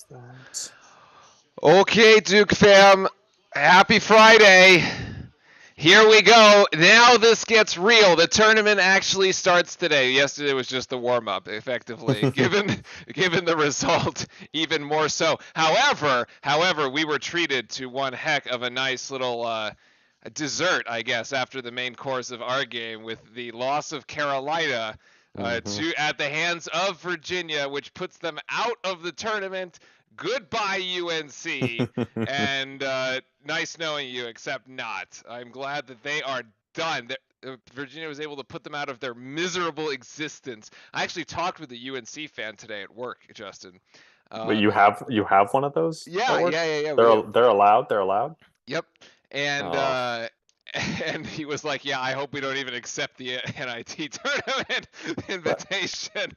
That. Okay, Duke fam. Happy Friday. Here we go. Now this gets real. The tournament actually starts today. Yesterday was just the warm up, effectively, given the result, even more so. However, we were treated to one heck of a nice little dessert, I guess, after the main course of our game with the loss of Carolina hmm to at the hands of Virginia, which puts them out of the tournament. Goodbye, UNC, and nice knowing you, except not. I'm glad that they are done. Virginia was able to put them out of their miserable existence. I actually talked with a UNC fan today at work, Justin. Wait, Um, you have one of those at yeah, work? yeah, yeah, yeah. They're allowed. They're allowed. Yep. And Oh, and he was like, "Yeah, I hope we don't even accept the NIT tournament but invitation."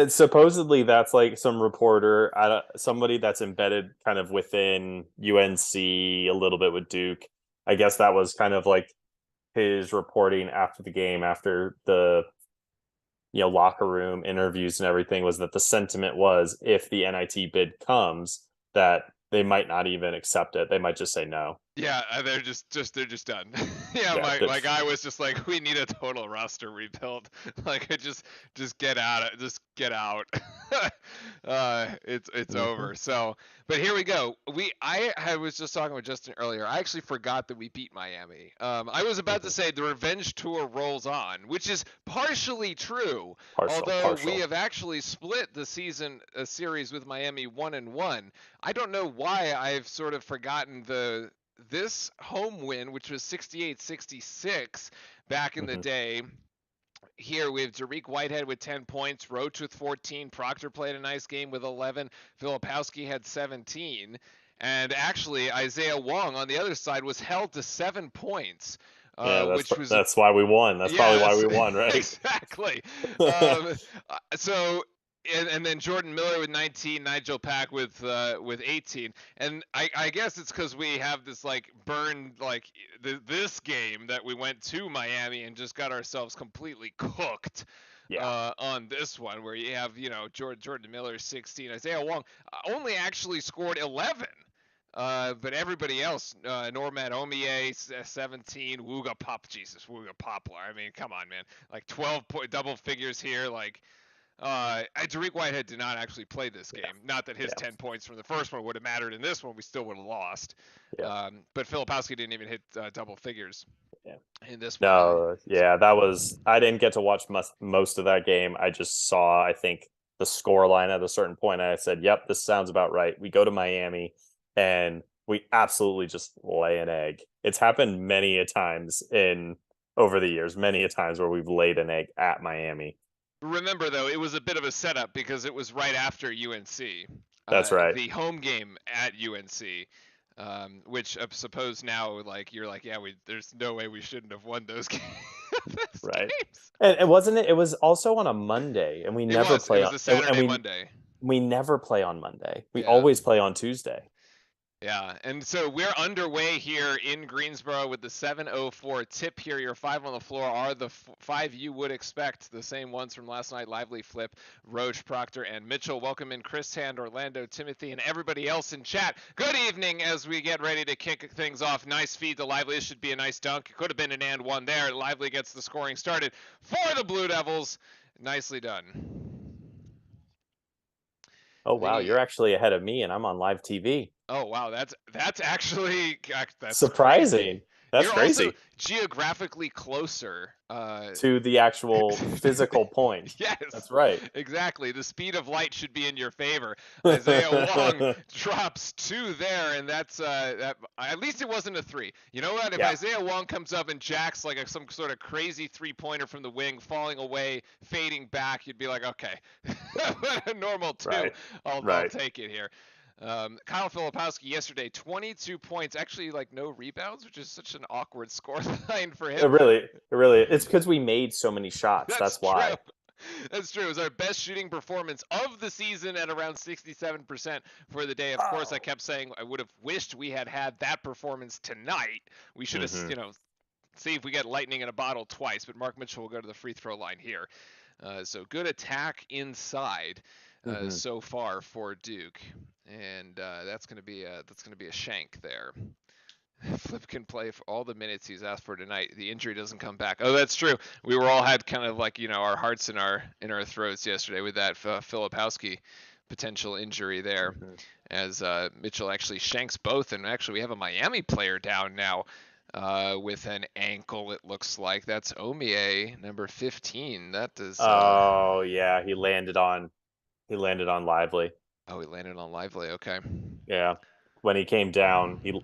supposedly that's like some reporter, somebody that's embedded kind of within UNC a little bit with Duke. I guess that was kind of like his reporting after the game, after the locker room interviews and everything, was that the sentiment was if the NIT bid comes, that they might not even accept it. They might just say no. Yeah, they're just done. Yeah, Yeah, my guy was just like, we need a total roster rebuild. Like, just get out, just get out. It's hmm over. So, but here we go. I was just talking with Justin earlier. I actually forgot that we beat Miami. I was about to hmm say the revenge tour rolls on, which is partially true. Although we partial. have actually split the season series with Miami 1-1. I don't know why I've sort of forgotten this home win, which was 68-66 back in the hmm day. Here we have Dariq Whitehead with 10 points, Roach with 14, Proctor played a nice game with 11, Filipowski had 17, and actually Isaiah Wong on the other side was held to 7 points, Yeah, which was that's why we won. That's probably why yes, we won, right? exactly. Um, so and then Jordan Miller with 19, Nigel Pack with 18, and I guess it's because we have this like burn like this game that we went to Miami and just got ourselves completely cooked. Yeah. On this one, where you have Jordan Miller 16, Isaiah Wong only actually scored 11. But everybody else, Norman Omie, 17, Wooga Poplar. I mean, come on, man. Like 12 double figures here. Like, Tariq Whitehead did not actually play this Yeah. game. Not that his Yeah. 10 points from the first one would have mattered in this one. We still would have lost. Yeah. But Filipowski didn't even hit double figures Yeah. in this one. No, yeah, that was I didn't get to watch most of that game. I just saw, I think, the score line at a certain point, and I said, "Yep, this sounds about right." We go to Miami and we absolutely just lay an egg. It's happened many a times in over the years, many a times where we've laid an egg at Miami. Remember, though, it was a bit of a setup because it was right after UNC, That's right. the home game at UNC, which I suppose now, like you're like, yeah, there's no way we shouldn't have won those, those Right. games. And wasn't it? It was also on a Monday, and we never It play was on. a And Saturday, Monday. we never play on Monday. We Yeah. always play on Tuesday. Yeah, and so we're underway here in Greensboro with the 7:04 tip here. Your five on the floor are the five you would expect, the same ones from last night: Lively, Flip, Roach, Proctor, and Mitchell. Welcome in Chris Hand, Orlando, Timothy, and everybody else in chat. Good evening as we get ready to kick things off. Nice feed to Lively. This should be a nice dunk. It could have been an and one there. Lively gets the scoring started for the Blue Devils. Nicely done. Oh wow, The you're actually ahead of me, and I'm on live TV. Oh wow, that's actually that's crazy. Surprising. That's You're also crazy. geographically closer. To the actual physical point. Yes, That's right. exactly. The speed of light should be in your favor. Isaiah Wong drops two there, and that's that. At least it wasn't a three. You know what? If Yeah. Isaiah Wong comes up and jacks like some sort of crazy three-pointer from the wing, falling away, fading back, you'd be like, okay, a normal two. Right. I'll Right. take it here. Kyle Filipowski yesterday, 22 points, actually like no rebounds, which is such an awkward score line for him. It's because we made so many shots. That's That's true. why. That's true. It was our best shooting performance of the season at around 67% for the day. Of course, I Oh. kept saying I would have wished we had that performance tonight. We should have, hmm see if we get lightning in a bottle twice. But Mark Mitchell will go to the free throw line here. So good attack inside. Mhm. so far for Duke, and that's going to be a shank there. Flip can play for all the minutes he's asked for tonight. The injury doesn't come back. Oh, that's true. We were all had kind of like our hearts in our throats yesterday with that Filipowski potential injury there, Mhm. as Mitchell actually shanks both, and actually we have a Miami player down now with an ankle. It looks like that's Omie, number 15. That is. Oh yeah, he landed on Lively. Oh, he landed on Lively. Okay. Yeah. When he came down, he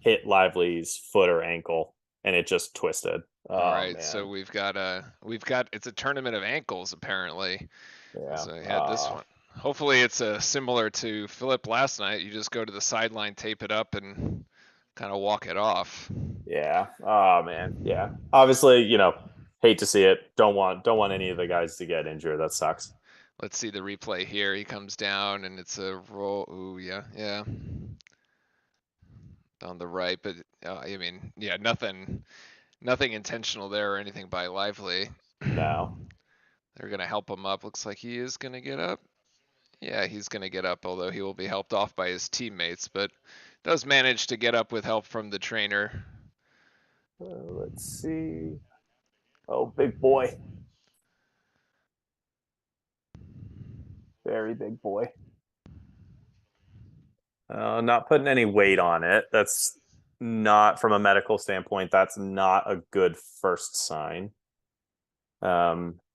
hit Lively's foot or ankle and it just twisted. All Oh right, so man. we've got it's a tournament of ankles apparently. Yeah. So I had this one. Hopefully it's similar to Philip last night. You just go to the sideline, tape it up, and kind of walk it off. Yeah. Oh man. Yeah. Obviously, hate to see it. Don't want any of the guys to get injured. That sucks. Let's see the replay here. He comes down and it's a roll. Ooh, yeah, yeah, on the right. But I mean, yeah, nothing intentional there or anything by Lively. No. They're gonna help him up. Looks like he is gonna get up. Yeah, he's going to get up, although he will be helped off by his teammates, but does manage to get up with help from the trainer. Let's see. Oh, big boy. Very big boy. Not putting any weight on it. That's not, from a medical standpoint, that's not a good first sign.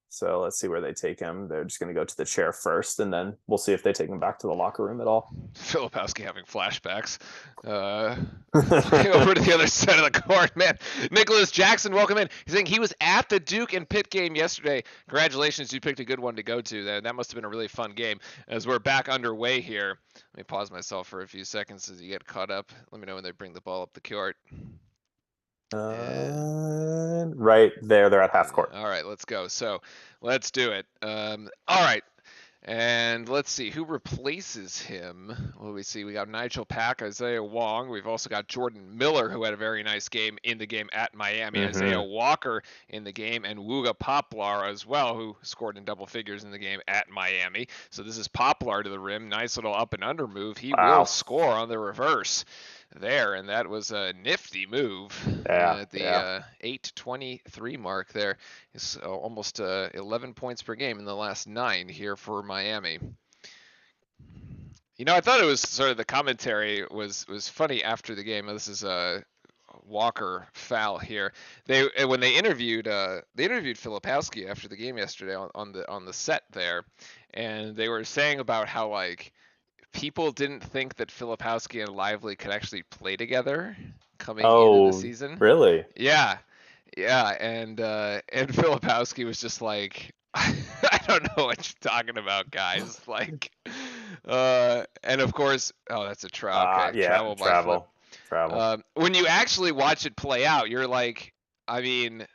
So let's see where they take him. They're just going to go to the chair first, and then we'll see if they take him back to the locker room at all. Filipowski having flashbacks. Flying over to the other side of the court, man. Nicholas Jackson, welcome in. He's saying he was at the Duke and Pitt game yesterday. Congratulations, you picked a good one to go to. That must have been a really fun game. As we're back underway here, let me pause myself for a few seconds as you get caught up. Let me know when they bring the ball up the court. Right there, they're at half court. All right, let's go. So let's do it. All right. And let's see who replaces him. What do we see? We got Nigel Pack, Isaiah Wong. We've also got Jordan Miller, who had a very nice game in the game at Miami. Mm-hmm. Isaiah Walker in the game, and Wuga Poplar as well, who scored in double figures in the game at Miami. So this is Poplar to the rim. Nice little up and under move. He will score on the reverse there, and that was a nifty move at the 8:23 mark there. It's almost 11 points per game in the last 9 here for Miami. I thought it was sort of the commentary was funny after the game. This is a Walker foul here. When they interviewed Filipowski after the game yesterday on the set there, and they were saying about how like people didn't think that Filipowski and Lively could actually play together coming into the season. Really? Yeah, yeah, and Filipowski was just like, I don't know what you're talking about, guys. Like, and of course, oh, that's a travel. Okay, Yeah, by Flip. travel. When you actually watch it play out, you're like, I mean,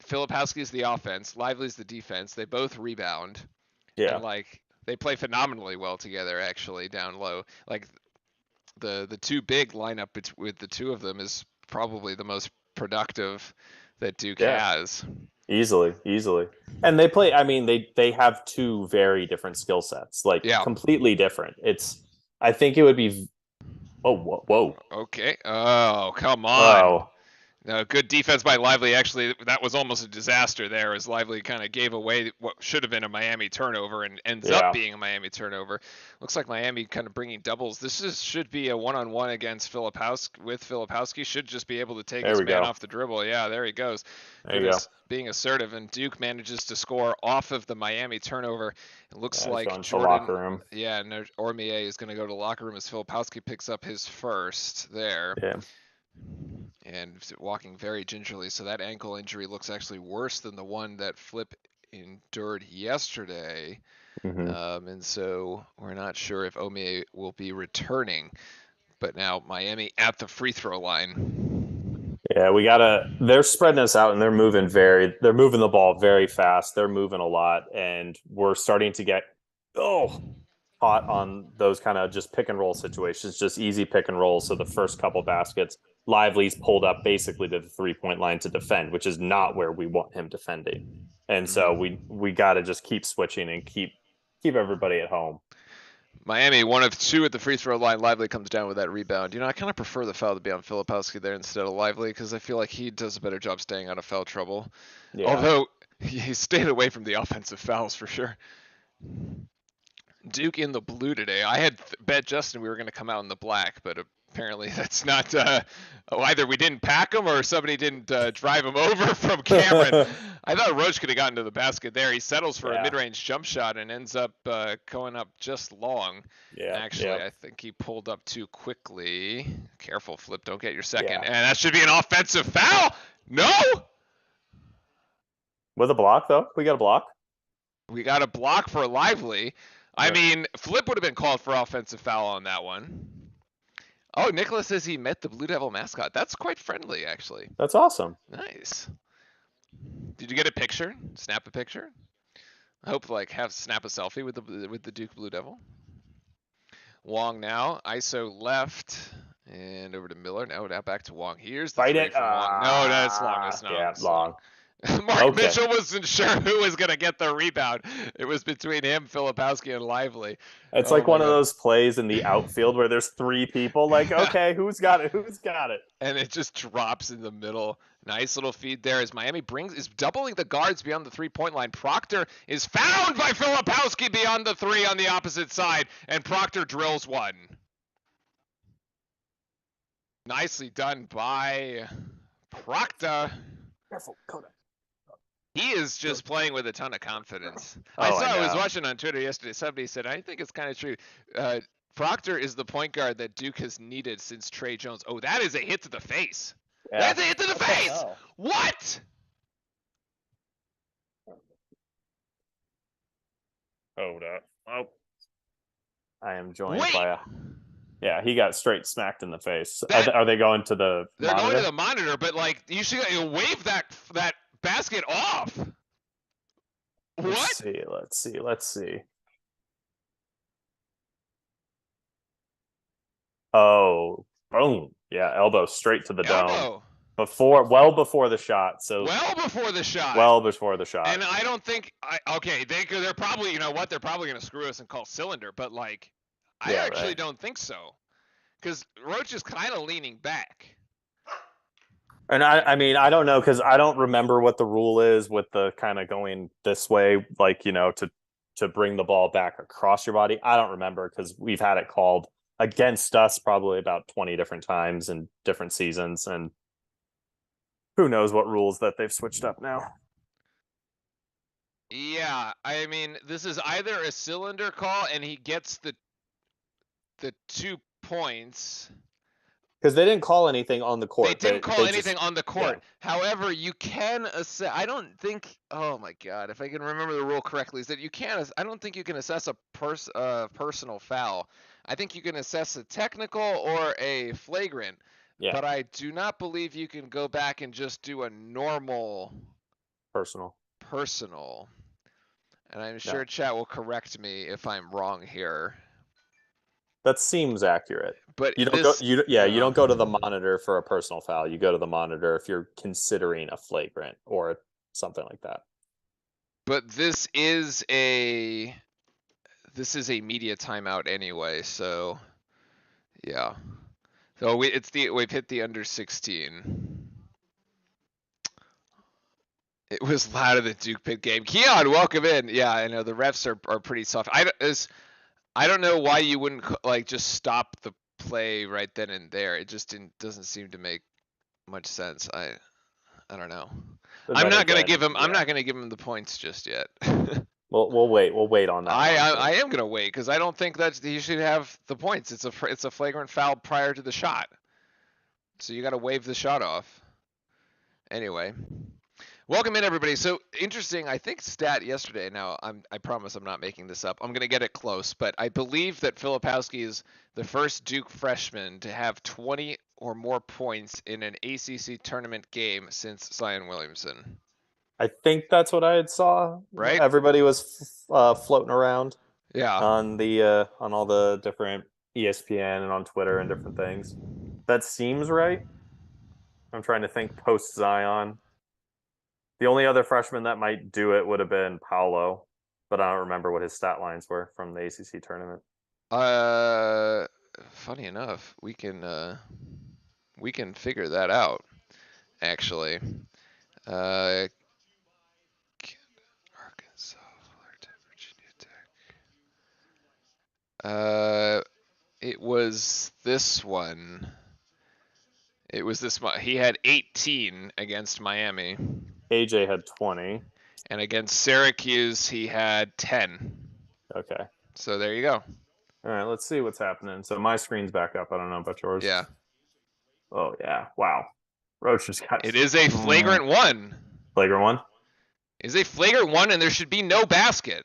Filipowski's the offense, Lively's the defense. They both rebound, Yeah. and like they play phenomenally well together. Actually, down low, like the two big lineup with the two of them is probably the most productive that Duke has. Easily. And they play, I mean, they have two very different skill sets, like completely different. I think it would be, whoa. Okay. Oh, come on. Oh. No, good defense by Lively. Actually, that was almost a disaster there, as Lively kind of gave away what should have been a Miami turnover and ends up being a Miami turnover. Looks like Miami kind of bringing doubles. This should be a one-on-one against Filipowski. Should just be able to take his man off the dribble. Yeah, there he goes. Being assertive, and Duke manages to score off of the Miami turnover. It looks like Jordan. Locker room. Yeah, no, Ormier is going to go to the locker room as Filipowski picks up his first there. Yeah. And walking very gingerly, so that ankle injury looks actually worse than the one that Flip endured yesterday. Mm-hmm. And so we're not sure if Omie will be returning. But now Miami at the free throw line. Yeah, they're spreading us out and they're moving the ball very fast. They're moving a lot, and we're starting to get caught on those kind of just pick and roll situations, just easy pick and roll. So the first couple baskets, Lively's pulled up basically to the 3-point line to defend, which is not where we want him defending. And so we got to just keep switching and keep everybody at home. Miami, 1 of 2 at the free throw line. Lively comes down with that rebound. I kind of prefer the foul to be on Filipowski there instead of Lively because I feel like he does a better job staying out of foul trouble. Yeah. Although he stayed away from the offensive fouls for sure. Duke in the blue today. I had bet Justin we were going to come out in the black, but apparently that's not. Either we didn't pack him or somebody didn't drive him over from Cameron. I thought Roach could have gotten to the basket there. He settles for a mid-range jump shot and ends up going up just long. Yeah. Actually, I think he pulled up too quickly. Careful, Flip. Don't get your second. And that should be an offensive foul. No. With a block, though? We got a block? We got a block for Lively. I mean, Flip would have been called for offensive foul on that one. Oh, Nicholas says he met the Blue Devil mascot. That's quite friendly, actually. That's awesome. Nice. Did you get a picture? Snap a picture? I hope snap a selfie with the Duke Blue Devil. Wong now, ISO left, and over to Miller. Now back to Wong. Here's the three from Wong. No, that's long. It's not. Yeah, long. Mark Mitchell wasn't sure who was going to get the rebound. It was between him, Filipowski, and Lively. It's like one of those plays in the outfield where there's 3 people. Like, okay, who's got it? Who's got it? And it just drops in the middle. Nice little feed there as Miami is doubling the guards beyond the 3-point line. Proctor is found by Filipowski beyond the 3 on the opposite side, and Proctor drills one. Nicely done by Proctor. Careful, Coda. He is just playing with a ton of confidence. I was watching on Twitter yesterday. Somebody said, I think it's kind of true. Proctor is the point guard that Duke has needed since Trey Jones. Oh, that is a hit to the face. Yeah. That's a hit to the face. Hell? What? Hold up. Oh. I am joined by a... Yeah, he got straight smacked in the face. Are they going to the They're monitor? Going to the monitor, but you should wave that basket off. What? Let's see. Oh, boom. Yeah, elbow straight to the dome. Well before the shot. So well before the shot. And I don't think they're probably, they're probably going to screw us and call cylinder, but I actually don't think so. Cuz Roach is kind of leaning back. And I mean, I don't know, because I don't remember what the rule is with the kind of going this way, to bring the ball back across your body. I don't remember, because we've had it called against us probably about 20 different times in different seasons, and who knows what rules that they've switched up now. Yeah, I mean, this is either a cylinder call and he gets the 2 points. Because they didn't call anything on the court. They didn't call anything on the court. Yeah. However, you can assess. I don't think. Oh my God! If I can remember the rule correctly, is that you can't. I don't think you can assess a personal foul. I think you can assess a technical or a flagrant. Yeah. But I do not believe you can go back and just do a normal personal. And I'm sure chat will correct me if I'm wrong here. That seems accurate. But you don't go to the monitor for a personal foul. You go to the monitor if you're considering a flagrant or something like that. But this is a media timeout anyway, so yeah. So we've hit the under 16. It was louder than Duke Pitt game. Keon, welcome in. Yeah, I know the refs are pretty soft. I don't know why you wouldn't just stop the play right then and there. It just doesn't seem to make much sense. I don't know. I'm not gonna give him the points just yet. We'll wait. We'll wait on that. I am gonna wait because I don't think that he should have the points. It's a flagrant foul prior to the shot, so you got to wave the shot off. Anyway. Welcome in, everybody. So interesting, I think stat yesterday. Now, I promise I'm not making this up. I'm going to get it close, but I believe that Filipowski is the first Duke freshman to have 20 or more points in an ACC tournament game since Zion Williamson. I think that's what I had saw. Right? Everybody was floating around. Yeah. On all the different ESPN and on Twitter and different things. That seems right. I'm trying to think post Zion. The only other freshman that might do it would have been Paolo, but I don't remember what his stat lines were from the ACC tournament. Funny enough, we can figure that out actually. Uh, Arkansas, Florida, Virginia Tech. It was this one. It was this one. He had 18 against Miami, AJ had 20. and against Syracuse he had 10. Okay. So there you go. All right, let's see what's happening. So my screen's back up. I don't know about yours. Yeah. Oh yeah. Wow. Roach just got It is a flagrant one. Flagrant one? It is a flagrant one, and there should be no basket.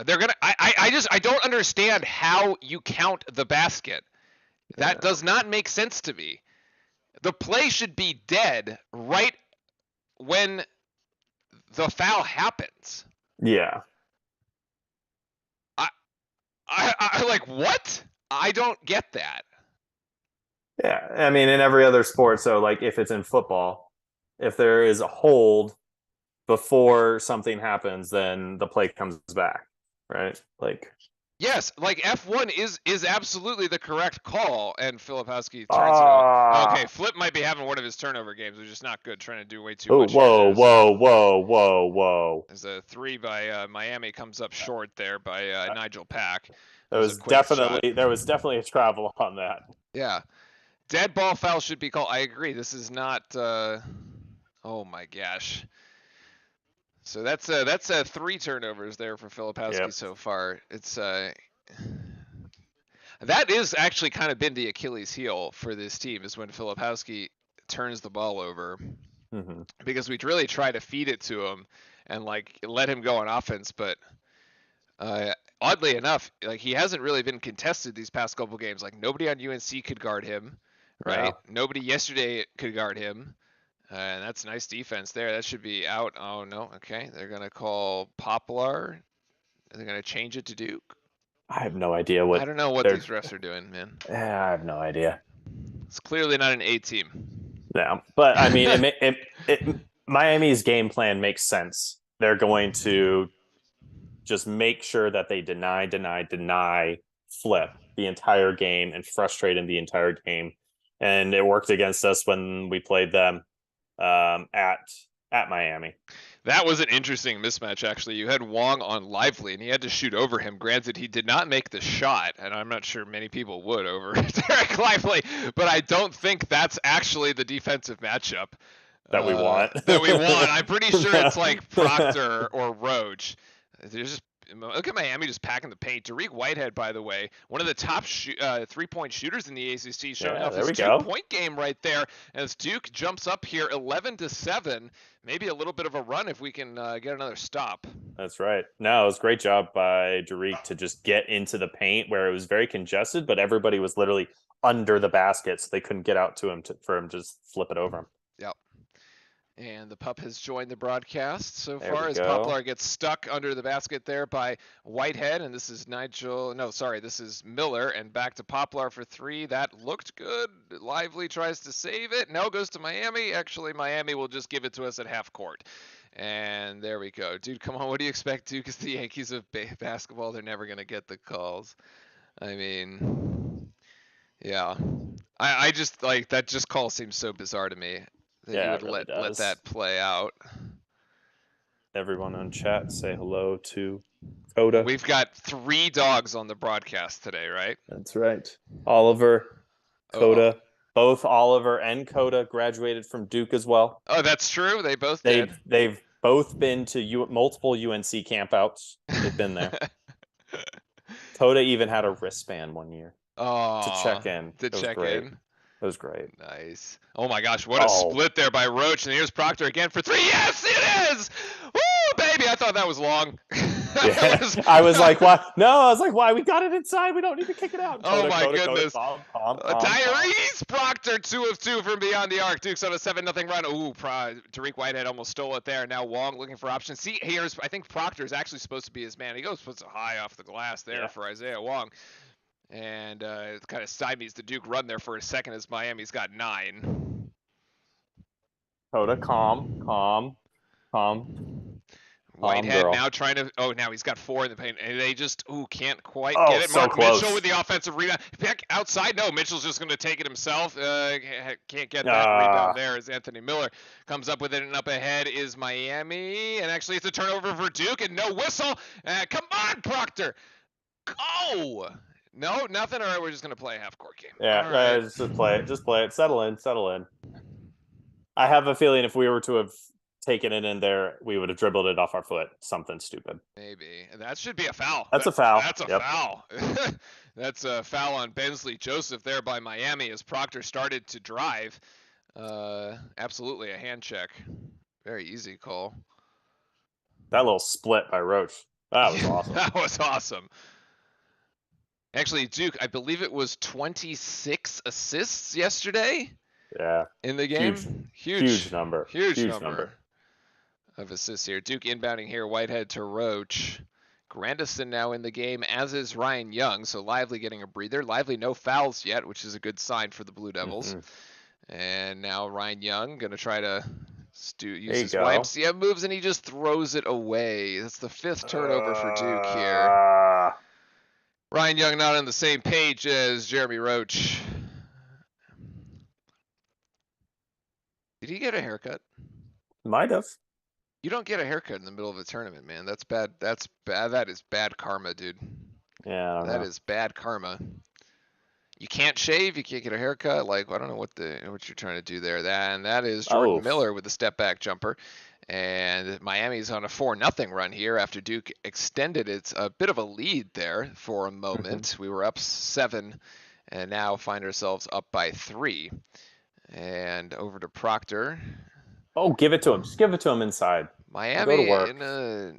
They're gonna. I don't understand how you count the basket. That does not make sense to me. The play should be dead right when the foul happens. Yeah. I like what? I don't get that. Yeah. I mean, in every other sport, so like if it's in football, if there is a hold before something happens, then the play comes back, right? Like Yes, like F1 is absolutely the correct call, and Filipowski turns it on. Okay, Flip might be having one of his turnover games, which is not good, trying to do way too much. Whoa. There's a 3 by Miami, comes up short there by Nigel Pack. There was definitely a travel on that. Yeah. Dead ball foul should be called. I agree. This is not oh my gosh. So that's 3 turnovers there for Filipowski so far. It's that is actually kind of been the Achilles heel for this team, is when Filipowski turns the ball over, because we really try to feed it to him and like let him go on offense, but oddly enough, like he hasn't really been contested these past couple games. Like nobody on UNC could guard him, right? No. Nobody yesterday could guard him. And that's nice defense there. That should be out. Oh no, okay. They're gonna call Poplar. They're gonna change it to Duke. I have no idea what. I don't know what these refs are doing, man. I have no idea. It's clearly not an A team. Yeah, but I mean, Miami's game plan makes sense. They're going to just make sure that they deny, flip the entire game and frustrate in the entire game. And it worked against us when we played them at Miami. That was an interesting mismatch, actually. You had Wong on Lively, and he had to shoot over him. Granted, he did not make the shot, and I'm not sure many people would over Derek Lively, but I don't think that's actually the defensive matchup that we want. I'm pretty sure it's like Proctor or Roach. There's just look at Miami just packing the paint. Tariq Whitehead, by the way, one of the top 3-point shooters in the ACC, showing off his 2-point game right there as Duke jumps up here 11-7. Maybe a little bit of a run if we can get another stop. That's right. No, it was a great job by Tariq to just get into the paint where it was very congested, but everybody was literally under the basket, so they couldn't get out to him for him to just flip it over him. Yep. And the pup has joined the broadcast so far as Poplar gets stuck under the basket there by Whitehead. And this is this is Miller. And back to Poplar for 3. That looked good. Lively tries to save it. Now goes to Miami. Actually, Miami will just give it to us at half court. And there we go. Dude, come on. What do you expect, Duke? Is the Yankees of basketball? They're never going to get the calls. I mean, yeah. I just, like, that just call seems so bizarre to me. That you would really let that play out. Everyone on chat, say hello to Coda. We've got 3 dogs on the broadcast today, right? That's right. Oliver, Coda, both Oliver and Coda graduated from Duke as well. Oh, that's true. They both did. They've both been to multiple UNC campouts. They've been there. Coda even had a wristband one year to check in. It was great. Nice. Oh my gosh, what a split there by Roach. And here's Proctor again for 3. Yes, it is! Woo, baby! I thought that was long. I was like, why? No, I was like, why? We got it inside. We don't need to kick it out. Oh my goodness. Tyrese Proctor, 2 of 2 from beyond the arc. Duke's on a 7-0 run. Ooh, Tariq Whitehead almost stole it there. Now Wong looking for options. See, I think Proctor is actually supposed to be his man. He puts it high off the glass there for Isaiah Wong. And it kind of stymies the Duke run there for a second as Miami's got 9. Coda, calm, Whitehead girl. now trying to. Oh, now he's got 4 in the paint, and they just can't quite Oh, get it. so Mark Mitchell close. with the offensive rebound. Back outside, no, Mitchell's just going to take it himself. Can't get that rebound Ah, there as Anthony Miller comes up with it, and up ahead is Miami, and actually it's a turnover for Duke, and no whistle. Come on, Proctor. Go. No, nothing. All right, we're just going to play a half-court game. yeah. All right. Just play it. Just play it. Settle in. Settle in. I have a feeling if we were to have taken it in there, we would have dribbled it off our foot. Something stupid. Maybe. That should be a foul. That's a foul. That's a Yep. foul. That's a foul on Bensley Joseph there by Miami as Proctor started to drive. Absolutely a hand check. Very easy call. That little split by Roach. That was awesome. That was awesome. Actually, Duke, I believe it was 26 assists yesterday. Yeah. In the game. Huge number. Huge number of assists here. Duke inbounding here. Whitehead to Roach. Grandison now in the game, as is Ryan Young. So Lively getting a breather. Lively no fouls yet, which is a good sign for the Blue Devils. And now Ryan Young going to try to use his YMCA moves, and he just throws it away. That's the 5th turnover for Duke here. Ryan Young not on the same page as Jeremy Roach. Did he get a haircut? Might have. You don't get a haircut in the middle of a tournament, man. That's bad. That's bad. That is bad karma, dude. Yeah, that is bad karma. You can't shave. You can't get a haircut. Like, I don't know what you're trying to do there. That is Jordan Miller with the step back jumper. And Miami's on a 4-0 run here after Duke extended its a bit of a lead there for a moment. We were up 7 and now find ourselves up by 3. And over to Proctor. Oh, give it to him. Just give it to him inside. Miami in a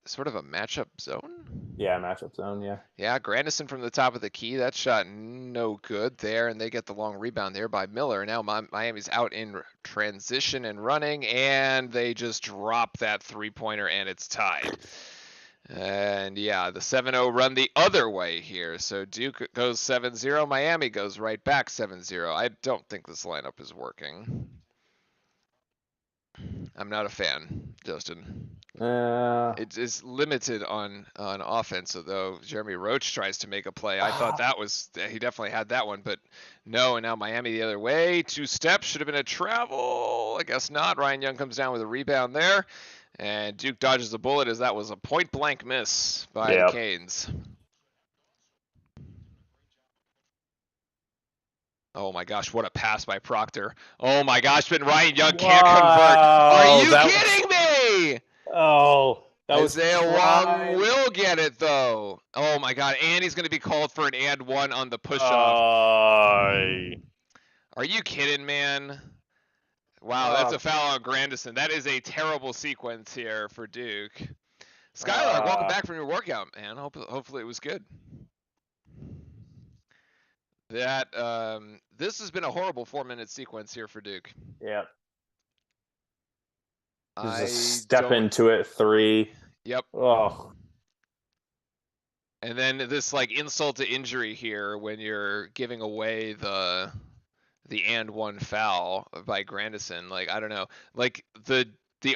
sort of a matchup zone. Yeah, matchup zone, yeah. Yeah, Grandison from the top of the key. That shot no good there, and they get the long rebound there by Miller. Now Miami's out in transition and running, and they just drop that 3-pointer, and it's tied. And yeah, the 7-0 run the other way here. So Duke goes 7-0. Miami goes right back 7-0. I don't think this lineup is working. I'm not a fan, Justin. It is limited on offense, though. Jeremy Roach tries to make a play. I thought he definitely had that one, but no. And now Miami the other way. 2 steps should have been a travel. I guess not. Ryan Young comes down with a rebound there, and Duke dodges the bullet as that was a point blank miss by the Canes. Oh my gosh, what a pass by Proctor. Oh my gosh, but Ryan Young can't convert. Are you kidding me? Oh, that was Isaiah Wong will get it though. Oh my god, and he's going to be called for an and 1 on the push-off. Are you kidding, man? Wow, that's a foul on Grandison. That is a terrible sequence here for Duke. Skylar, welcome back from your workout, man. Hopefully it was good. This has been a horrible 4-minute sequence here for Duke. Yep. Just a step into it 3. Yep. Oh. And then this like insult to injury here when you're giving away the and 1 foul by Grandison. Like, I don't know. Like the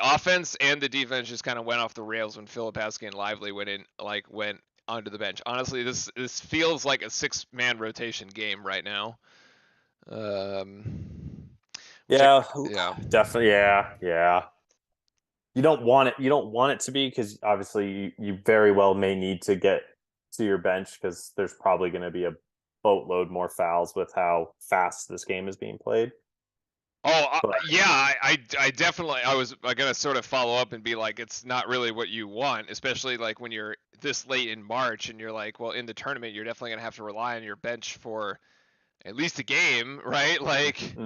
offense and the defense just kind of went off the rails when Filipowski and Lively went onto the bench. Honestly, this feels like a 6-man rotation game right now. Yeah, definitely. Yeah. You don't want it. You don't want it to be, because obviously you very well may need to get to your bench, because there's probably going to be a boatload more fouls with how fast this game is being played. I definitely, I was going to sort of follow up and be like, it's not really what you want, especially like when you're this late in March and you're like, well, in the tournament, you're definitely going to have to rely on your bench for at least a game, right? Like,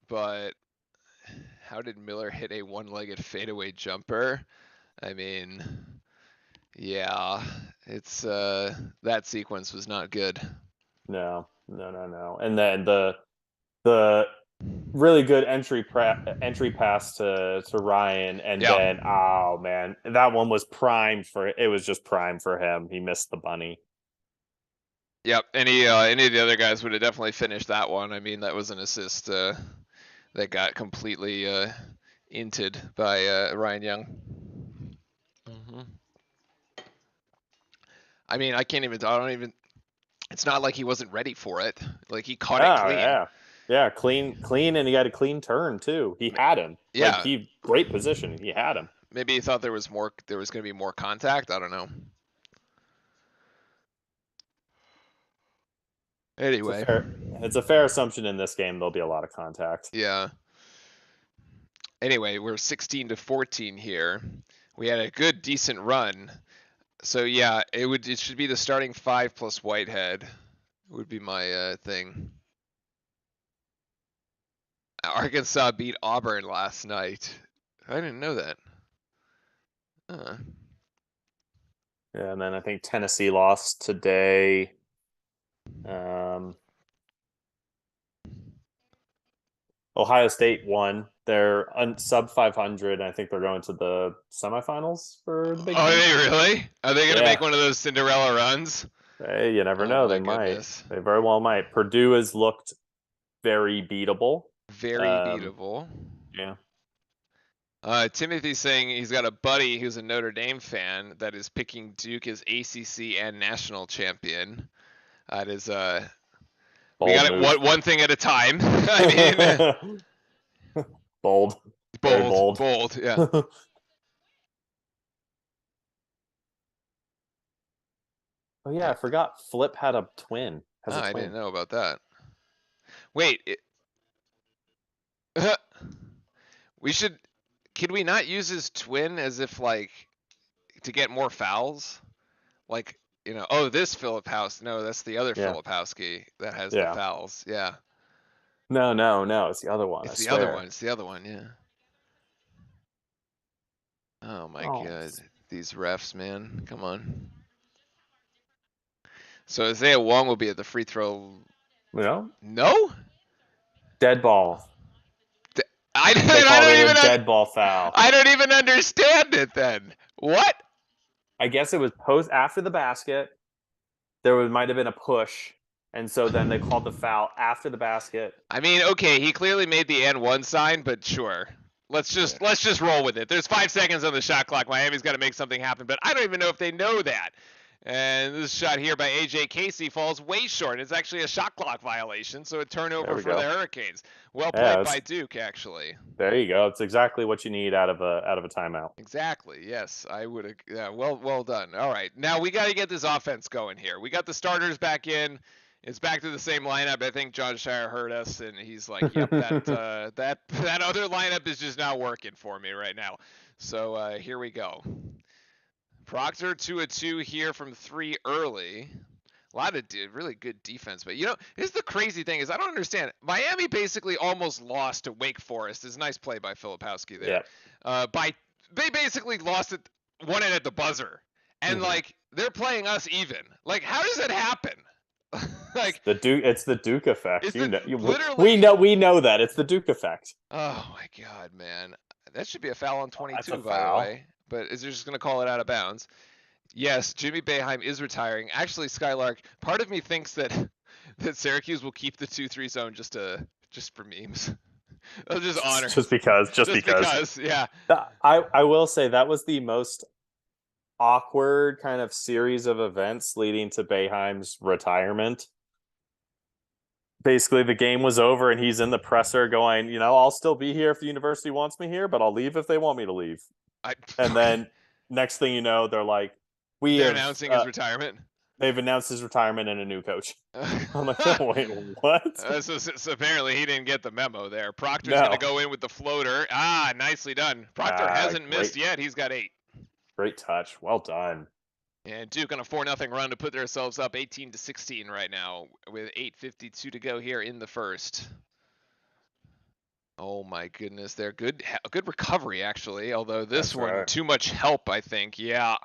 but how did Miller hit a 1-legged fadeaway jumper? I mean, yeah, it's that sequence was not good. No. And then the really good entry pass to Ryan, and then oh man, that one was primed for it. Was just primed for him. He missed the bunny. Yep, any of the other guys would have definitely finished that one. I mean, that was an assist. That that got completely inted by Ryan Young. Mm-hmm. I mean, I don't even. It's not like he wasn't ready for it. Like he caught it clean. Yeah, clean, and he had a clean turn too. He had him. Yeah. Great position. He had him. Maybe he thought there was going to be more contact. I don't know. Anyway. It's a fair assumption in this game there'll be a lot of contact. Yeah. Anyway, we're 16-14 here. We had a good, decent run. So yeah, it should be the starting 5 plus Whitehead would be my thing. Arkansas beat Auburn last night. I didn't know that. Yeah, and then I think Tennessee lost today. Ohio State won. They're sub 500. I think they're going to the semifinals for the Big Ten. Are they really? Are they going to make one of those Cinderella runs? Hey, you never know. They might. They very well might. Purdue has looked very beatable. Very beatable. Yeah. Timothy's saying he's got a buddy who's a Notre Dame fan that is picking Duke as ACC and national champion. That is we got it one thing at a time. I mean, bold, yeah. Oh yeah, I forgot. Flip had a twin. I didn't know about that. Wait, we should. Could we not use his twin as if like to get more fouls? Like, you know, oh, this Filipowski. No, that's the other Filipowski that has the fouls. Yeah. No, it's the other one. It's the other one. It's the other one. Yeah. Oh my God, these refs, man, come on. So Isaiah Wong will be at the free throw. No. No. Dead ball. I don't even dead ball foul. I don't even understand it then. What? I guess it was post after the basket. Might have been a push, and so then they called the foul after the basket. I mean, okay, he clearly made the and one sign, but sure. Let's just roll with it. There's 5 seconds on the shot clock. Miami's got to make something happen, but I don't even know if they know that. And this shot here by AJ Casey falls way short. It's actually a shot clock violation, so a turnover for the Hurricanes. Well played by Duke, actually. There you go. It's exactly what you need out of a timeout. Exactly. Yes, I would. Yeah. Well done. All right. Now we got to get this offense going here. We got the starters back in. It's back to the same lineup. I think John Shire heard us, and he's like, "Yep, that other lineup is just not working for me right now." So here we go. Proctor 2-2 here from 3 early. A lot of really good defense, but you know, here's the crazy thing is I don't understand. Miami basically almost lost to Wake Forest. It's a nice play by Filipowski there. Yeah. They basically lost it, won it at the buzzer, and like they're playing us even. Like, how does that happen? Like it's the Duke effect. We know that it's the Duke effect. Oh my God, man, that should be a foul on 22, by the way. But is they're just going to call it out of bounds. Yes, Jimmy Boeheim is retiring. Actually, Skylark, part of me thinks that Syracuse will keep the 2-3 zone just for memes. They'll just honor. Just because. Yeah. I will say that was the most awkward kind of series of events leading to Boeheim's retirement. Basically, the game was over and he's in the presser going, you know, I'll still be here if the university wants me here, but I'll leave if they want me to leave. And then next thing you know, they're like, they're announcing his retirement. They've announced his retirement and a new coach. I'm like, oh, wait, what? So apparently he didn't get the memo there. Proctor's going to go in with the floater. Nicely done. Proctor hasn't missed yet. He's got 8. Great touch. Well done. And Duke on a 4-0 run to put themselves up 18-16 right now with 8:52 to go here in the first. Oh my goodness, they're good recovery actually. Although this one too much help, I think. Yeah.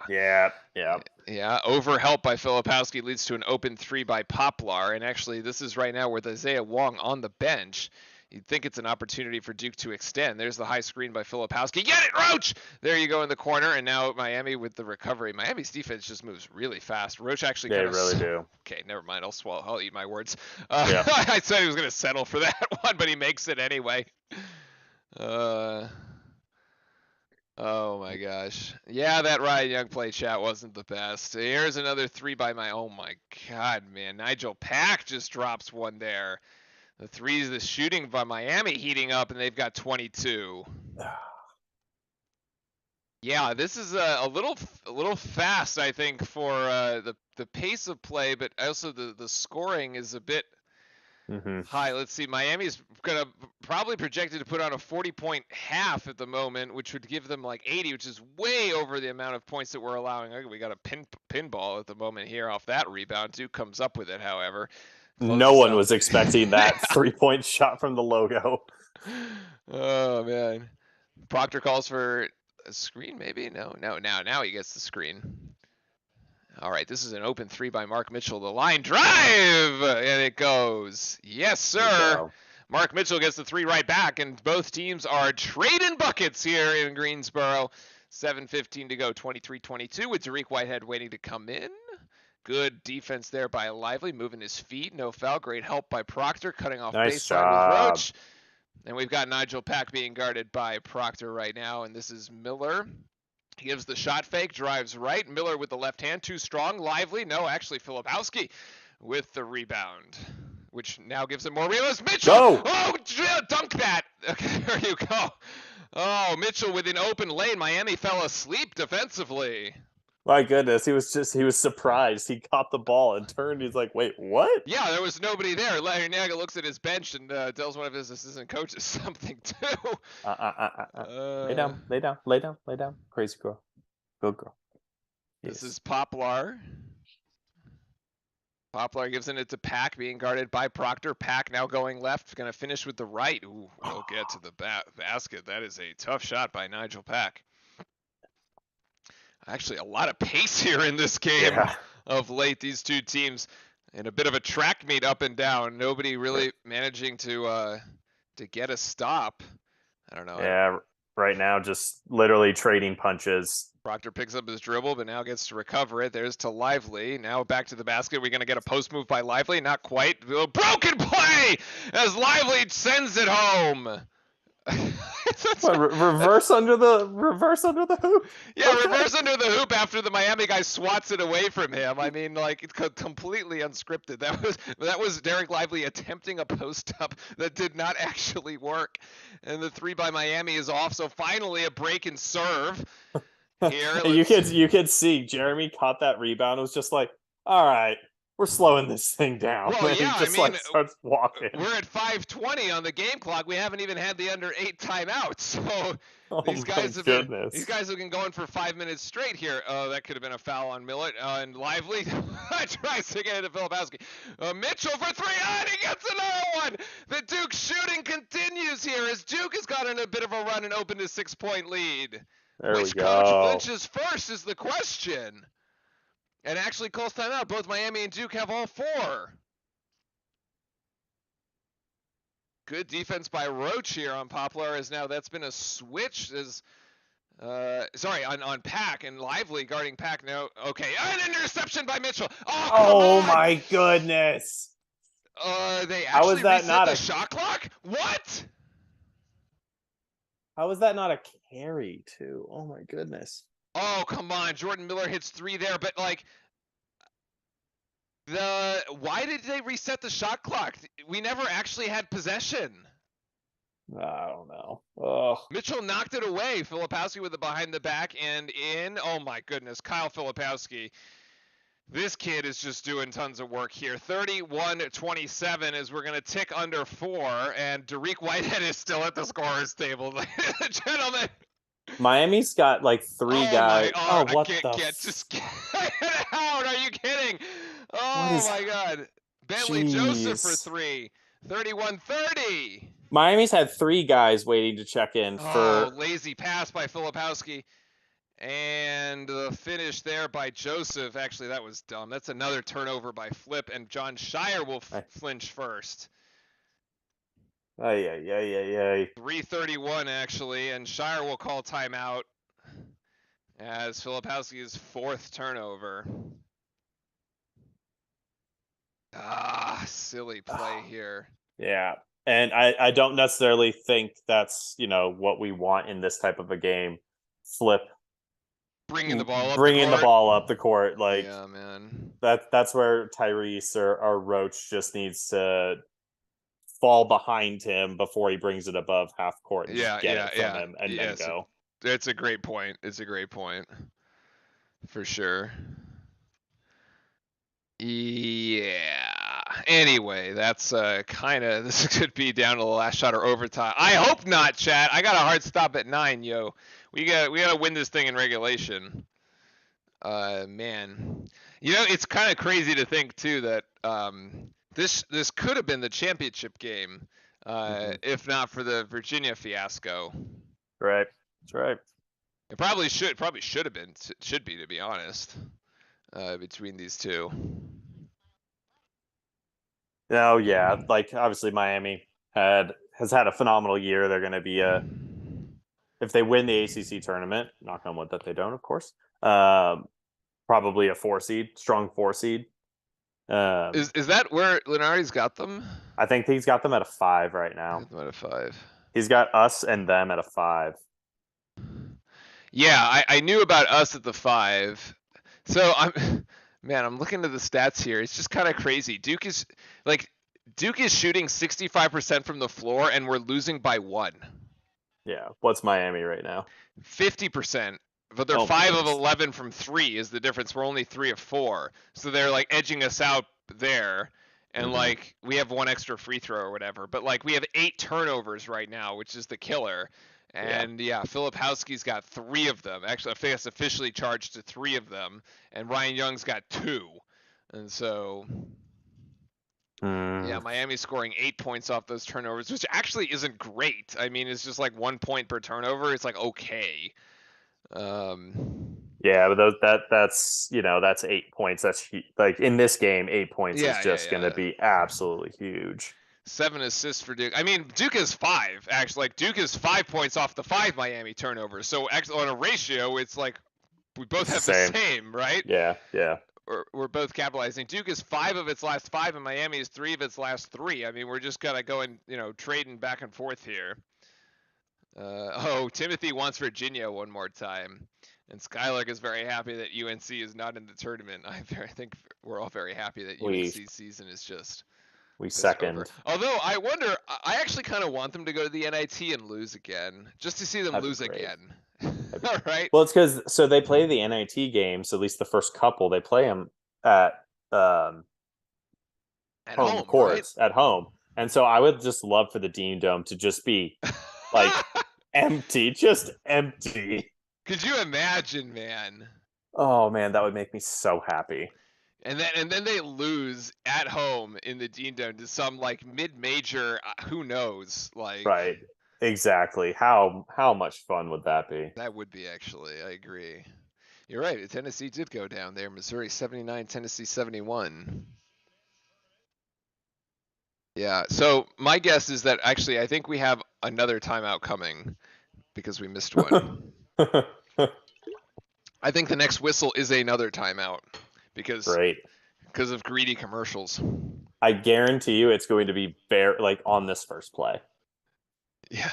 Over help by Filipowski leads to an open 3 by Poplar, and actually this is right now with Isaiah Wong on the bench. You'd think it's an opportunity for Duke to extend. There's the high screen by Filipowski. Get it, Roach! There you go in the corner, and now Miami with the recovery. Miami's defense just moves really fast. Roach actually They kind of... really do. Okay, never mind. I'll eat my words. Yeah. I said he was going to settle for that one, but he makes it anyway. Oh my gosh. Yeah, that Ryan Young play chat wasn't the best. Here's another 3 by my... Oh my god, man. Nigel Pack just drops one there. The threes, the shooting by Miami heating up, and they've got 22. Yeah, this is a little fast, I think, for the pace of play, but also the scoring is a bit high. Let's see, Miami's gonna probably projected to put on a 40-point half at the moment, which would give them like 80, which is way over the amount of points that we're allowing. We got a pinball at the moment here off that rebound. Duke comes up with it, however. No one was expecting that 3-point shot from the logo. Oh man. Proctor calls for a screen, maybe? No. Now he gets the screen. All right, this is an open 3 by Mark Mitchell. The line drive, and it goes. Yes, sir. Mark Mitchell gets the 3 right back, and both teams are trading buckets here in Greensboro. 7:15 to go, 23-22, with Tariq Whitehead waiting to come in. Good defense there by Lively, moving his feet. No foul. Great help by Proctor, cutting off baseline with Roach. And we've got Nigel Pack being guarded by Proctor right now, and this is Miller. He gives the shot fake, drives right. Miller with the left hand, too strong. Lively, no, actually Filipowski with the rebound, which now gives him more realism. Mitchell! Go! Oh, dunk that! Okay, there you go. Oh, Mitchell with an open lane. Miami fell asleep defensively. My goodness, he was surprised. He caught the ball and turned. He's like, wait, what? Yeah, there was nobody there. Larry Naga looks at his bench and tells one of his assistant coaches something too. Lay down. Crazy girl. Good girl. Yes. This is Poplar. Poplar gives it to Pack, being guarded by Proctor. Pack now going left, going to finish with the right. Ooh, we'll get to the basket. That is a tough shot by Nigel Pack. Actually, a lot of pace here in this game of late. These two teams in a bit of a track meet up and down. Nobody really managing to get a stop. I don't know. Yeah, right now just literally trading punches. Proctor picks up his dribble, but now gets to recover it. There's to Lively. Now back to the basket. We're going to get a post move by Lively. Not quite. A broken play as Lively sends it home. Reverse under the hoop. Yeah, reverse under the hoop after the Miami guy swats it away from him. I mean, like, it's completely unscripted. That was Derek Lively attempting a post up that did not actually work, and the 3 by Miami is off. So finally, a break and serve here. You could see Jeremy caught that rebound. It was just like, all right, we're slowing this thing down. Well, yeah, he just starts walking. We're at 5:20 on the game clock. We haven't even had the under 8 timeouts. So these guys have been going for 5 minutes straight here. Oh, that could have been a foul on Millett. And Lively tries to get it to Filipowski. Mitchell for 3, and he gets another one. The Duke shooting continues here as Duke has gotten a bit of a run and opened a 6-point lead. Which coach flinches first is the question. And actually calls timeout. Both Miami and Duke have all 4. Good defense by Roach here on Poplar, as now that's been a switch as on Pack, and Lively guarding Pack now. Okay, an interception by Mitchell. Oh my goodness. They actually reset the shot clock? What? How is that not a carry too? Oh my goodness. Oh, come on. Jordan Miller hits 3 there, but like why did they reset the shot clock? We never actually had possession. I don't know. Oh. Mitchell knocked it away. Filipowski with the behind the back and in. Oh my goodness, Kyle Filipowski. This kid is just doing tons of work here. 31-27 as we're going to tick under 4, and Tariq Whitehead is still at the scorer's table. Ladies and gentlemen. Miami's got like 3 guys. Just get out. Are you kidding? Oh my God. Bentley Joseph for 3. 31-30. Miami's had 3 guys waiting to check in for lazy pass by Filipowski. And the finish there by Joseph. Actually, that was dumb. That's another turnover by Flip, and John Shire will flinch first. Ay, ay, ay, ay, ay. 3:31 actually, and Shire will call timeout as Filipowski's 4th turnover. Ah, silly play here. Yeah. And I don't necessarily think that's, what we want in this type of a game. Flip, Bringing the ball up the bringing the court. ball up the court. Like, Yeah, man. that's where Tyrese or Roach just needs to fall behind him before he brings it above half court and just Yeah, get yeah, it from yeah. him and then Yes, go. it's a great point. It's a great point. For sure. Yeah. Anyway, that's kind of this could be down to the last shot or overtime. I hope not, chat. I got a hard stop at 9, yo. We got to win this thing in regulation. Man. It's kind of crazy to think too that this could have been the championship game if not for the Virginia fiasco. Right. That's right. It probably should have been should be, to be honest, between these two. Oh yeah, like obviously Miami has had a phenomenal year. They're going to be if they win the ACC tournament, knock on wood that they don't, of course. Probably a 4 seed, strong 4 seed. Is that where Lenardi's got them? I think he's got them at a 5 right now. Got them at a 5. He's got us and them at a 5. Yeah, I knew about us at the 5. So I'm looking at the stats here. It's just kind of crazy. Duke is shooting 65% from the floor, and we're losing by 1. Yeah. What's Miami right now? 50%. But they're Oh my 5 of goodness. 11 from 3 is the difference. We're only 3 of 4. So they're like edging us out there. And like we have 1 extra free throw or whatever. But like we have 8 turnovers right now, which is the killer. And yeah, Filipowski's got 3 of them. Actually, I think it's officially charged to 3 of them. And Ryan Young's got 2. And so yeah, Miami's scoring 8 points off those turnovers, which actually isn't great. I mean, it's just like 1 point per turnover. It's like okay. Yeah, but that's 8 points. That's like in this game, 8 points is just going to be absolutely huge. 7 assists for Duke. I mean, Duke is 5 actually. Like Duke is 5 points off the 5 Miami turnovers. So actually, on a ratio, it's like we both have the same, right? Yeah, yeah. We're both capitalizing. Duke is 5 of its last 5, and Miami is 3 of its last 3. I mean, we're just kind of going, trading back and forth here. Timothy wants Virginia one more time. And Skylark is very happy that UNC is not in the tournament. I think we're all very happy that UNC's season is just second. over. Although I wonder, I actually kind of want them to go to the NIT and lose again, just to see them lose again. All right. Well, it's because they play the NIT games. At least the first couple, they play them at home courts, right? At home. And so I would just love for the Dean Dome to just be like empty, just empty. Could you imagine, man? Oh man, that would make me so happy. And then they lose at home in the Dean Dome to some like mid-major, who knows? Like right, exactly. How much fun would that be? That would be, actually. I agree. You're right. Tennessee did go down there. Missouri 79, Tennessee 71. Yeah. So my guess is that actually I think we have another timeout coming because we missed one. I think the next whistle is another timeout because of greedy commercials. I guarantee you it's going to be on this first play. Yeah.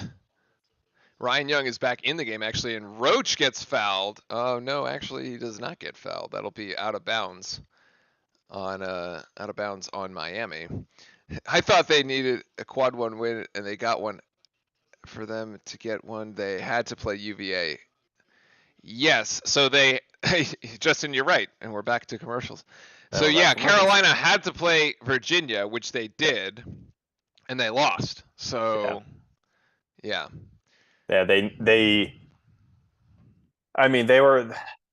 Ryan Young is back in the game, actually, and Roach gets fouled. Oh, no, actually, he does not get fouled. That'll be out of bounds on Miami. I thought they needed a quad 1 win, and they got one. For them to get one, they had to play UVA. Yes, so Justin, you're right, and we're back to commercials. So yeah, Carolina had to play Virginia, which they did, and they lost. So yeah. Yeah,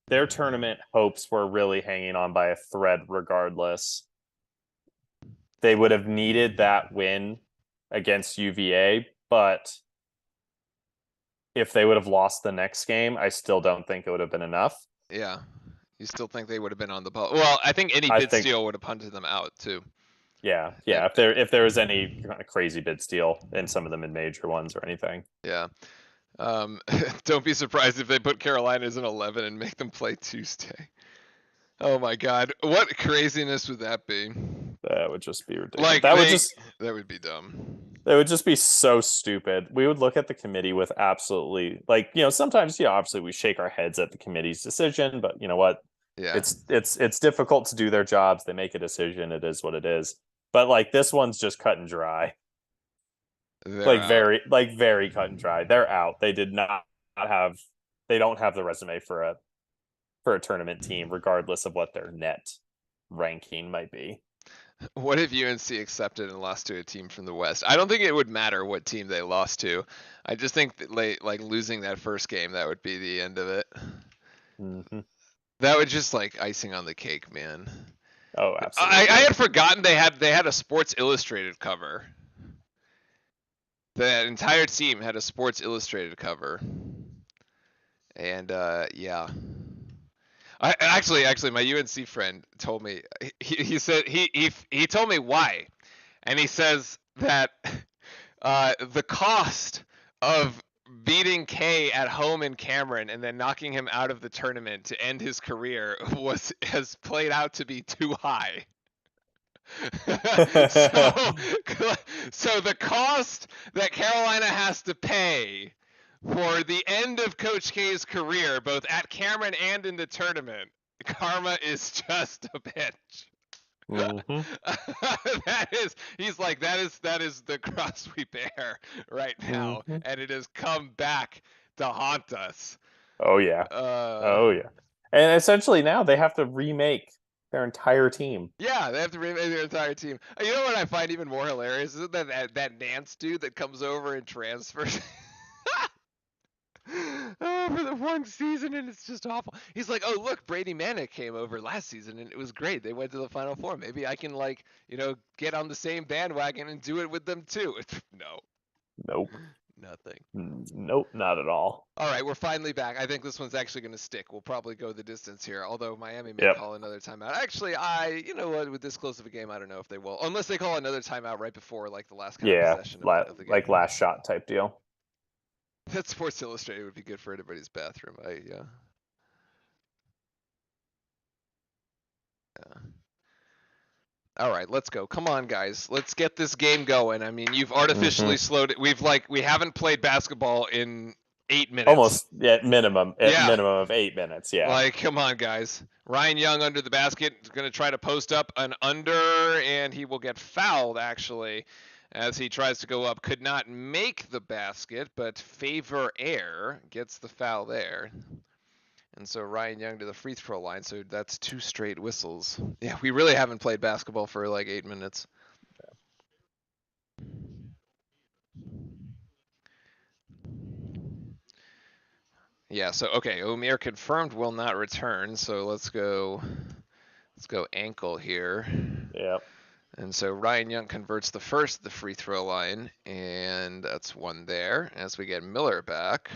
their tournament hopes were really hanging on by a thread regardless. They would have needed that win against UVA, but if they would have lost the next game, I still don't think it would have been enough. Yeah. You still think they would have been on the ball? Well, I think any bid steal would have punted them out too. Yeah, And yeah. If there was any kind of crazy bid steal in some of the mid-major ones or anything. yeah. Don't be surprised if they put Carolina as an 11 and make them play Tuesday. Oh my God, what craziness would that be? That would just be ridiculous. Like that would be dumb. That would just be so stupid. We would look at the committee with absolutely like, sometimes, obviously we shake our heads at the committee's decision, but you know what? Yeah, It's difficult to do their jobs. They make a decision. It is what it is. But like this one's just cut and dry. they're out. Like very cut and dry. They're out. They did not have they don't have the resume for a tournament team, regardless of what their net ranking might be. What if UNC accepted and lost to a team from the West? I don't think it would matter what team they lost to. I just think that like losing that first game, that would be the end of it. Mm-hmm. That would just like icing on the cake, man. Oh, I absolutely. had forgotten they had a Sports Illustrated cover. The entire team had a Sports Illustrated cover, and yeah. Actually, my UNC friend told me. He said he told me why, and he says that the cost of beating K at home in Cameron and then knocking him out of the tournament to end his career has played out to be too high. so, so the cost that Carolina has to pay for the end of Coach K's career, both at Cameron and in the tournament, karma is just a bitch. Mm-hmm. He's like, that is the cross we bear right now, Mm-hmm. and it has come back to haunt us. Oh yeah. Uh, Oh yeah. And essentially now they have to remake their entire team. yeah, they have to remake their entire team. You know what I find even more hilarious is that Nance dude that comes over and transfers. Oh, for the one season, and it's just awful. He's like, oh look, Brady Manick came over last season and it was great. They went to the Final Four. Maybe I can get on the same bandwagon and do it with them too. No, Nope. nothing. Nope, not at all. All right, we're finally back. I think this one's actually going to stick. We'll probably go the distance here, although Miami may Yep. call another timeout. Actually, you know what, with this close of a game, I don't know if they will, unless they call another timeout right before like the last kind of Yeah. possession of the Like game. last shot type deal. That Sports Illustrated would be good for anybody's bathroom. Yeah. All right, let's go. Come on, guys. Let's get this game going. I mean, you've Mm-hmm. artificially slowed it. We haven't played basketball in 8 minutes. Almost at Yeah. minimum of 8 minutes. Yeah. Like, come on, guys. Ryan Young under the basket is going to try to post up an under, and he will get fouled, actually, as he tries to go up. Could not make the basket, but Favor Air gets the foul there. And so Ryan Young to the free throw line. So that's 2 straight whistles. Yeah, we really haven't played basketball for like 8 minutes. Yeah, so okay, Omir confirmed will not return. So let's go ankle here. Yep. And so Ryan Young converts the first the free throw line, and that's one there as we get Miller back.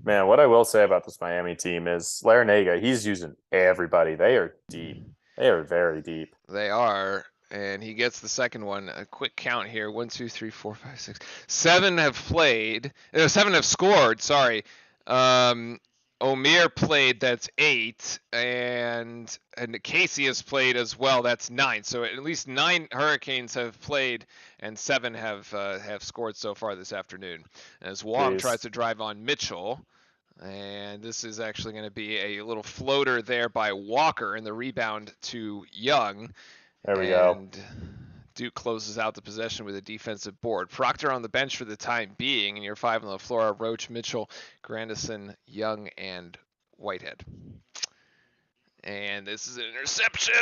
Man, what I will say about this Miami team is Larinaga, he's using everybody. They are deep. They are very deep. They are, and he gets the second one. A quick count here: 1, 2, 3, 4, 5, 6, 7 have played. 7 have scored. Sorry. Omir played. That's 8, and Casey has played as well. That's 9. So at least 9 Hurricanes have played, and 7 have scored so far this afternoon. As Wong Jeez. tries to drive on Mitchell. And this is actually going to be a little floater there by Walker, and the rebound to Young. There we go. And Duke closes out the possession with a defensive board. Proctor on the bench for the time being, and your 5 on the floor are Roach, Mitchell, Grandison, Young, and Whitehead. And this is an interception.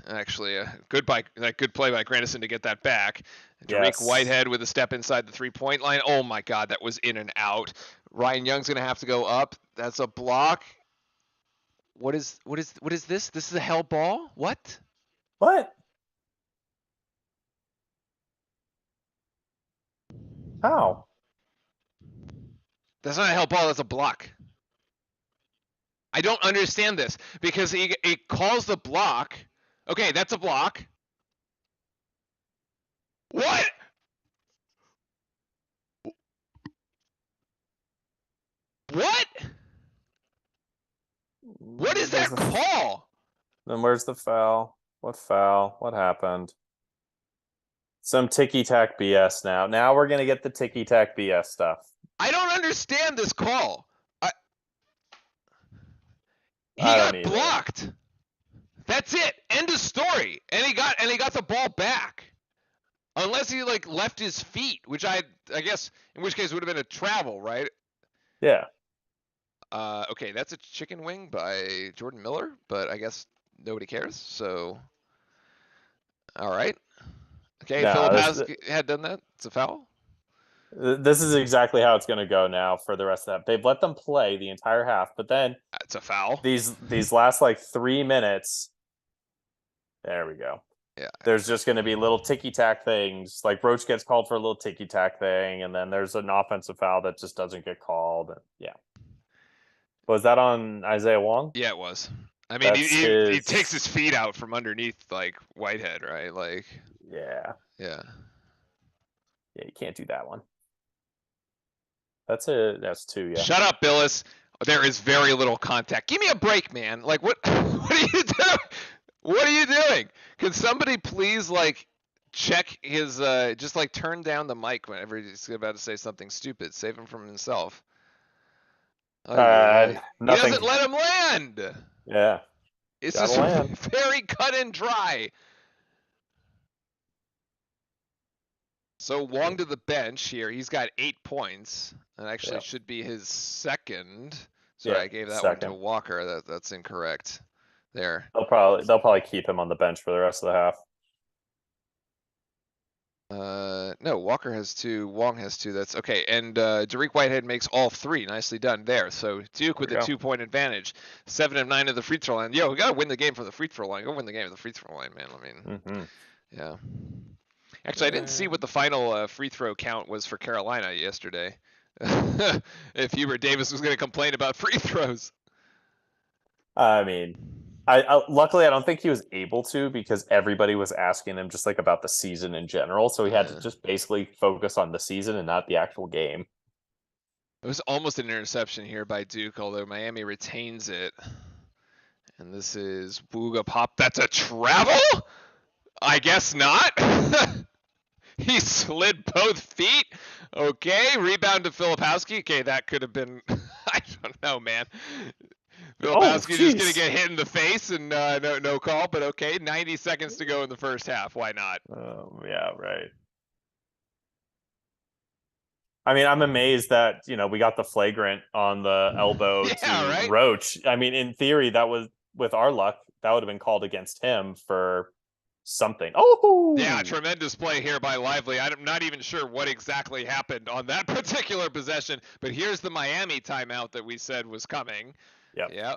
Actually, a good play by Grandison to get that back. Tariq Yes. Whitehead with a step inside the 3-point line. Oh my God, that was in and out. Ryan Young's gonna have to go up. That's a block. What is this? This is a hell ball? What? What? How? That's not a hell ball. That's a block. I don't understand this because he calls the block Okay, that's a block. What? What? What is Where's that the call? then where's the foul? What foul? What happened? Some ticky tack BS now. Now we're gonna get the ticky tack BS stuff. I don't understand this call. He I don't got either. blocked. That's it. End of story. And he got the ball back. Unless he like left his feet, which I guess in which case would have been a travel, right? Yeah. Okay, that's a chicken wing by Jordan Miller, but I guess nobody cares. So, all right. Okay, No, Filipowski had done that. It's a foul. this is exactly how it's going to go now for the rest of that. They've let them play the entire half, but then It's a foul. these last like 3 minutes, there we go. Yeah. There's just going to be little ticky tack things. Like Roach gets called for a little ticky tack thing, and then there's an offensive foul that just doesn't get called. And yeah, was that on Isaiah Wong? Yeah, it was. I mean, That's he takes his. his feet out from underneath like Whitehead, right? Like, Yeah, yeah. yeah, you can't do that one. That's two. Yeah. Shut up, Billis. There is very little contact. Give me a break, man. Like, what? What are you doing? What are you doing? Can somebody please like check his just like turn down the mic whenever he's about to say something stupid. Save him from himself. Oh yeah. He Nothing. doesn't let him land. Yeah, It's gotta just land. very cut and dry. So Wong to the bench here. He's got 8 points. That actually Yeah. should be his second. Sorry, Yeah, I gave that one to second. Walker. That's incorrect. There. They'll probably keep him on the bench for the rest of the half. No, Walker has 2, Wong has 2. That's okay. And Derek Whitehead makes all 3. Nicely done there. So Duke with a 2-point advantage. 7 of 9 of the free throw line. Yo, we gotta win the game from the free throw line. Go win the game of the free throw line, man. I mean, yeah. Actually, I didn't see what the final free throw count was for Carolina yesterday. If Hubert Davis was going to complain about free throws. I mean, I luckily I don't think he was able to because everybody was asking him just like about the season in general, so he had to just basically focus on the season and not the actual game. It was almost an interception here by Duke, although Miami retains it. And this is Booga Pop. That's a travel? I guess not. He slid both feet. Okay, rebound to Filipowski. Okay, that could have been. I don't know, man. Filipowski just gonna get hit in the face and no call, but okay. 90 seconds to go in the first half. Why not? Yeah, right. I mean, I'm amazed that we got the flagrant on the elbow to Roach. I mean, in theory, that was with our luck, that would have been called against him for something. Oh, yeah, tremendous play here by Lively. I'm not even sure what exactly happened on that particular possession, but here's the Miami timeout that we said was coming. Yep. Yeah.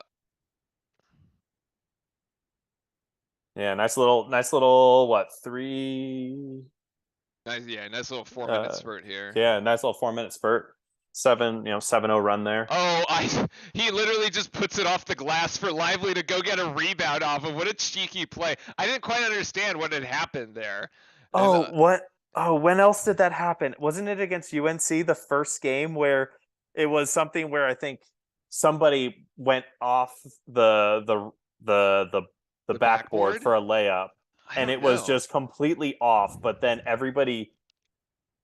Yeah, nice little what 3? Nice little 4-minute spurt here. Yeah, nice little 4-minute spurt. 7-0 run there. Oh, he literally just puts it off the glass for Lively to go get a rebound off of. What a cheeky play. I didn't quite understand what had happened there. Oh, what? Oh, when else did that happen? Wasn't it against UNC the first game where it was something where I think somebody went off the backboard for a layup and it was just completely off, but then everybody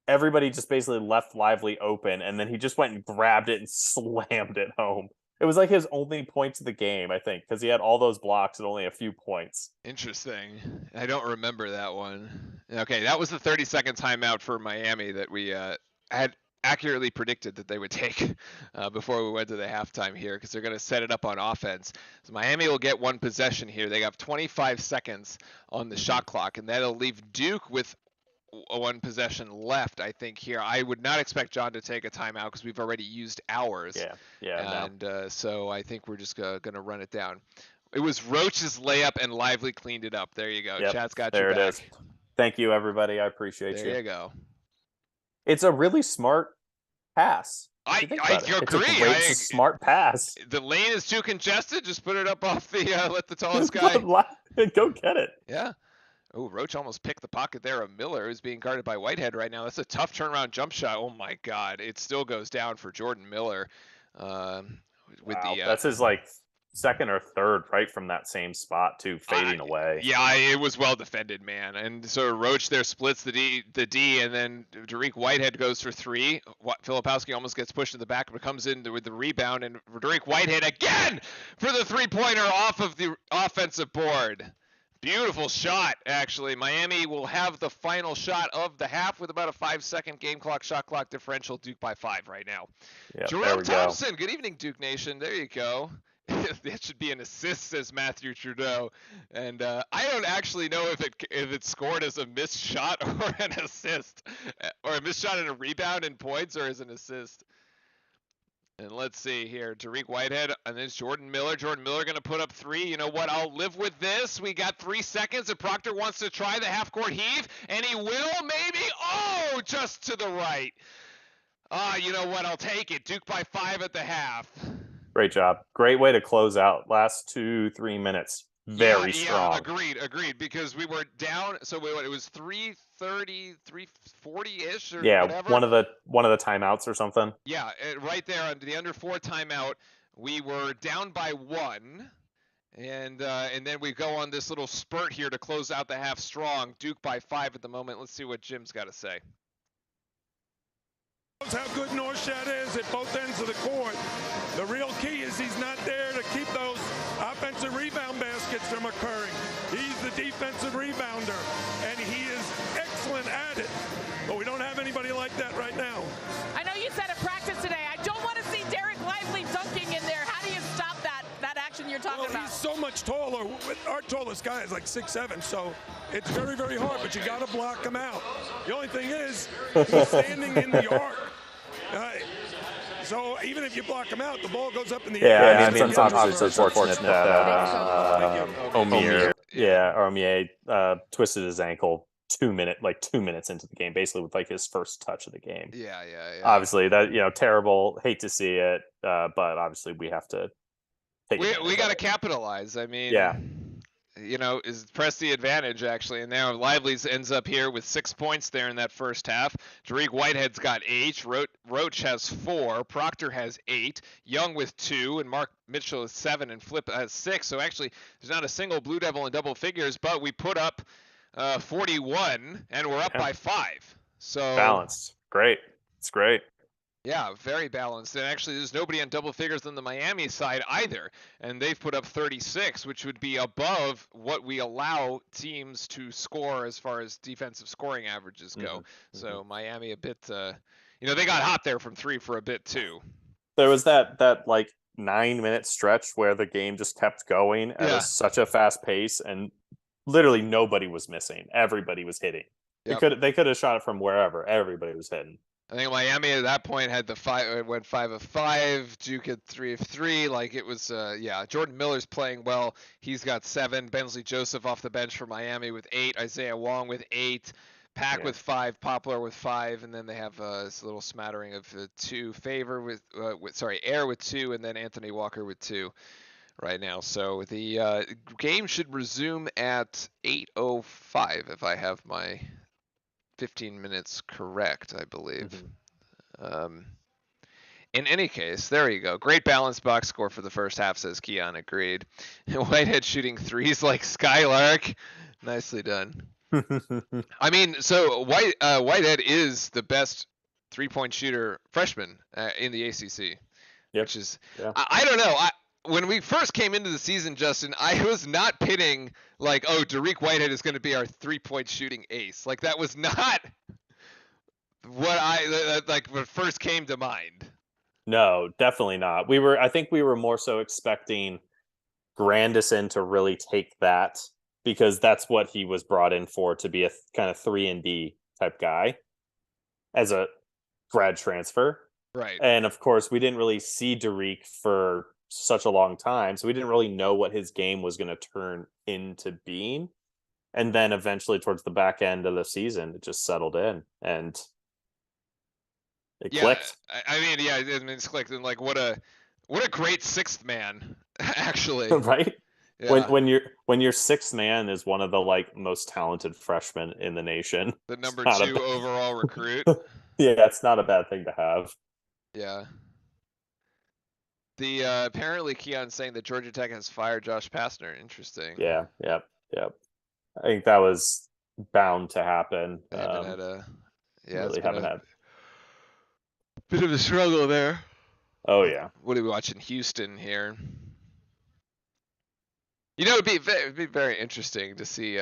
just basically left Lively open, and then he just went and grabbed it and slammed it home. It was like his only points of the game, I think, because he had all those blocks and only a few points. Interesting. I don't remember that one. Okay, that was the 30-second timeout for Miami that we had accurately predicted that they would take before we went to the halftime here, because they're going to set it up on offense. So Miami will get one possession here. They have 25 seconds on the shot clock, and that'll leave Duke with one possession left, I think, here. I would not expect John to take a timeout because we've already used ours. Yeah. And so I think we're just going to run it down. It was Roach's layup, and Lively cleaned it up. There you go. Yep, Chat's got your back. There it is. Thank you, everybody. I appreciate you. There you go. It's a really smart pass. I agree. It's a smart pass. The lane is too congested. Just put it up off the let the tallest guy. Go get it. Yeah. Oh, Roach almost picked the pocket there of Miller, who's being guarded by Whitehead right now. That's a tough turnaround jump shot. Oh my God, it still goes down for Jordan Miller. With Wow, the that's his like second or third right from that same spot too, fading away. yeah, it was well defended, man. And so Roach there splits the D, and then Dariq Whitehead goes for three. Filipowski almost gets pushed to the back, but comes in with the rebound, and Dariq Whitehead again for the three-pointer off of the offensive board. Beautiful shot, actually. Miami will have the final shot of the half with about a 5-second game clock, shot clock differential. Duke by 5 right now. Yeah, Jerome Thompson, good evening, Duke Nation. There you go. That should be an assist, says Matthew Trudeau. And I don't actually know if it's scored as a missed shot or an assist, or a missed shot and a rebound in points, or as an assist. And let's see here, Dariq Whitehead, and then Jordan Miller. Jordan Miller going to put up 3. You know what? I'll live with this. We got 3 seconds, and Proctor wants to try the half-court heave, and he will, maybe. Oh, just to the right. You know what? I'll take it. Duke by 5 at the half. Great job. Great way to close out. Last 2-3 minutes. Very strong. Yeah, agreed. Because we were down. So it was 3:30, 3:40-ish, or whatever. One of the timeouts or something. Yeah, right there under the under 4 timeout, we were down by 1, and then we go on this little spurt here to close out the half strong. Duke by 5 at the moment. Let's see what Jim's got to say. How good Norshad is at both ends of the court. The real key is he's not there to keep those offensive rebound baskets from occurring. He's the defensive rebounder, and he is excellent at it. But we don't have anybody like that right now. I know you said at practice today, I don't want to see Derek Lively dunking in there. How do you stop that action you're talking about? He's so much taller. Our tallest guy is like 6'7", so it's very, very hard, but you got to block him out. The only thing is, he's standing in the arc. So even if you block him out, the ball goes up in the air. Yeah, I mean, it's obviously unfortunate that Omier twisted his ankle 2 minutes into the game, basically with like his first touch of the game. Yeah. Obviously, that terrible. Hate to see it, but obviously we have to. We got to capitalize. I mean, yeah. Is press the advantage, actually. And now Lively's ends up here with 6 points there in that first half. Dariq Whitehead's got 8. Roach has 4. Proctor has 8. Young with 2. And Mark Mitchell has 7. And Flip has 6. So actually, there's not a single Blue Devil in double figures, but we put up 41, and we're up by 5. So balanced. Great. It's great. Yeah, very balanced. And actually, there's nobody on double figures on the Miami side either. And they've put up 36, which would be above what we allow teams to score as far as defensive scoring averages go. So Miami a bit, they got hot there from 3 for a bit too. There was that like 9-minute stretch where the game just kept going at such a fast pace, and literally nobody was missing. Everybody was hitting. Yep. They could have shot it from wherever. Everybody was hitting. I think Miami at that point had went 5 of 5. Duke had 3 of 3. Like it was, Jordan Miller's playing well. He's got 7. Bensley Joseph off the bench for Miami with 8. Isaiah Wong with 8. Pack with 5. Poplar with 5. And then they have this little smattering of 2. Favor Air with 2, and then Anthony Walker with 2 right now. So the game should resume at 8:05 if I have my 15 minutes correct, I believe. In any case, there you go. Great balanced box score for the first half, says Keon. Agreed. Whitehead shooting threes like Skylark. Nicely done. I mean, so Whitehead is the best three-point shooter freshman in the ACC. Yep. Which is, I don't know. When we first came into the season, Justin, I was not pitting like, oh, Dariq Whitehead is going to be our three-point shooting ace. Like that was not what first came to mind. No, definitely not. I think we were more so expecting Grandison to really take that, because that's what he was brought in for, to be a kind of 3-and-D type guy as a grad transfer. Right. And of course, we didn't really see Dariq for such a long time, so we didn't really know what his game was going to turn into being. And then eventually towards the back end of the season, it just settled in and it clicked. I mean, it's clicked. And like, what a great sixth man, actually. Right? Yeah. When your sixth man is one of the like most talented freshmen in the nation. The It's number not a 2 overall recruit. yeah, it's not a bad thing to have. Yeah. The apparently Keon's saying that Georgia Tech has fired Josh Pastner. Interesting. Yeah, yep. I think that was bound to happen. They haven't had a it's really been haven't a had. bit of a struggle there. Oh yeah. What are we watching? Houston here. It'd be very interesting to see.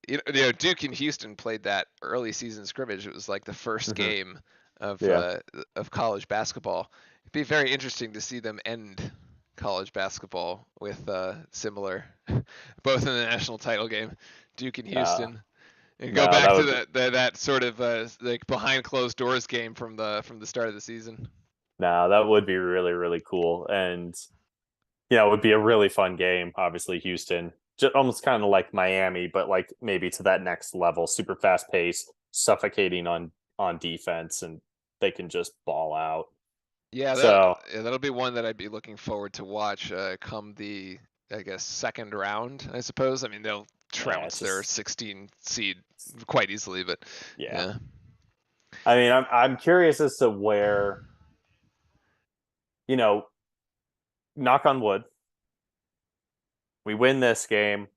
Duke and Houston played that early season scrimmage. It was like the first game Yeah. of college basketball. It'd be very interesting to see them end college basketball with similar, both in the national title game, Duke and Houston, and go no, back that to would that sort of like behind closed doors game from the start of the season. no, that would be really really cool, and it would be a really fun game. Obviously, Houston, just almost kind of like Miami, but like maybe to that next level, super fast pace, suffocating on defense, and they can just ball out. Yeah, So that'll be one that I'd be looking forward to watch come the, I guess, second round, I suppose. I mean, they'll trounce their 16 seed quite easily, but yeah. yeah. I mean, I'm curious as to where, knock on wood, we win this game,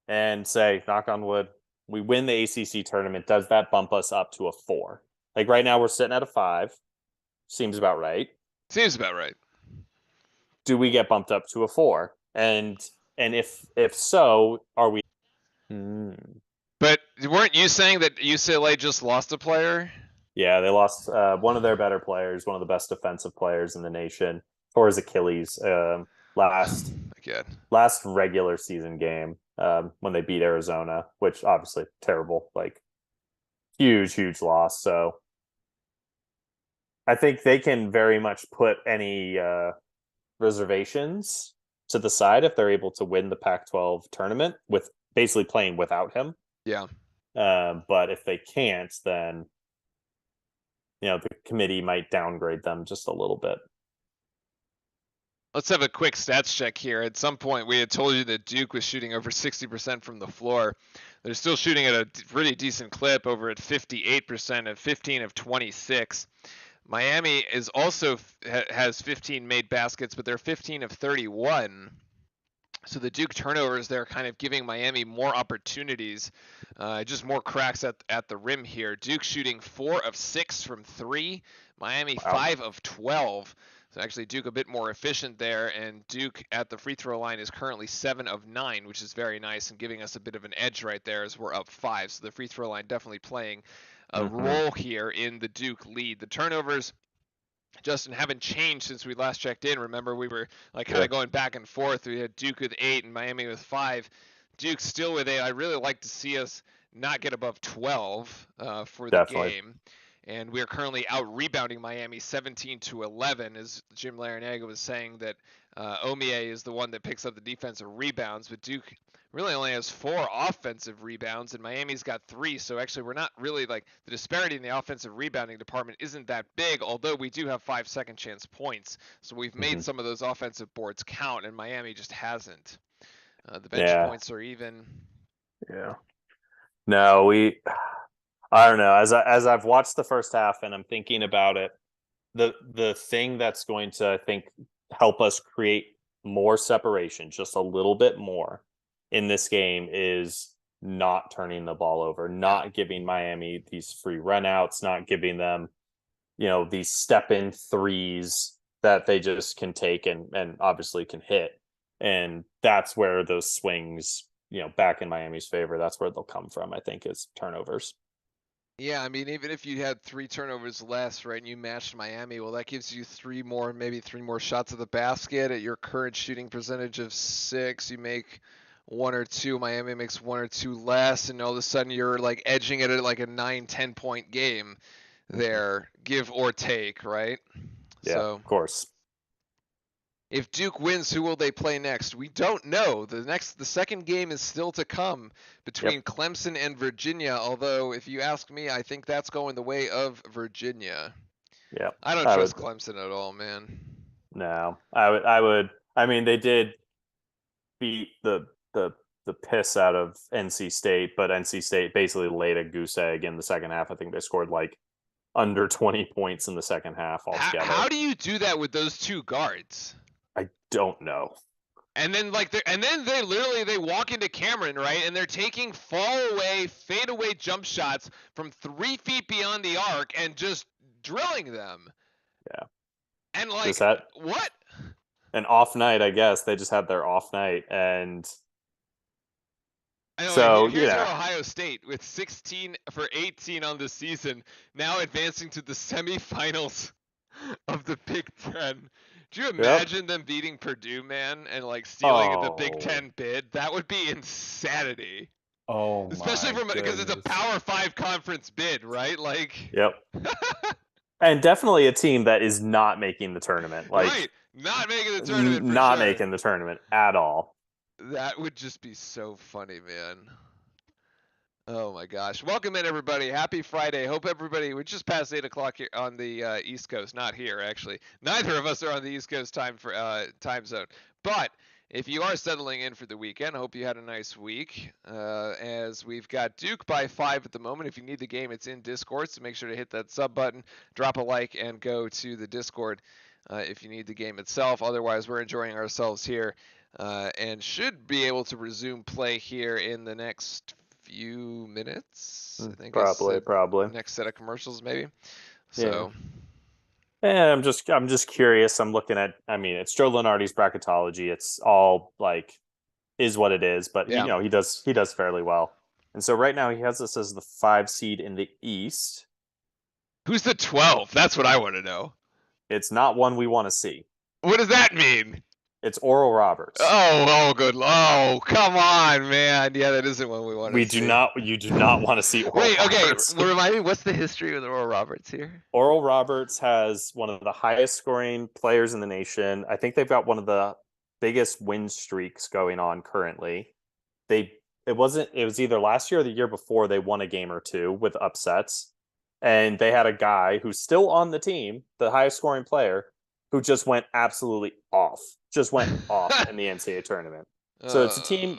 and say, knock on wood, we win the ACC tournament. Does that bump us up to a 4? Like right now, we're sitting at a 5. Seems about right. Seems about right. Do we get bumped up to a 4? And if so, are we? But weren't you saying that UCLA just lost a player? Yeah, they lost one of their better players, one of the best defensive players in the nation, tore his Achilles last regular season game when they beat Arizona, which obviously terrible, like huge loss. So I think they can very much put any reservations to the side if they're able to win the Pac-12 tournament with basically playing without him. Yeah. But if they can't, then the committee might downgrade them just a little bit. Let's have a quick stats check here. At some point, we had told you that Duke was shooting over 60% from the floor. They're still shooting at a pretty decent clip, over at 58% at 15 of 26. Miami is also has 15 made baskets, but they're 15 of 31. So the Duke turnovers, they're kind of giving Miami more opportunities, just more cracks at the rim here. Duke shooting 4 of 6 from 3, Miami 5 of 12. So actually Duke a bit more efficient there, and Duke at the free throw line is currently 7 of 9, which is very nice and giving us a bit of an edge right there as we're up 5. So the free throw line definitely playing a role here in the Duke lead. The turnovers, Justin, haven't changed since we last checked in. Remember, we were like kind of going back and forth. We had Duke with 8 and Miami with 5. Duke still with 8. I really like to see us not get above 12 for the game. And we are currently out rebounding Miami 17-11, as Jim Larinaga was saying that Omie is the one that picks up the defensive rebounds, but Duke really only has 4 offensive rebounds, and Miami's got 3. So actually, we're not really like the disparity in the offensive rebounding department isn't that big, although we do have 5 second chance points. So we've made some of those offensive boards count, and Miami just hasn't. The bench points are even. Yeah. No, I don't know. As I've watched the first half and I'm thinking about it, the thing that's going to, I think, help us create more separation, just a little bit more in this game, is not turning the ball over, not giving Miami these free runouts, not giving them, these step in threes that they just can take and obviously can hit. And that's where those swings, back in Miami's favor, that's where they'll come from, I think, is turnovers. Yeah, I mean, even if you had 3 turnovers less, right, and you matched Miami, well, that gives you 3 more shots at the basket. At your current shooting percentage of 6, you make 1 or 2. Miami makes 1 or 2 less, and all of a sudden you're like edging it at like a 9-10 point game there, give or take, right? Yeah, so, of course. If Duke wins, who will they play next? We don't know. The second game is still to come between Clemson and Virginia. Although, if you ask me, I think that's going the way of Virginia. Yeah, I don't trust Clemson at all, man. No, I would. I mean, they did beat the piss out of NC State, but NC State basically laid a goose egg in the second half. I think they scored like under 20 points in the second half altogether. How do you do that with those two guards? I don't know. And then they literally walk into Cameron, right? And they're taking fade away jump shots from 3 feet beyond the arc and just drilling them. Yeah. And like what? An off night, I guess. They just had their off night, and I know, so here's Ohio State with 16 for 18 on the season, now advancing to the semifinals of the Big Ten. Do you imagine them beating Purdue, man, and like stealing the Big Ten bid? That would be insanity. Oh, especially because it's a Power 5 conference bid, right? Like. Yep. And definitely a team that is not making the tournament. Like, right. Not making the tournament. Not making the tournament at all. That would just be so funny, man. Oh my gosh. Welcome in, everybody. Happy Friday. Hope everybody, we're just past 8 o'clock here on the East Coast. Not here, actually. Neither of us are on the East Coast time zone. But if you are settling in for the weekend, I hope you had a nice week. As we've got Duke by 5 at the moment. If you need the game, it's in Discord, so make sure to hit that sub button, drop a like, and go to the Discord if you need the game itself. Otherwise, we're enjoying ourselves here and should be able to resume play here in the next few minutes. I think probably next set of commercials, maybe. So. Yeah, I'm just curious. I'm looking at. I mean, it's Joe Lunardi's bracketology. It's all like is what it is, but you know he does fairly well. And so right now he has us as the 5 seed in the East. Who's the 12? That's what I want to know. It's not one we want to see. What does that mean? It's Oral Roberts. Oh, good. Oh, come on, man. Yeah, that isn't one we want to see. You do not want to see Oral Roberts. Okay. Remind me, what's the history with Oral Roberts here? Oral Roberts has one of the highest scoring players in the nation. I think they've got one of the biggest win streaks going on currently. It was either last year or the year before they won a game or two with upsets. And they had a guy who's still on the team, the highest scoring player, who just went absolutely off. Just went off in the NCAA tournament. So it's a team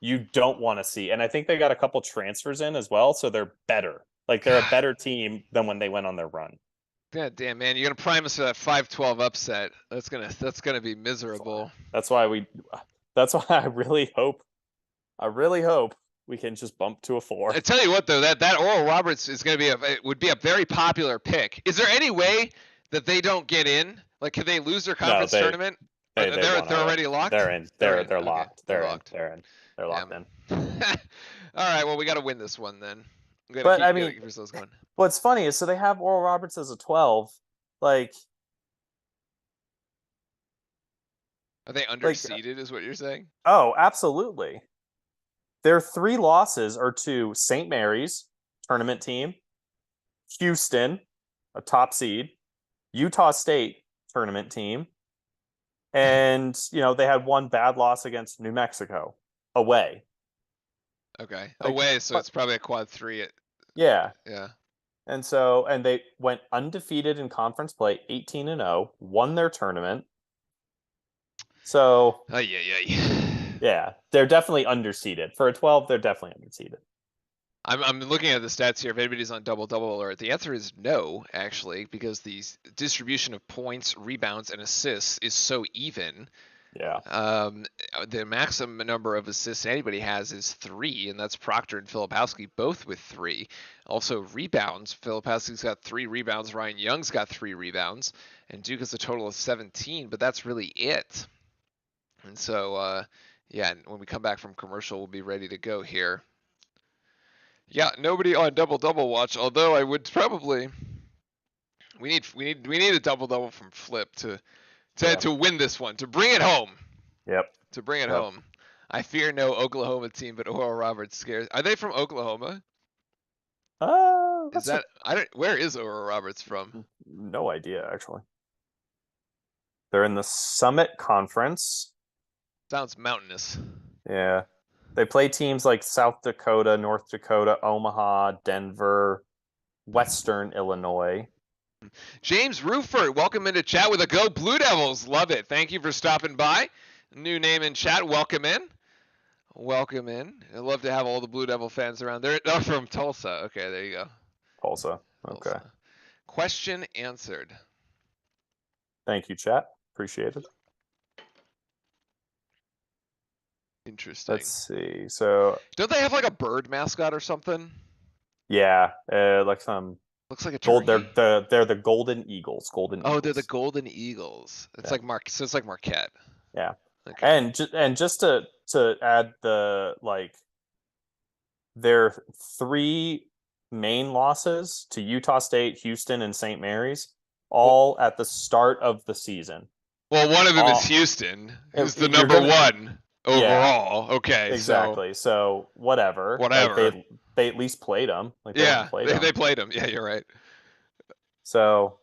you don't want to see. And I think they got a couple transfers in as well, so they're better. Like they're a better team than when they went on their run. God damn, man, you're gonna prime us for that 5-12 upset. That's gonna be miserable. That's why I really hope we can just bump to a 4. I tell you what though, that Oral Roberts is would be a very popular pick. Is there any way that they don't get in? Like, can they lose their conference tournament? They're already locked. They're in. They're locked. They're locked in. All right. Well, we got to win this one then. What's funny is so they have Oral Roberts as a 12. Like, are they underseeded? Is what you're saying? Oh, absolutely. Their 3 losses are to St. Mary's, tournament team, Houston, a top seed, Utah State, tournament team, and they had one bad loss against New Mexico away. Okay, away, so it's probably a quad 3. Yeah. And they went undefeated in conference play, 18-0, won their tournament. So yeah, they're definitely underseeded. For a 12, they're definitely underseeded. I'm looking at the stats here. If anybody's on double alert, the answer is no, actually, because the distribution of points, rebounds, and assists is so even. Yeah. The maximum number of assists anybody has is 3, and that's Proctor and Filipowski both with 3. Also rebounds, Filipowski's got 3 rebounds, Ryan Young's got 3 rebounds, and Duke has a total of 17, but that's really it. And so, when we come back from commercial, we'll be ready to go here. Yeah, nobody on double watch. Although I would probably, we need a double from Flip to win this one, to bring it home. Yep. To bring it home. I fear no Oklahoma team, but Oral Roberts scares. Are they from Oklahoma? Where is Oral Roberts from? No idea, actually. They're in the Summit Conference. Sounds mountainous. Yeah. They play teams like South Dakota, North Dakota, Omaha, Denver, Western Illinois. James Rufert, welcome into chat with a Go Blue Devils. Love it. Thank you for stopping by. New name in chat. Welcome in. Welcome in. I'd love to have all the Blue Devil fans around. They're from Tulsa. Okay, there you go. Tulsa. Okay. Tulsa. Question answered. Thank you, chat. Appreciate it. Interesting. Let's see. So don't they have like a bird mascot or something? yeah, like some looks like a gold. turkey. They're the Golden Eagles. Golden. Oh, Eagles. they're the Golden Eagles. It's like So it's like Marquette. Yeah. Okay. And just to add the like, their 3 main losses to Utah State, Houston, and St. Mary's, all at the start of the season. Well, one of them is Houston, who's the you're number 1 overall. Yeah, okay, exactly. So whatever. Whatever. Like they at least played them. Like they yeah, played they played them. Yeah, you're right. So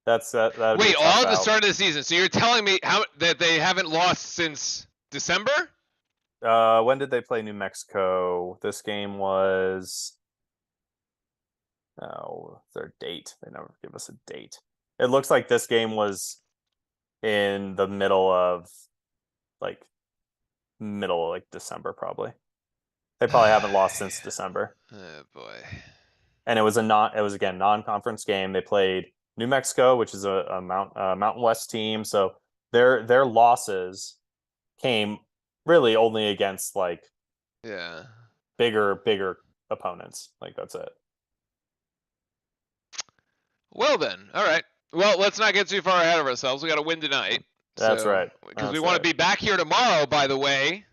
that's that. Wait, all at the start of the season. So you're telling me that they haven't lost since December? When did they play New Mexico? This game was their date. They never give us a date. It looks like this game was in the middle of December, probably. They probably haven't lost since December. Oh boy. And it was again non-conference game. They played New Mexico, which is a Mountain West team. So their losses came really only against bigger opponents. Like that's it. Well then, all right. Well, let's not get too far ahead of ourselves. We got to win tonight. That's right. Because we want to be back here tomorrow, by the way.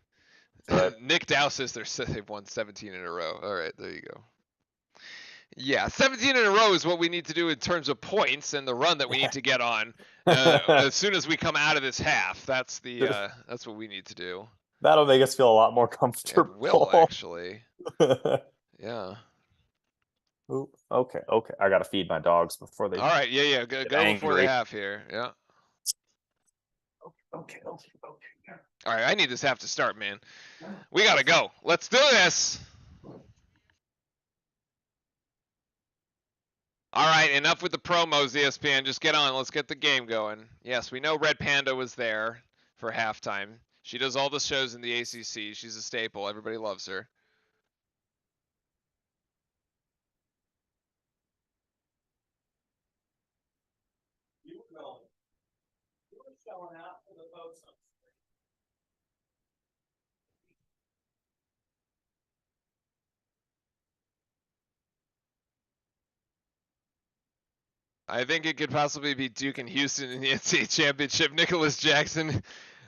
Right. Nick Dow says they've won 17 in a row. All right, there you go. Yeah, 17 in a row is what we need to do in terms of points and the run that we need to get on as soon as we come out of this half. That's what we need to do. That'll make us feel a lot more comfortable. It will, actually. Yeah. Ooh, okay. I gotta feed my dogs before they. All right, yeah. Go before the half here. Yeah. Okay. All right, I need this half to start, man. We gotta go. Let's do this. All right, enough with the promos, ESPN. Just get on. Let's get the game going. Yes, we know Red Panda was there for halftime. She does all the shows in the ACC. She's a staple. Everybody loves her. You were showing out for the folks. I think it could possibly be Duke and Houston in the NCAA championship. Nicholas Jackson,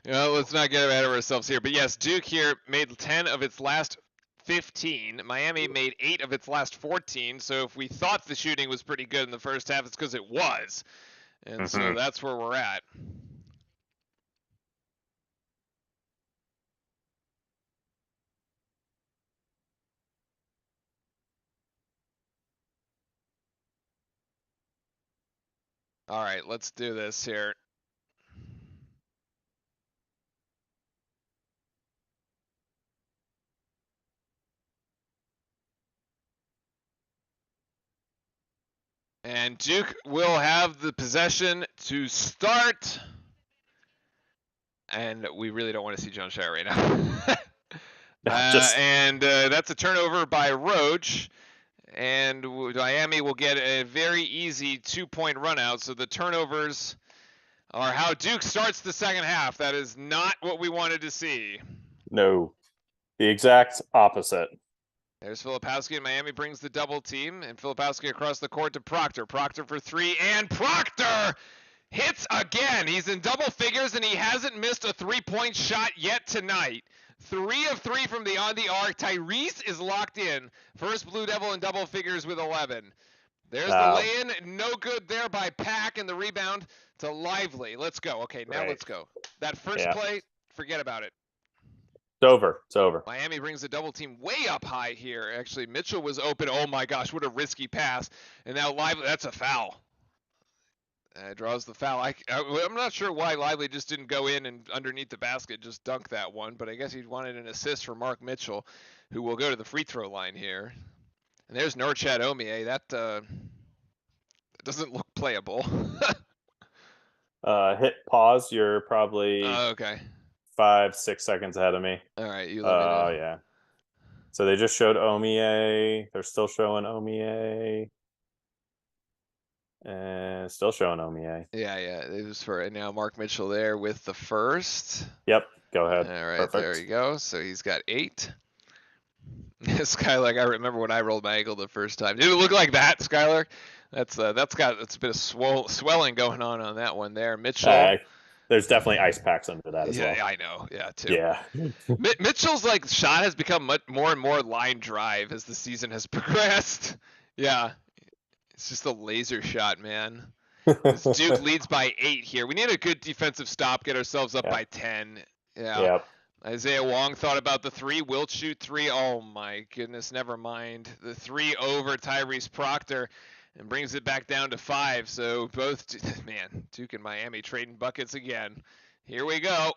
let's not get ahead of ourselves here. But yes, Duke here made 10 of its last 15. Miami made 8 of its last 14. So if we thought the shooting was pretty good in the first half, it's because it was. And so that's where we're at. All right, let's do this here. And Duke will have the possession to start. And we really don't want to see John Shire right now. That's a turnover by Roach. And Miami will get a very easy 2-point run out. So the turnovers are how Duke starts the second half. That is not what we wanted to see. No, the exact opposite. There's Filipowski, and Miami brings the double team. And Filipowski across the court to Proctor. Proctor for 3, and Proctor hits again. He's in double figures, and he hasn't missed a 3-point shot yet tonight. 3 of 3 from on the arc. Tyrese is locked in. First Blue Devil in double figures with 11. There's the lay-in. No good there by Pack, and the rebound to Lively. Let's go. Okay, now let's go. That first play, forget about it. It's over. Miami brings the double team way up high here. Actually, Mitchell was open. Oh my gosh, what a risky pass. And now Lively, that's a foul. Draws the foul. I'm not sure why Lively just didn't go in and underneath the basket just dunk that one, but I guess he wanted an assist for Mark Mitchell, who will go to the free throw line here. And there's Norchad Omie. That doesn't look playable. Hit pause. You're probably Okay. 5-6 seconds ahead of me. All right, you let me know. Yeah. So they just showed Omie. They're still showing Omie. And still showing Omie. Yeah, it was for now Mark Mitchell there with the first. Yep, go ahead. All right, Perfect. there you go. So he's got 8. Skylar, I remember when I rolled my ankle the first time. Did it look like that, Skylar? That's a bit of swelling going on that one there. Mitchell. There's definitely ice packs under that as well. Yeah, I know. Yeah, too. Yeah. Mitchell's like shot has become more and more line drive as the season has progressed. Yeah, it's just a laser shot, man. Duke leads by 8 here. We need a good defensive stop, get ourselves up by 10. Yeah. Yep. Isaiah Wong thought about the 3. Wilt shoot 3. Oh my goodness, never mind. The 3 over Tyrese Proctor and brings it back down to 5. So both, man, Duke and Miami trading buckets again. Here we go.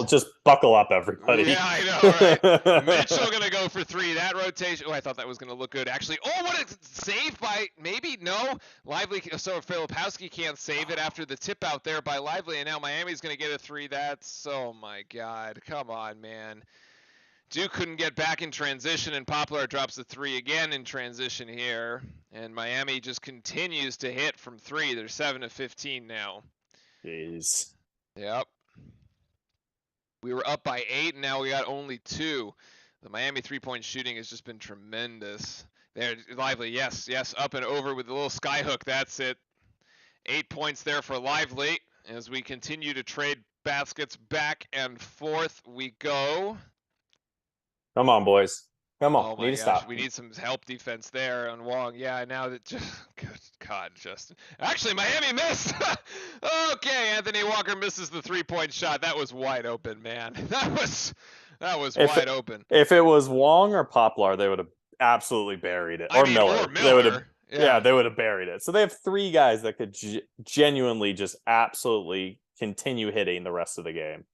Just buckle up, everybody. Yeah, I know, right? Mitchell gonna go for 3. That rotation. Oh, I thought that was gonna look good. Actually, oh, what a save by maybe no Lively. So Filipowski can't save it after the tip out there by Lively, and now Miami's gonna get a 3. That's oh my God, come on, man. Duke couldn't get back in transition, and Poplar drops the 3 again in transition here, and Miami just continues to hit from 3. They're 7 of 15 now. Jeez. Yep. We were up by 8, and now we got only 2. The Miami 3-point shooting has just been tremendous. There, Lively, yes, up and over with the little sky hook. That's it. 8 points there for Lively. As we continue to trade baskets back and forth, we go. Come on, boys. Come on. Oh my Need to gosh, stop. we need some help defense there on Wong. Yeah, now that just good God, Justin. Actually, Miami missed. Okay, Anthony Walker misses the 3-point shot. That was wide open, man. That was wide open. If it was Wong or Poplar, they would have absolutely buried it. Or Miller. They would have. Yeah, they would have buried it. So they have 3 guys that could genuinely just absolutely continue hitting the rest of the game.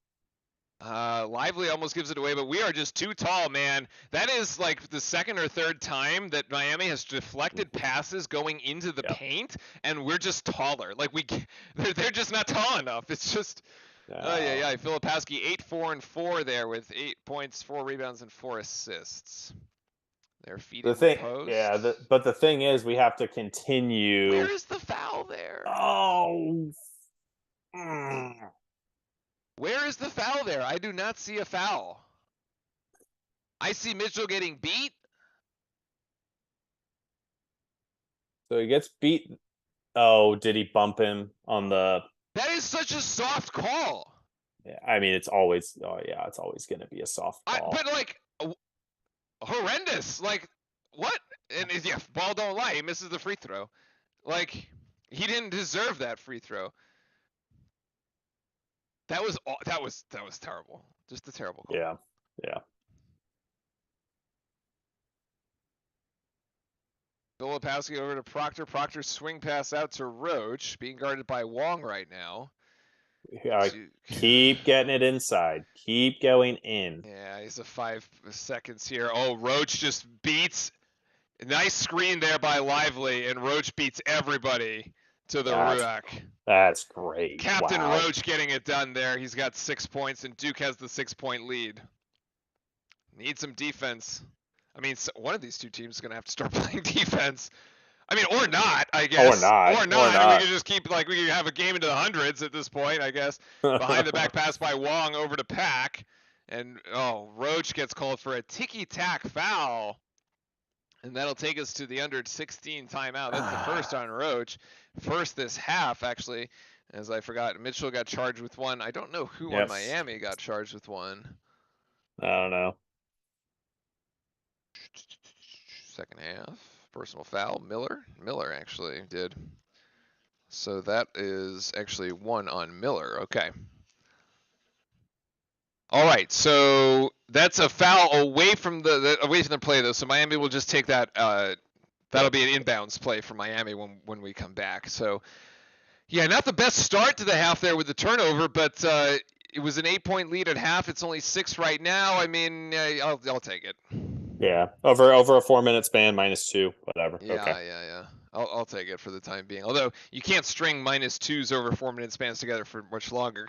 Lively almost gives it away, but we are just too tall, man. That is like the 2nd or 3rd time that Miami has deflected passes going into the paint, and we're just taller. Like they're just not tall enough. It's just, Filipowski 8, 4, and 4 there with 8 points, 4 rebounds, and 4 assists. They're feeding the post. Yeah, but the thing is, we have to continue. Where is the foul there? Oh. Where is the foul there? I do not see a foul. I see Mitchell getting beat. So he gets beat. Oh, did he bump him on the... That is such a soft call. Yeah, I mean, it's always going to be a soft call. But like, horrendous. Like, what? And yeah, ball don't lie. He misses the free throw. Like, he didn't deserve that free throw. That was terrible. Just a terrible call. Yeah. Filipowski over to Proctor. Proctor swing pass out to Roach, being guarded by Wong right now. Yeah, keep getting it inside. Keep going in. Yeah, he's a 5 seconds here. Oh, Roach just beats. Nice screen there by Lively, and Roach beats everybody to the Ruach. That's great. Captain Roach getting it done there. He's got 6 points, and Duke has the 6-point lead. Need some defense. I mean, one of these 2 teams is going to have to start playing defense. I mean, or not, I guess. Or not. I mean, we could just keep, we could have a game into the hundreds at this point, I guess. Behind the back pass by Wong over to Pack. And, Roach gets called for a ticky-tack foul. And that'll take us to the under 16 timeout. That's the first on Roach. First this half, actually. As I forgot, Mitchell got charged with 1. I don't know who on Miami got charged with 1. I don't know. Second half. Personal foul. Miller actually did. So that is actually 1 on Miller. Okay. All right, so that's a foul away from the play, though. So Miami will just take that. That'll be an inbounds play for Miami when we come back. So, yeah, not the best start to the half there with the turnover, but it was an 8-point lead at half. It's only 6 right now. I mean, I'll take it. Yeah, over a 4-minute span, -2, whatever. Yeah, okay. yeah. I'll take it for the time being. Although you can't string -2s over 4-minute spans together for much longer.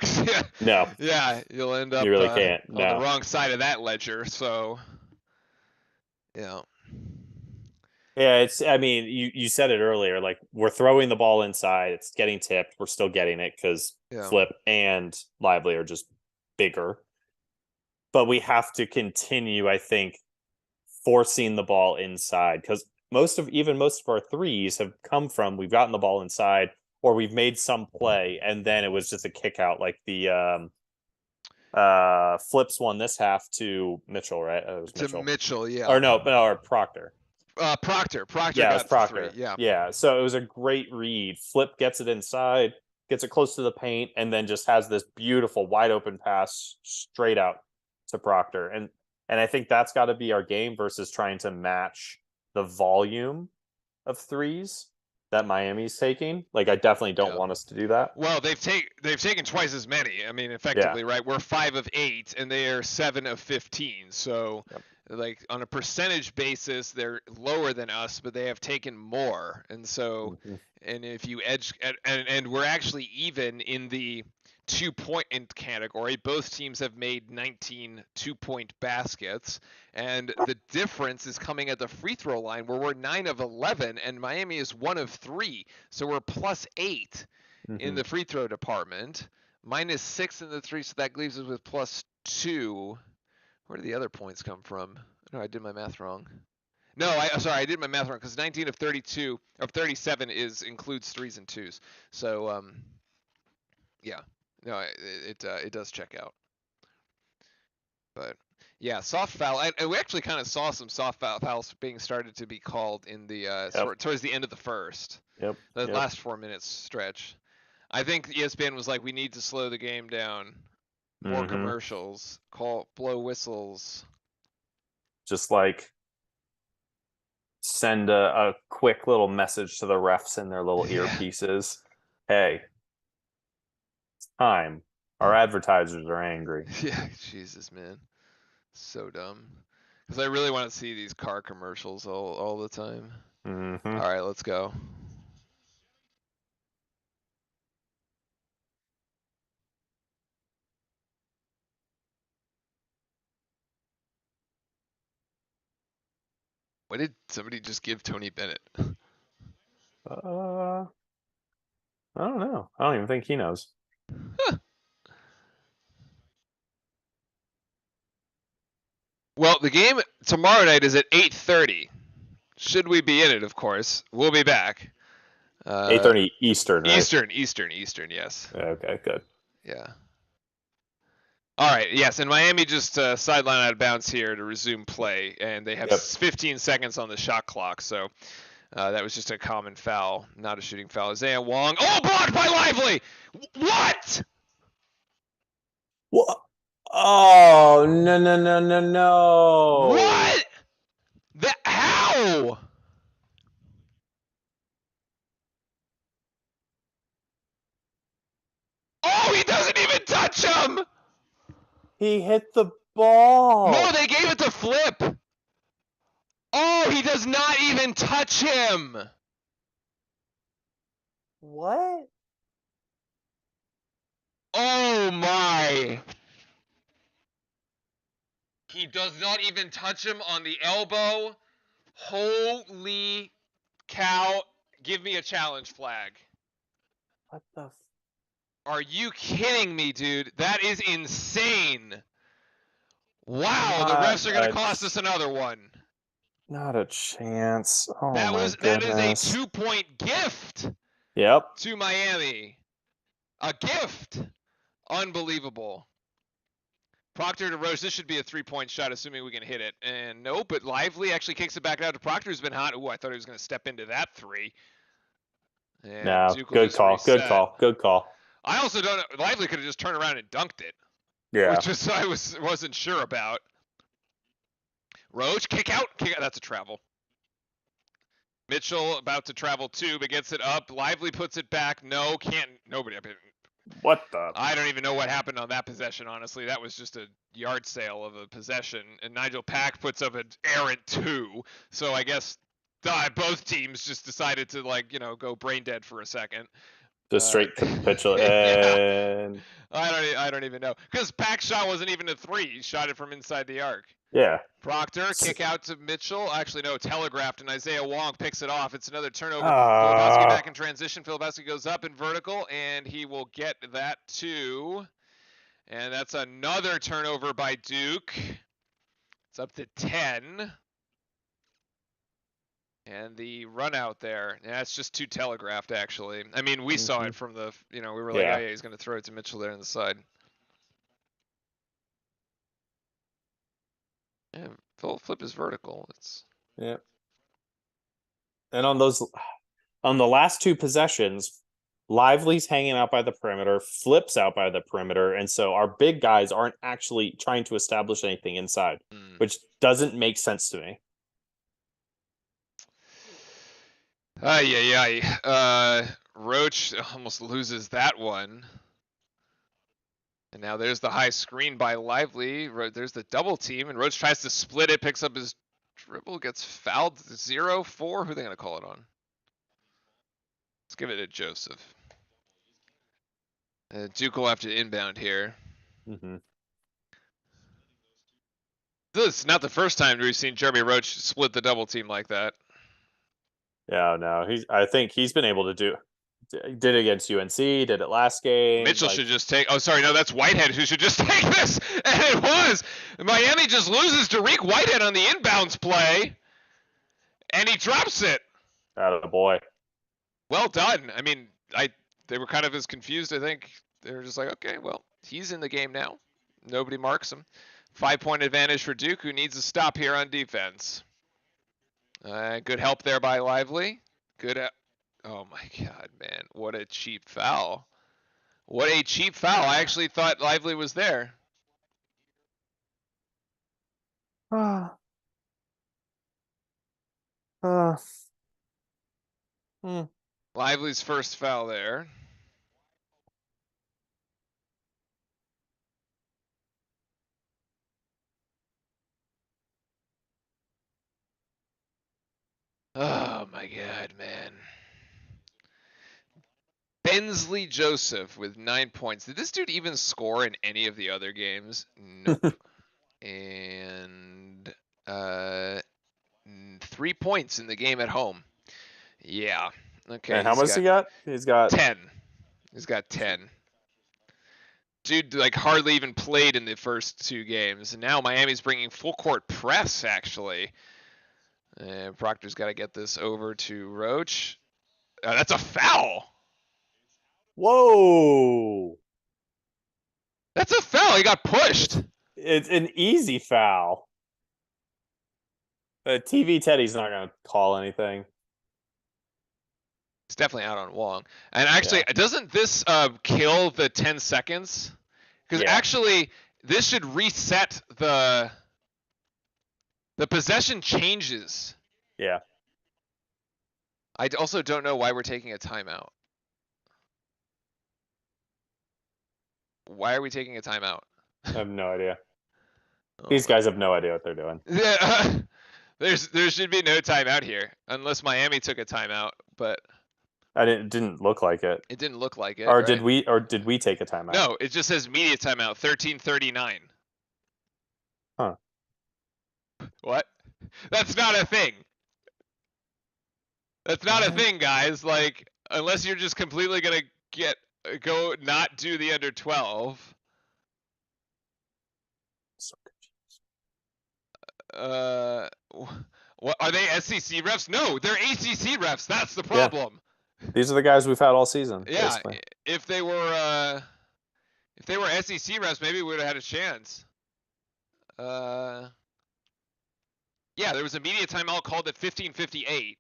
No, Yeah, you'll end up you really can't. on the No. wrong side of that ledger. So, yeah. Yeah, I mean, you said it earlier, like we're throwing the ball inside, it's getting tipped, we're still getting it because Yeah. Flip and Lively are just bigger. But we have to continue, I think, forcing the ball inside because most of our threes have come from we've gotten the ball inside or we've made some play and then it was just a kick out, like the Flips won this half to Mitchell, right? It was Mitchell. To Mitchell, yeah. Or no, or Proctor. Proctor Yeah, it was got Proctor. 3. Yeah. Yeah. So it was a great read. Flip gets it inside, gets it close to the paint, and then just has this beautiful wide open pass straight out to Proctor. And I think that's got to be our game versus trying to match the volume of threes that Miami's taking. Like, I definitely don't want us to do that. Well, they've taken twice as many. I mean, effectively, right? We're 5 of 8, and they are 7 of 15. So, like on a percentage basis, they're lower than us, but they have taken more. And so, and if you edge, and we're actually even in the 2-point category. Both teams have made 19 2-point baskets, and the difference is coming at the free throw line where we're 9 of 11 and Miami is 1 of 3. So we're +8 in the free throw department, -6 in the 3. So that leaves us with +2. Where did the other points come from? No, I did my math wrong. No, I did my math wrong because 19 of 32 of 37 includes 3s and 2s. So yeah. No, it does check out. But yeah, soft foul. And we actually kind of saw some soft fouls being started to be called in the towards the end of the first. Yep. The last 4 minutes stretch. I think ESPN was like, we need to slow the game down. More commercials, blow whistles. Just like send a quick little message to the refs in their little earpieces. Hey, time. Our advertisers are angry. Yeah, Jesus, man. So dumb. Because I really want to see these car commercials all the time. All right, let's go. What did somebody just give Tony Bennett? I don't know. I don't even think he knows. Well, the game tomorrow night is at 8:30. Should we be in it, of course. We'll be back. 8:30 Eastern, right? Eastern, yes. Okay, good. Yeah. All right, yes, and Miami just sideline out of bounds here to resume play, and they have 15 seconds on the shot clock, so that was just a common foul, not a shooting foul. Isaiah Wong, blocked by Lively! What? What? Oh, no. What? How? Oh, he doesn't even touch him! He hit the ball. No, they gave it to Flip. Oh, he does not even touch him. What? Oh my. He does not even touch him on the elbow. Holy cow. Give me a challenge flag. What the? Are you kidding me, dude? That is insane. Wow, the refs are going to cost us another one. Not a chance. Oh, that my is goodness. a 2-point gift. Yep. To Miami. A gift. Unbelievable. Proctor to Roche. This should be a 3-point shot, assuming we can hit it. And no, but Lively actually kicks it back out to Proctor, who's been hot. Ooh, I thought he was going to step into that 3. And no, good call. Good call. I also don't know. Lively could have just turned around and dunked it. Yeah. Which is I wasn't sure about. Roach, kick out. That's a travel. Mitchell about to travel too, but gets it up. Lively puts it back. No, can't. Nobody. What the? I don't even know what happened on that possession, honestly. That was just a yard sale of a possession. And Nigel Pack puts up an errant 2. So I guess both teams just decided to go brain dead for a second. Just straight capitulate. Yeah. And I don't even know, because Pack's shot wasn't even a 3. He shot it from inside the arc. yeah. Proctor, kick out to Mitchell. Actually, no, telegraphed, and Isaiah Wong picks it off. It's another turnover. Filipowski back in transition. Filipowski goes up in vertical, and he will get that too. And that's another turnover by Duke. It's up to 10. And the run out there, yeah, it's just too telegraphed, actually. I mean, we saw it from the, we were like, Yeah. oh, yeah, he's going to throw it to Mitchell there on the side. Yeah, flip is vertical. Yeah. And on the last 2 possessions, Lively's hanging out by the perimeter, Flips out by the perimeter, and so our big guys aren't actually trying to establish anything inside, which doesn't make sense to me. Roach almost loses that one. And now there's the high screen by Lively. There's the double team, and Roach tries to split it, picks up his dribble, gets fouled. 0-4. Who are they going to call it on? Let's give it to Joseph. Duke will have to inbound here. This is not the first time we've seen Jeremy Roach split the double team like that. Yeah, no, I think he's been able to did it against UNC, did it last game. Mitchell should just take. Oh, sorry, no, that's Whitehead who should just take this, and it was. Miami just loses to Reek Whitehead on the inbounds play, and he drops it. Attaboy. Well done. I mean, they were kind of as confused. I think they were just like, okay, well, he's in the game now. Nobody marks him. 5-point advantage for Duke, who needs a stop here on defense. Good help there by Lively. Good. Oh my God, man! What a cheap foul. What a cheap foul. I actually thought Lively was there. Lively's first foul there. Oh my God, man. Bensley Joseph with 9 points. Did this dude even score in any of the other games? Nope. And 3 points in the game at home. Yeah. Okay. And how much he got? He's got 10. He's got 10. Dude, hardly even played in the first 2 games. And now Miami's bringing full court press, actually. And Proctor's got to get this over to Roach. That's a foul. Whoa. That's a foul. He got pushed. It's an easy foul. TV Teddy's not going to call anything. It's definitely out on Wong. And actually, doesn't this kill the 10 seconds? Because actually, this should reset the possession changes. Yeah. I also don't know why we're taking a timeout. Why are we taking a timeout? I have no idea. These guys have no idea what they're doing. Yeah, there should be no timeout here unless Miami took a timeout, but it didn't look like it. It didn't look like it. Or right? did we take a timeout? No, it just says media timeout 13:39. Huh. What? That's not a thing. That's not a thing, guys. Unless you're just completely gonna go not do the under 12. So confused. What are they? SEC refs? No, they're ACC refs. That's the problem. Yeah. These are the guys we've had all season. Yeah, basically. if they were SEC refs, maybe we would have had a chance. Yeah, there was a media timeout called at 15:58.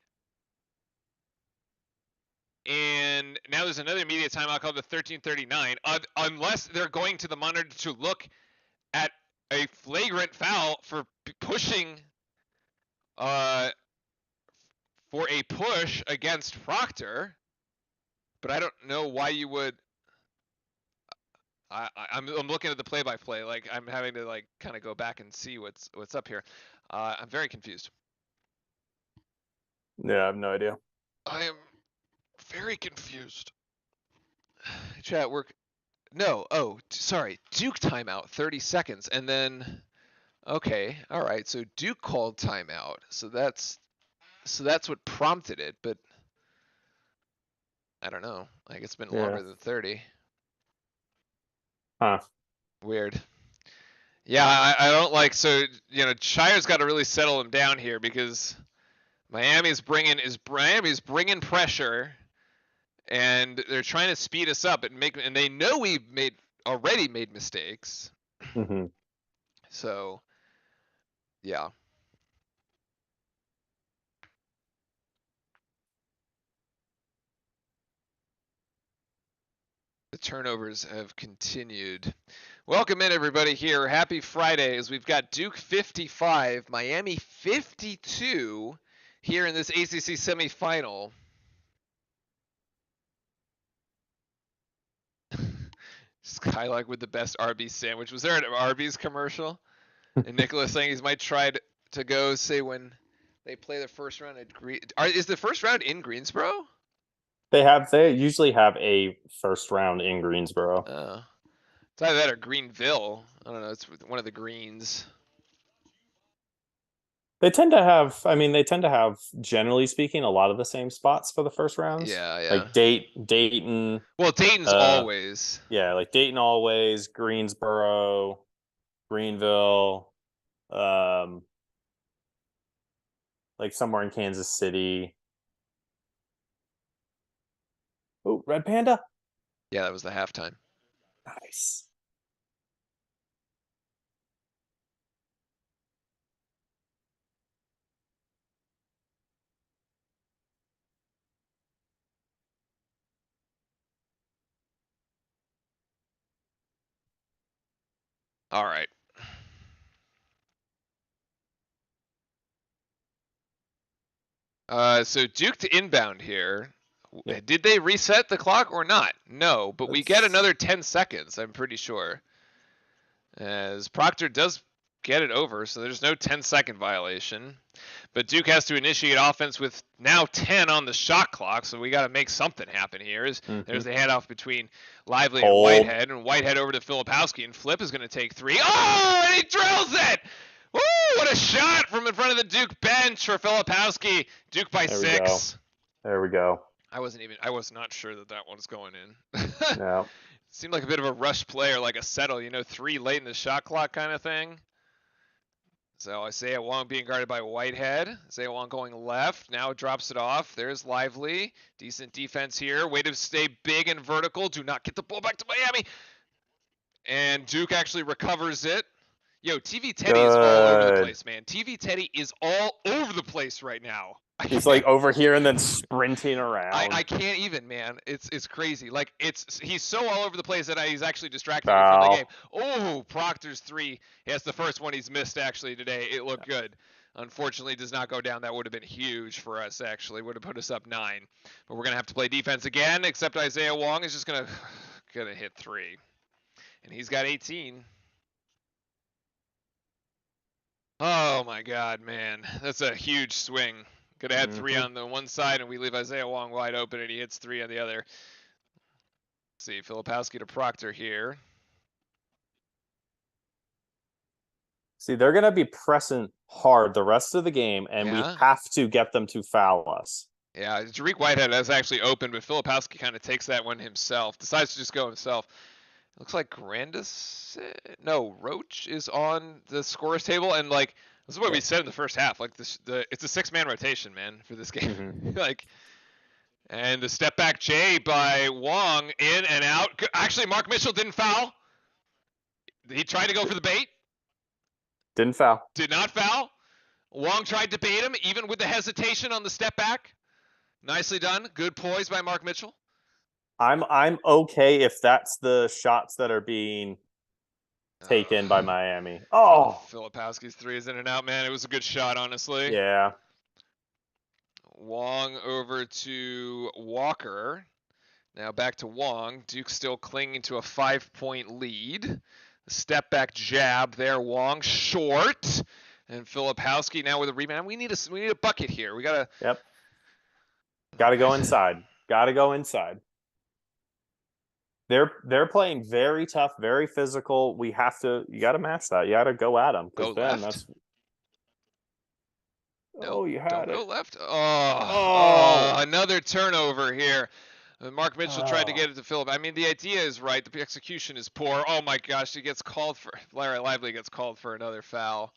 And now there's another media timeout called at 13:39. Unless they're going to the monitor to look at a flagrant foul for pushing for a push against Proctor. But I don't know why you would. I'm looking at the play-by-play. I'm having to kind of go back and see what's up here. I'm very confused. Yeah, I have no idea. I am very confused. Chat work. No. Oh, sorry. Duke timeout, 30 seconds, and then. Okay. All right. So Duke called timeout. So that's what prompted it. But I don't know. I guess it's been longer than 30. Huh. Weird. Yeah, I don't like. So Shire's got to really settle him down here because Miami's bringing pressure, and they're trying to speed us up and they know we've already made mistakes. Mm-hmm. So, yeah. The turnovers have continued. Welcome in, everybody, here. Happy Friday, as we've got Duke 55, Miami 52 here in this ACC semifinal. Skylark with the best Arby's sandwich. Was there an Arby's commercial? And Nicholas saying he might try to go, say, when they play the first round at is the first round in Greensboro? They usually have a first round in Greensboro. It's either that or Greenville. I don't know. It's one of the greens. They tend to have, generally speaking, a lot of the same spots for the first rounds. Yeah. Like Dayton. Well, Dayton's always. Yeah, like Dayton always, Greensboro, Greenville, like somewhere in Kansas City. Oh, Red Panda. Yeah, that was the halftime. Nice. All right. So Duke to inbound here. Yep. Did they reset the clock or not? No, but we get another 10 seconds, I'm pretty sure. As Proctor does get it over, so there's no 10-second violation. But Duke has to initiate offense with now 10 on the shot clock, so we got to make something happen here. There's the handoff between Lively and Whitehead over to Filipowski, and Flip is going to take 3. Oh, and he drills it! Woo, what a shot from in front of the Duke bench for Filipowski. Duke by 6. There we go. I was not sure that one's going in. No. Seemed like a bit of a rush play or like a settle, 3 late in the shot clock kind of thing. So Isaiah Wong being guarded by Whitehead. Isaiah Wong going left. Now drops it off. There's Lively. Decent defense here. Way to stay big and vertical. Do not get the ball back to Miami. And Duke actually recovers it. Yo, TV Teddy is all over the place, man. TV Teddy is all over the place right now. He's like over here and then sprinting around. I can't even, man. It's crazy. Like he's so all over the place that he's actually distracting me from the game. Oh, Proctor's 3. Yes, the first one he's missed actually today. It looked good. Unfortunately, does not go down. That would have been huge for us, actually. Would have put us up 9. But we're going to have to play defense again, except Isaiah Wong is just going to hit 3. And he's got 18. Oh, my God, man. That's a huge swing. Could have had 3 on the one side, and we leave Isaiah Wong wide open, and he hits 3 on the other. Let's see, Filipowski to Proctor here. See, they're going to be pressing hard the rest of the game, and we have to get them to foul us. Yeah, Jariq Whitehead is actually open, but Filipowski kind of takes that one himself. Decides to just go himself. Looks like Roach is on the scorer's table, and like this is what we said in the first half. Like it's a 6-man rotation, man, for this game. And the step back J by Wong in and out. Actually, Mark Mitchell didn't foul. He tried to go for the bait. Didn't foul. Did not foul. Wong tried to bait him, even with the hesitation on the step back. Nicely done. Good poise by Mark Mitchell. I'm okay if that's the shots that are being taken by Miami. Oh, Filipowski's 3 is in and out, man. It was a good shot, honestly. Yeah. Wong over to Walker. Now back to Wong. Duke still clinging to a 5-point lead. Step back jab there. Wong short. And Filipowski now with a rebound. We need a bucket here. We gotta. Yep. Got to go inside. Got to go inside. They're playing very tough, very physical. You got to match that. You got to go at them because then left? that's. Nope, Oh, you had don't it. go left. Oh, another turnover here. Mark Mitchell tried to get it to Philip. I mean, the idea is right. The execution is poor. Oh my gosh, he gets called for. Larry Lively gets called for another foul.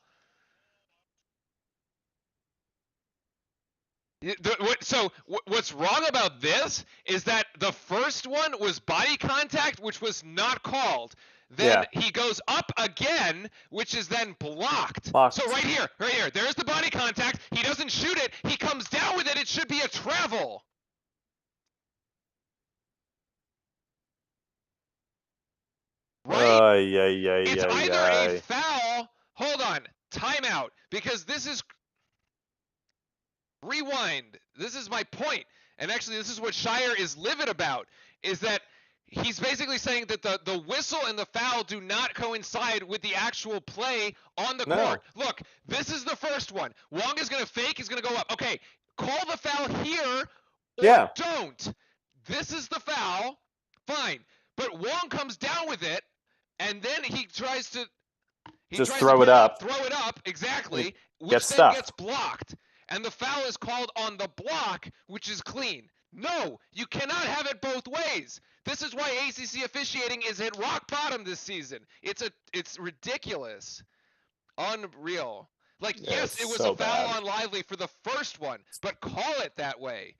So what's wrong about this is that the first one was body contact, which was not called. Then he goes up again, which is then blocked. So right here, there's the body contact. He doesn't shoot it. He comes down with it. It should be a travel. Right? It's either a foul. Hold on. Timeout. Because this is... Rewind. This is my point. And actually, this is what Shire is livid about, is that he's basically saying that the whistle and the foul do not coincide with the actual play on the court. Look, this is the first one. Wong is going to fake. He's going to go up. Okay, call the foul here or don't. This is the foul. Fine. But Wong comes down with it, and then he tries to... Just throw it up. Throw it up, exactly, which then gets blocked. And the foul is called on the block, which is clean. No, you cannot have it both ways. This is why ACC officiating is at rock bottom this season. It's ridiculous. Unreal. Like, yes, it was a foul on Lively for the first one, but call it that way.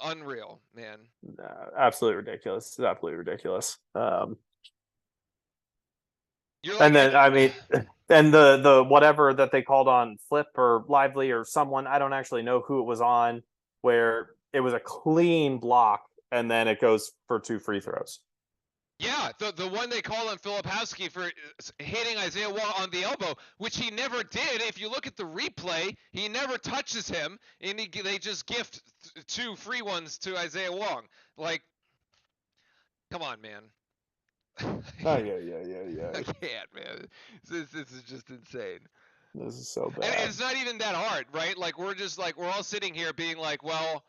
Unreal, man. Absolutely ridiculous. It's absolutely ridiculous. And then, I mean, and the whatever that they called on Flip or Lively or someone, I don't actually know who it was on, where it was a clean block and then it goes for 2 free throws. Yeah, the one they called on Filipowski for hitting Isaiah Wong on the elbow, which he never did. If you look at the replay, he never touches him, and they just gift 2 free ones to Isaiah Wong. Like, come on, man. Yeah. I can't, man. This is just insane. This is so bad. And it's not even that hard, right? Like, we're all sitting here being like, well,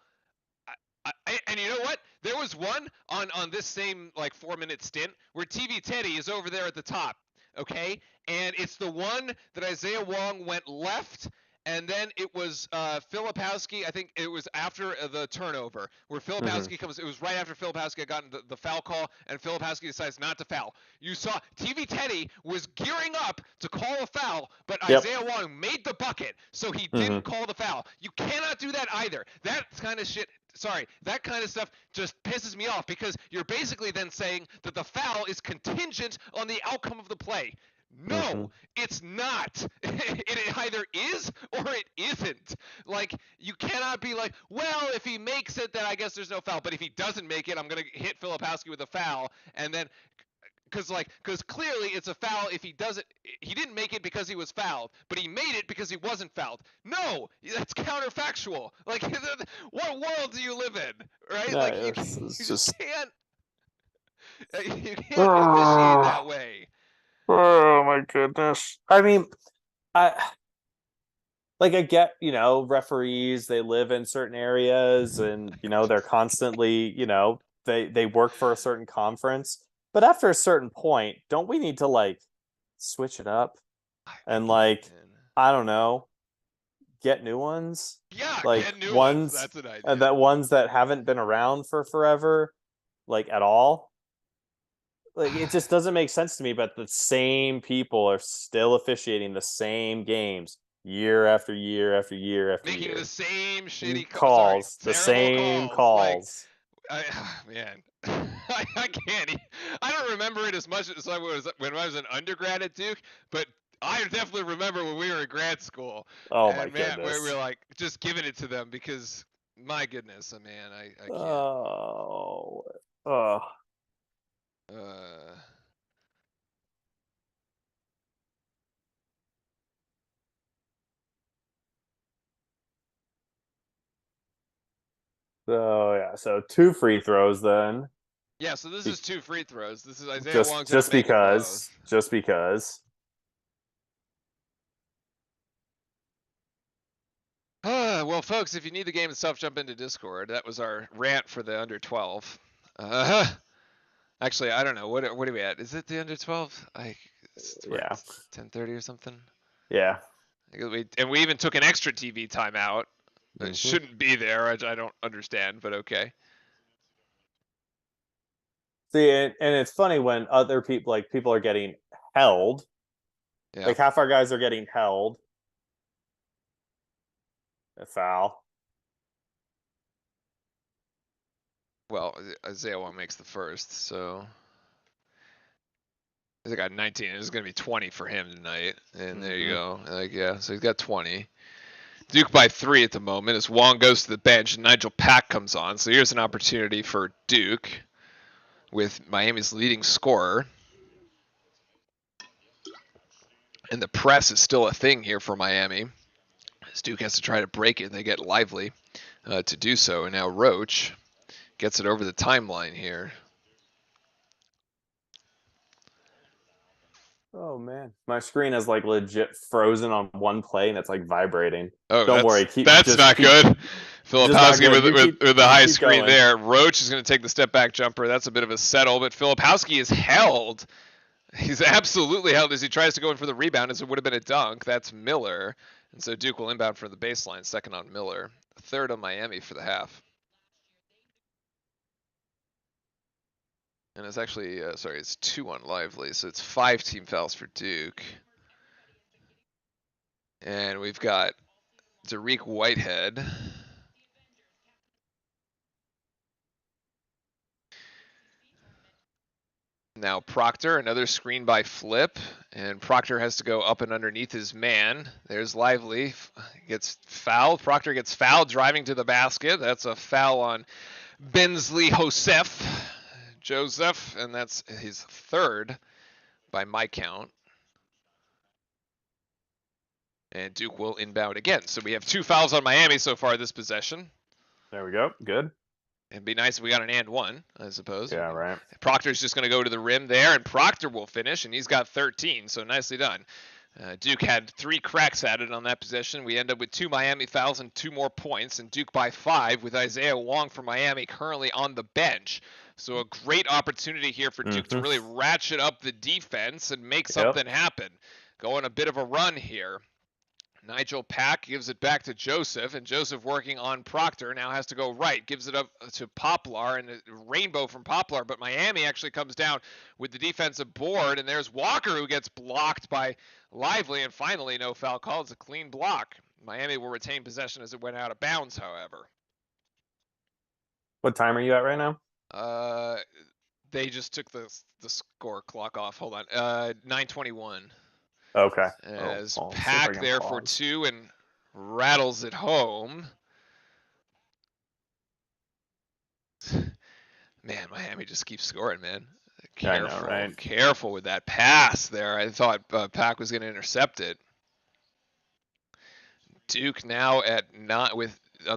and you know what? There was one on this same 4-minute stint where TV Teddy is over there at the top, okay? And it's the one that Isaiah Wong went left, and then it was Filipowski. I think it was after the turnover where Filipowski comes. It was right after Filipowski had gotten the foul call, and Filipowski decides not to foul. You saw TV Teddy was gearing up to call a foul, but Isaiah Wong made the bucket, so he didn't call the foul. You cannot do that either. That kind of shit. Sorry, that kind of stuff just pisses me off because you're basically then saying that the foul is contingent on the outcome of the play. No, it's not. It either is or it isn't. Like, you cannot be like, well, if he makes it, then I guess there's no foul. But if he doesn't make it, I'm going to hit Filipowski with a foul. And then, because clearly it's a foul if he doesn't. He didn't make it because he was fouled, but he made it because he wasn't fouled. No, that's counterfactual. Like, what world do you live in, right? Yeah, like, you just can't. You can't officiate that way. Oh my goodness. I mean, I get, referees, they live in certain areas and, they're constantly, they work for a certain conference. But after a certain point, don't we need to switch it up and I don't know, get new ones? Yeah, get new ones. That's an idea. That ones that haven't been around for forever, at all. It just doesn't make sense to me, but the same people are still officiating the same games year after year after year after year. Making the same shitty calls, the same calls. Man, I can't. I don't remember it as much as when I was an undergrad at Duke, but I definitely remember when we were in grad school. Oh my goodness! Where we were just giving it to them because, my goodness, man, I can't. So yeah, so 2 free throws then. Yeah, so this is 2 free throws. This is Isaiah Wong's just because. Well, folks, if you need the game itself, jump into Discord. That was our rant for the under 12. Actually, I don't know. What are we at? Is it the under 12? Yeah. 10:30 or something. Yeah. And we even took an extra TV timeout. It shouldn't be there. I don't understand, but okay. See, and it's funny when other people are getting held. Yeah. Like half our guys are getting held. A foul. Well, Isaiah Wong makes the first, so he's got 19. It's going to be 20 for him tonight, and there you go. So he's got 20. Duke by 3 at the moment as Wong goes to the bench and Nigel Pack comes on. So here's an opportunity for Duke with Miami's leading scorer. And the press is still a thing here for Miami. As Duke has to try to break it, they get Lively to do so. And now Roach gets it over the timeline here. Oh man, my screen is like legit frozen on one play and it's like vibrating. Oh, don't worry. That's not good. Filipowski with the high screen going. there. Roach is going to take the step back jumper. That's a bit of a settle, but Filipowski is held. He's absolutely held as he tries to go in for the rebound, as it would have been a dunk. That's Miller. And so Duke will inbound for the baseline, second on Miller. Third on Miami for the half. And it's actually, it's 2 on Lively, so it's 5 team fouls for Duke. And we've got Dariq Whitehead. Now Proctor, another screen by Flip, and Proctor has to go up and underneath his man. There's Lively, gets fouled. Proctor gets fouled driving to the basket. That's a foul on Bensley Joseph, and that's his third by my count. And Duke will inbound again. So we have 2 fouls on Miami so far this possession. There we go. Good. It'd be nice if we got an and one, I suppose. Yeah, right. Proctor's just going to go to the rim there, and Proctor will finish, and he's got 13, so nicely done. Duke had 3 cracks at it on that possession. We end up with 2 Miami fouls and 2 more points, and Duke by 5 with Isaiah Wong from Miami currently on the bench. So a great opportunity here for Duke to really ratchet up the defense and make something happen. Go on a bit of a run here. Nigel Pack gives it back to Joseph, and Joseph working on Proctor now has to go right, gives it up to Poplar, and a rainbow from Poplar, but Miami actually comes down with the defensive board, and there's Walker who gets blocked by Lively, and finally no foul called. It's a clean block. Miami will retain possession as it went out of bounds, however. What time are you at right now? They just took the score clock off. Hold on. 9:21. Okay. As Pack there for 2 and rattles it home. Man, Miami just keeps scoring, man. Careful, I know, right? Careful with that pass there. I thought Pack was going to intercept it. Duke now at 9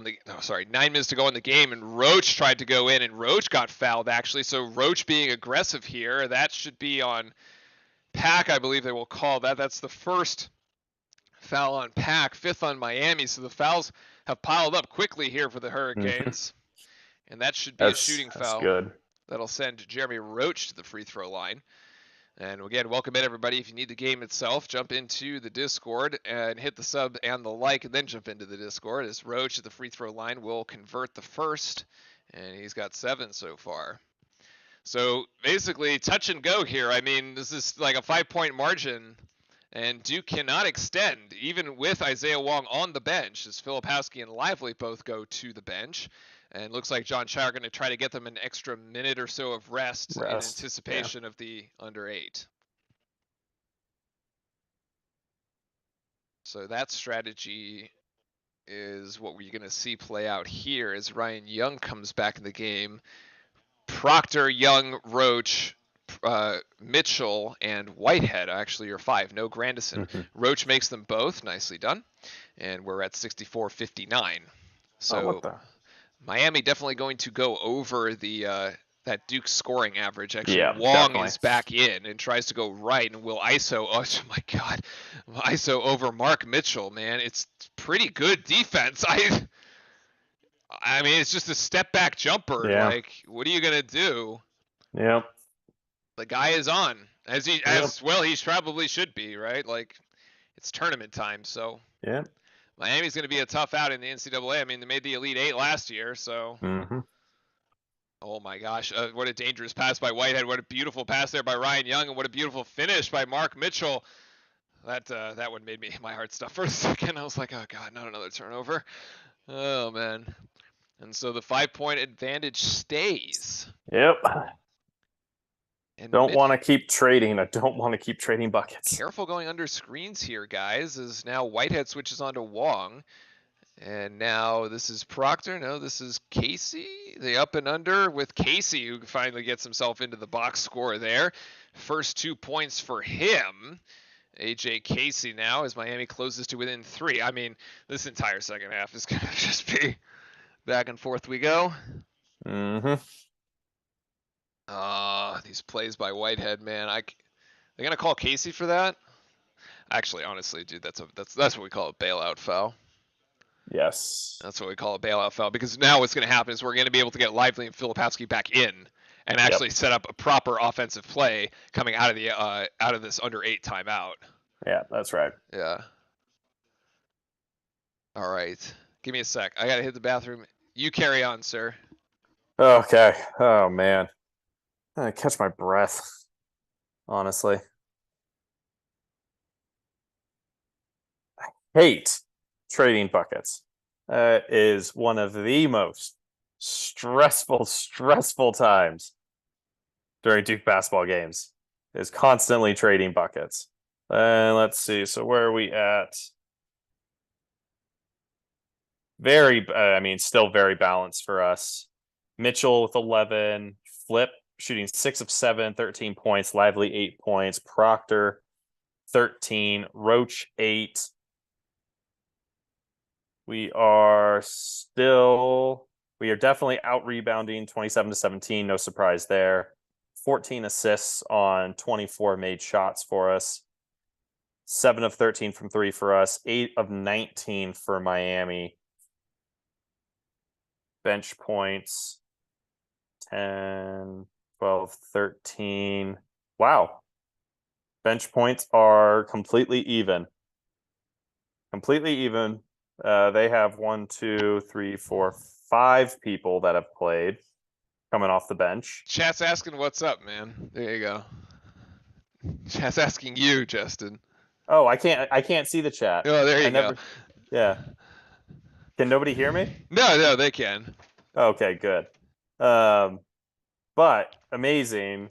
minutes to go in the game, and Roach tried to go in, and Roach got fouled actually. So Roach being aggressive here, that should be on Pack, I believe they will call that. That's the first foul on Pack, 5th on Miami. So the fouls have piled up quickly here for the Hurricanes. And that should be a shooting foul. Good. That'll send Jeremy Roach to the free throw line. And again, welcome in everybody. If you need the game itself, jump into the Discord and hit the sub and the like, and then jump into the Discord as Roach at the free throw line will convert the first. And he's got 7 so far. So basically touch and go here. I mean, this is like a 5-point margin, and Duke cannot extend, even with Isaiah Wong on the bench, as Filipowski and Lively both go to the bench. And looks like John Chow are going to try to get them an extra minute or so of rest in anticipation of the under 8. So that strategy is what we're going to see play out here as Ryan Young comes back in the game. Proctor, Young, Roach, Mitchell, and Whitehead actually are 5. No Grandison. Roach makes them both. Nicely done. And we're at 64-59. So Miami definitely going to go over the that Duke scoring average. Actually, Wong is back in and tries to go right and will ISO. Oh my God, ISO over Mark Mitchell. Man, it's pretty good defense. I mean, it's just a step back jumper. Yeah. Like, what are you gonna do? Yep. The guy is on, as well. He probably should be, right? Like, it's tournament time, so Yeah. Miami's gonna be a tough out in the NCAA. I mean, they made the Elite Eight last year, so. Mm-hmm. Oh my gosh, what a dangerous pass by Whitehead. What a beautiful pass there by Ryan Young, and what a beautiful finish by Mark Mitchell. That one made my heart stop for a second. I was like, oh god, not another turnover. Oh man. And so the 5-point advantage stays. Yep. And Don't want to keep trading. I don't want to keep trading buckets. Careful going under screens here, guys, as now Whitehead switches on to Wong. And now this is Proctor. No, this is Casey. The up and under with Casey, who finally gets himself into the box score there. First 2 points for him. AJ Casey now as Miami closes to within 3. I mean, this entire second half is going to just be back and forth we go. Mm-hmm. These plays by Whitehead, man. They're going to call Casey for that? Actually, honestly, dude, that's what we call a bailout foul. Yes. That's what we call a bailout foul, because now what's going to happen is we're going to be able to get Lively and Filipowski back in and actually set up a proper offensive play coming out of this under 8 timeout. Yeah, that's right. Yeah. All right. Give me a sec. I got to hit the bathroom. You carry on, sir. Okay. Oh, man. I catch my breath, honestly. I hate trading buckets. Is one of the most stressful times during Duke basketball games. Is constantly trading buckets. And let's see. So where are we at? Still very balanced for us. Mitchell with 11, Flip shooting 6 of 7, 13 points, Lively 8 points, Proctor 13, Roach 8. We are definitely out rebounding 27-17, no surprise there. 14 assists on 24 made shots for us. 7 of 13 from 3 for us, 8 of 19 for Miami. Bench points 10, 12, 13. Wow. Bench points are completely even. They have 1, 2, 3, 4, 5 people that have played coming off the bench. Chat's asking what's up, man. There you go. Chat's asking you, Justin. Oh, I can't see the chat. Oh, there you go. Yeah. Can nobody hear me? No, they can. Okay, good. But amazing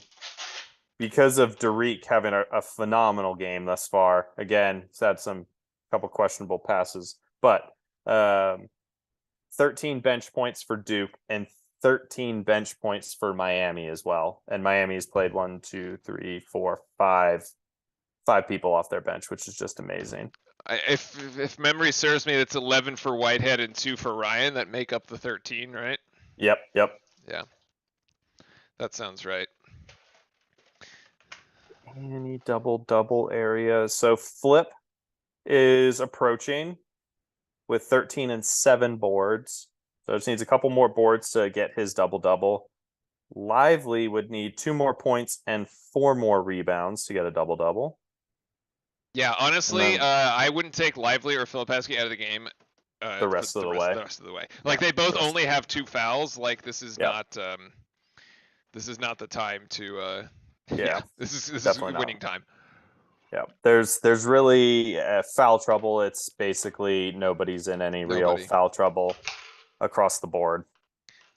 because of Derek having a phenomenal game thus far. Again, he's had some couple questionable passes, but 13 bench points for Duke and 13 bench points for Miami as well. And Miami's played 1, 2, 3, 4, 5 people off their bench, which is just amazing. If memory serves me, it's 11 for Whitehead and 2 for Ryan that make up the 13, right? Yep. Yeah. That sounds right. Any double area. So Flip is approaching with 13 and 7 boards. So just needs a couple more boards to get his double-double. Lively would need 2 more points and 4 more rebounds to get a double-double. Yeah, honestly, I wouldn't take Lively or Filipowski out of the game. The rest of the way. Like they both only have 2 fouls. Like this is not the time to. This is winning time. Yeah, there's really foul trouble. It's basically nobody's in any real foul trouble across the board.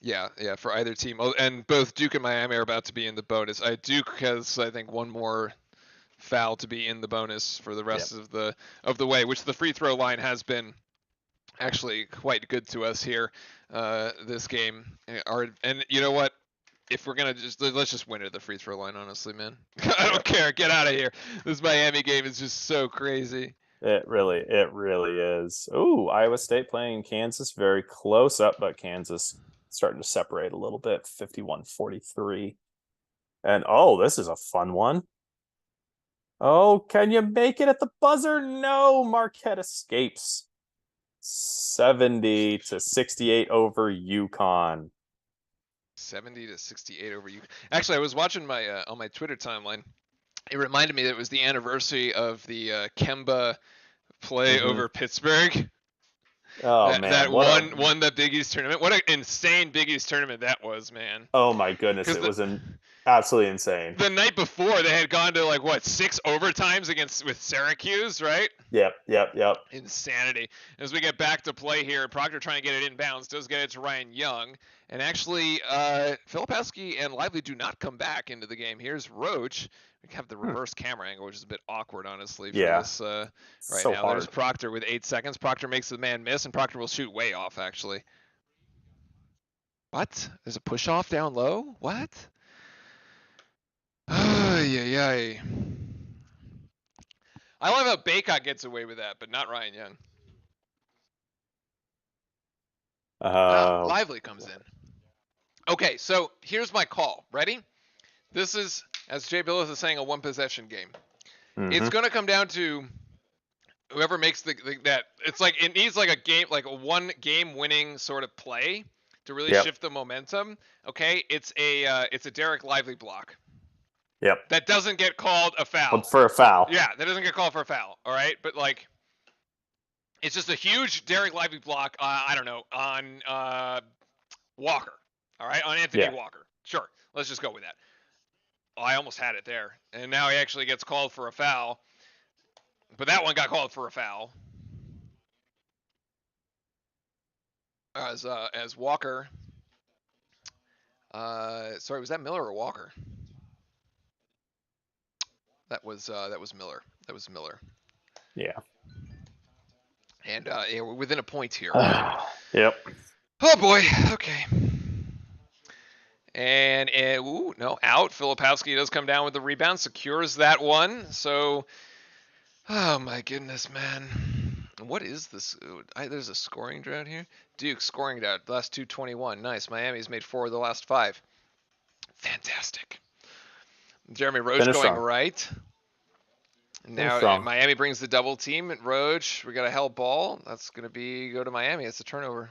Yeah, for either team. Oh, and both Duke and Miami are about to be in the bonus. Duke has, I think, 1 more foul to be in the bonus for the rest of the way, which the free throw line has been actually quite good to us here this game. And you know what? If we're gonna let's just win it at the free throw line, honestly, man. I don't care. Get out of here. This Miami game is just so crazy. It really is. Ooh, Iowa State playing Kansas, very close up, but Kansas starting to separate a little bit, 51-43. And this is a fun one. Oh, can you make it at the buzzer? No, Marquette escapes. 70-68 over UConn. 70-68 over you. Actually, I was watching my on my Twitter timeline. It reminded me that it was the anniversary of the Kemba play over Pittsburgh. Oh that man, that won the Big East tournament. What an insane Big East tournament that was, man. Oh my goodness, it was absolutely insane. The night before, they had gone to like what 6 overtimes with Syracuse, right? Yep. Insanity. As we get back to play here, Proctor trying to get it inbounds, does get it to Ryan Young, and actually, Filipowski and Lively do not come back into the game. Here's Roach. We have the reverse camera angle, which is a bit awkward, honestly, for this right so now. hard. There's Proctor with 8 seconds. Proctor makes the man miss, and Proctor will shoot way off, actually. What? There's a push off down low? What? Ay. I love how Baycott gets away with that, but not Ryan Young. Lively comes in. Okay, so here's my call. Ready? This is, as Jay Billis is saying, a one possession game. It's going to come down to whoever makes that. It's like it needs like a game, like a one game winning sort of play to really shift the momentum. Okay, it's a Derek Lively block. Yep. That doesn't get called a foul. For a foul. Yeah, that doesn't get called for a foul. All right, but like, it's just a huge Derek Lively block. I don't know, on Walker. All right, on Anthony Walker. Sure, let's just go with that. Oh, I almost had it there, and now he actually gets called for a foul. But that one got called for a foul. As Walker. Sorry, was that Miller or Walker? That was Miller. That was Miller. Yeah. And we're within a point here. Yep. Oh boy. Okay. And ooh, no, out. Filipowski does come down with the rebound, secures that one. So, oh my goodness, man. What is this? There's a scoring drought here. Duke scoring drought. The last 221. Nice. Miami's made 4 of the last 5. Fantastic. Jeremy Roach going right. Now Miami brings the double team at Roach. We got a hell ball. That's going to go to Miami. It's a turnover.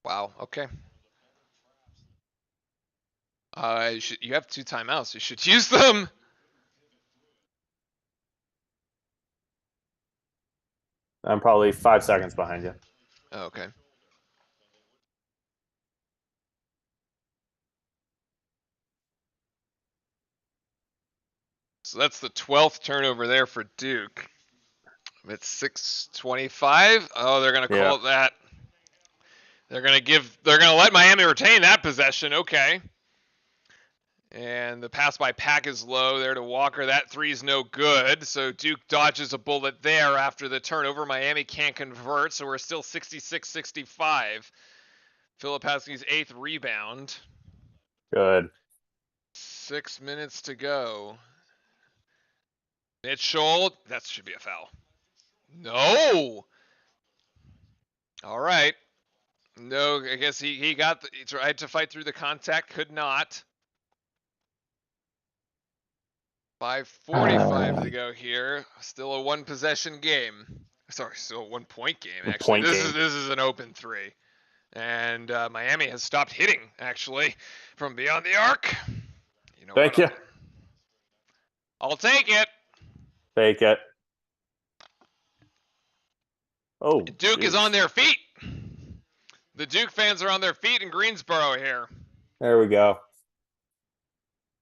Wow. Okay. You have 2 timeouts. You should use them. I'm probably 5 seconds behind you. Oh, okay. So that's the 12th turnover there for Duke. It's 6:25. Oh, they're going to call it that. They're going to let Miami retain that possession. Okay. And the pass by Pack is low there to Walker. That 3's no good. So Duke dodges a bullet there after the turnover. Miami can't convert, so we're still 66-65. Filipowski's 8th rebound. Good. 6 minutes to go. Mitchell, that should be a foul. No. All right. No, I guess he tried to fight through the contact, could not. 5:45 to go here. Still a 1 possession game. Sorry, still a 1 point game. Actually, this is an open 3, and Miami has stopped hitting actually from beyond the arc. You know Thank you. I'll take it. Take it. Oh, Duke is on their feet. The Duke fans are on their feet in Greensboro here. There we go.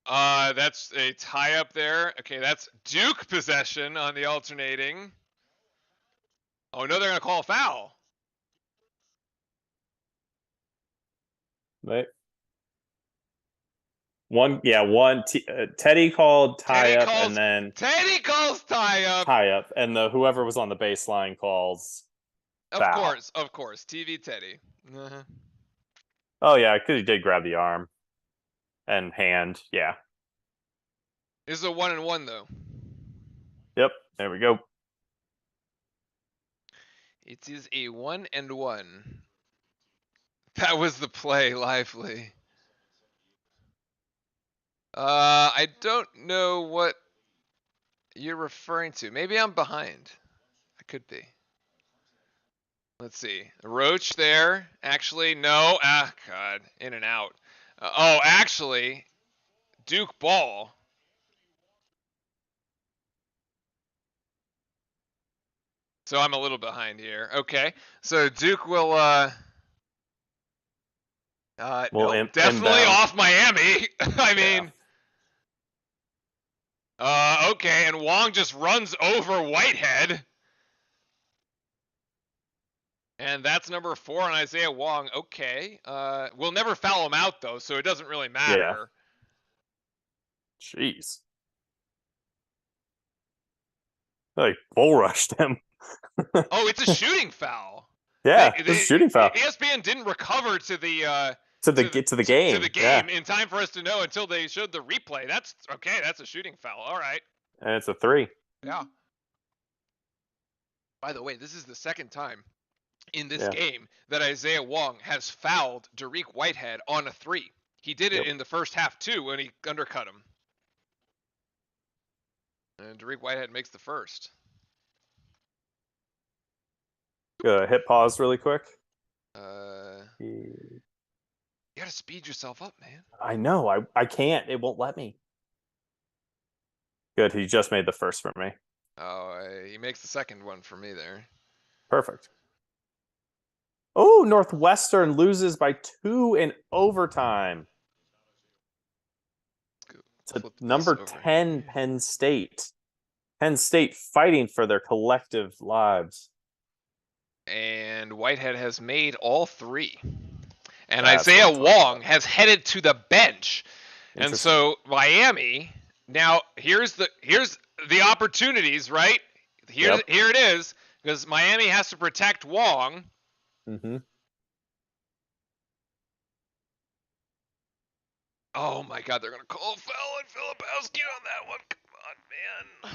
That's a tie up there. Okay, that's Duke possession on the alternating. Oh no, they're gonna call a foul. Right. Teddy called tie up, and then Teddy calls tie up, and whoever was on the baseline calls foul. Of course, TV Teddy. Uh-huh. Oh yeah, because he did grab the arm and hand. Yeah. This is a 1-and-1 though. Yep. There we go. It is a 1-and-1. That was the play, Lively. I don't know what you're referring to. Maybe I'm behind. could be. Let's see. Roach there. Actually, no. Ah, God. In and out. Oh, actually, Duke ball. So I'm a little behind here. Okay. So Duke will, nope, definitely inbound. off Miami. I mean, okay. And Wong just runs over Whitehead. And that's number 4 on Isaiah Wong. Okay. We'll never foul him out, though, so it doesn't really matter. Yeah. Jeez. Like, bull rushed him. Oh, it's a shooting foul. Yeah, it's a shooting foul. ESPN didn't recover to the to the game. Yeah. in time for us to know until they showed the replay. That's okay. That's a shooting foul. All right. And it's a 3. Yeah. By the way, this is the second time in this game that Isaiah Wong has fouled Dariq Whitehead on a 3. He did it in the first half too when he undercut him. And Dariq Whitehead makes the first. Hit pause really quick. You gotta speed yourself up, man. I know. I can't. It won't let me. Good. He just made the first for me. Oh, he makes the second one for me there. Perfect. Oh, Northwestern loses by 2 in overtime. To number 10, Penn State. Penn State fighting for their collective lives. And Whitehead has made all 3. And Isaiah Wong has headed to the bench. And so Miami, now here's the opportunities, right? Here it is, because Miami has to protect Wong. Mm-hmm. Oh my God, they're gonna call a foul on Filipowski on that one. Come on, man.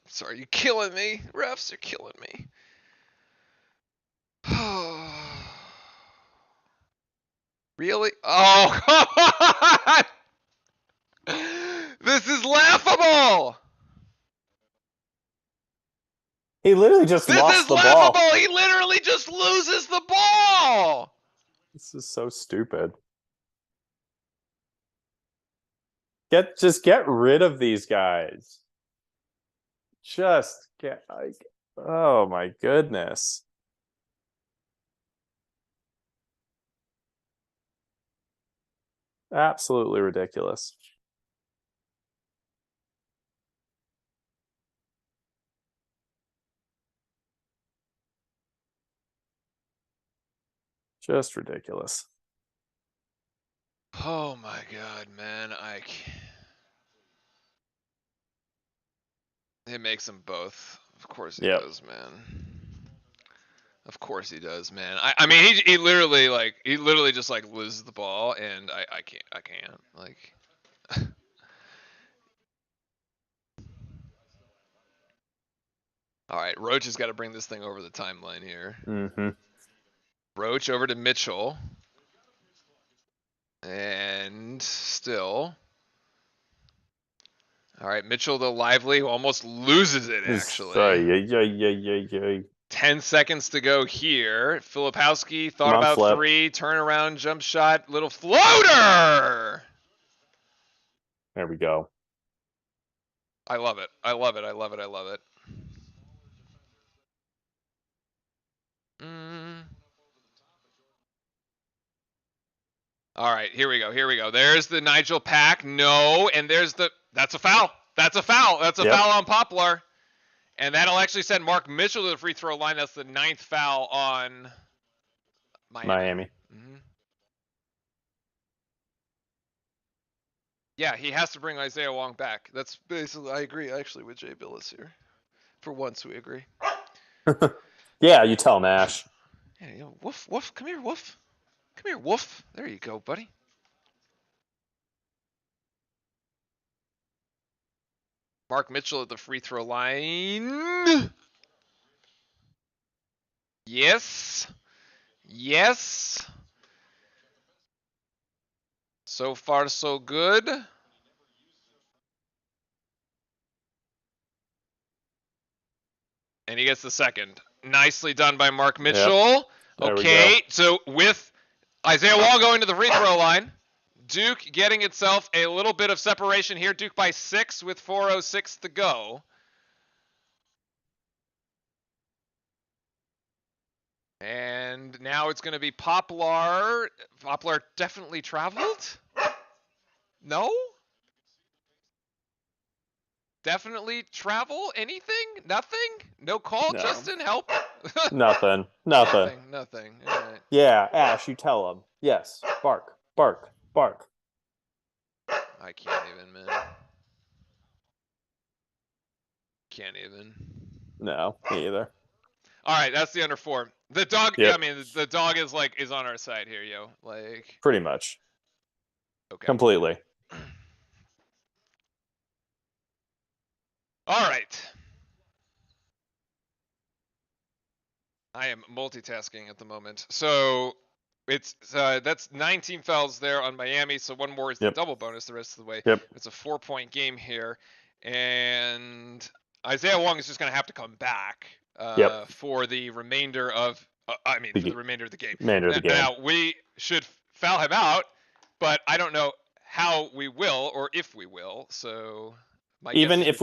Sorry, you're killing me. Refs are killing me. Really? Oh, come on! This is laughable! He literally just lost the ball. This is laughable! He literally just loses the ball! This is so stupid. Just get rid of these guys. Just get, like, oh my goodness. Absolutely ridiculous. Just ridiculous. Oh my God, man. I can't. It makes them both. Of course he does, man. Of course he does, man. I mean, he literally just like loses the ball, and I can't like. All right, Roach has got to bring this thing over the timeline here. Mm-hmm. Roach over to Mitchell, and still. All right, Mitchell the lively, who almost loses it actually. 10 seconds to go here. Filipowski thought about flip. 3, turnaround, jump shot, little floater! There we go. I love it. I love it. I love it. I love it. All right, here we go. Here we go. There's the Nigel Pack. No, and there's the... That's a foul. That's a foul. That's a foul on Poplar. And that'll actually send Mark Mitchell to the free throw line. That's the 9th foul on Miami. Mm-hmm. Yeah, he has to bring Isaiah Wong back. That's basically, I agree actually with Jay Billis here. For once, we agree. Yeah, you tell Nash. Yeah, you know, woof, woof, come here, woof. Come here, woof. There you go, buddy. Mark Mitchell at the free throw line. Yes. Yes. So far, so good. And he gets the second. Nicely done by Mark Mitchell. There we Okay, so with Isaiah Wall going to the free throw line, Duke getting itself a little bit of separation here. Duke by 6 with 4:06 to go. And now it's going to be Poplar. Poplar definitely traveled? No? Definitely travel? Anything? Nothing? No call, No. Justin? Help? Nothing. Nothing. All right. Yeah, Ash, you tell him. Yes. Bark. Bark. Bark. I can't even, man. Can't even. No, me either. All right, that's the under 4. The dog, Yep. I mean, the dog is on our side here, yo. Like, Pretty much. okay. Completely. All right. I am multitasking at the moment. So it's that's 19 fouls there on Miami. So one more is the double bonus the rest of the way. Yep. It's a 4-point game here, and Isaiah Wong is just gonna have to come back for the remainder of for the remainder of the game. Now we should foul him out, but I don't know how we will or if we will. So even if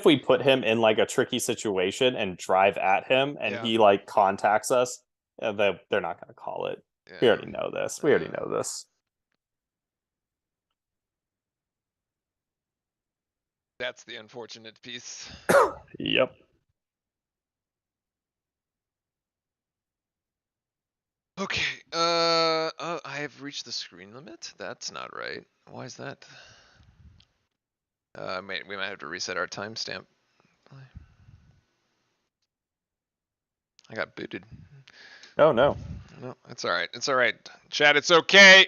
we put him in like a tricky situation and drive at him and he like contacts us, they're not going to call it. Yeah. We already know this. We already know this. That's the unfortunate piece. Yep. Okay. I have reached the screen limit. That's not right. Why is that? We might have to reset our timestamp. I got booted. Oh no. No, it's all right. It's all right. Chat, it's okay.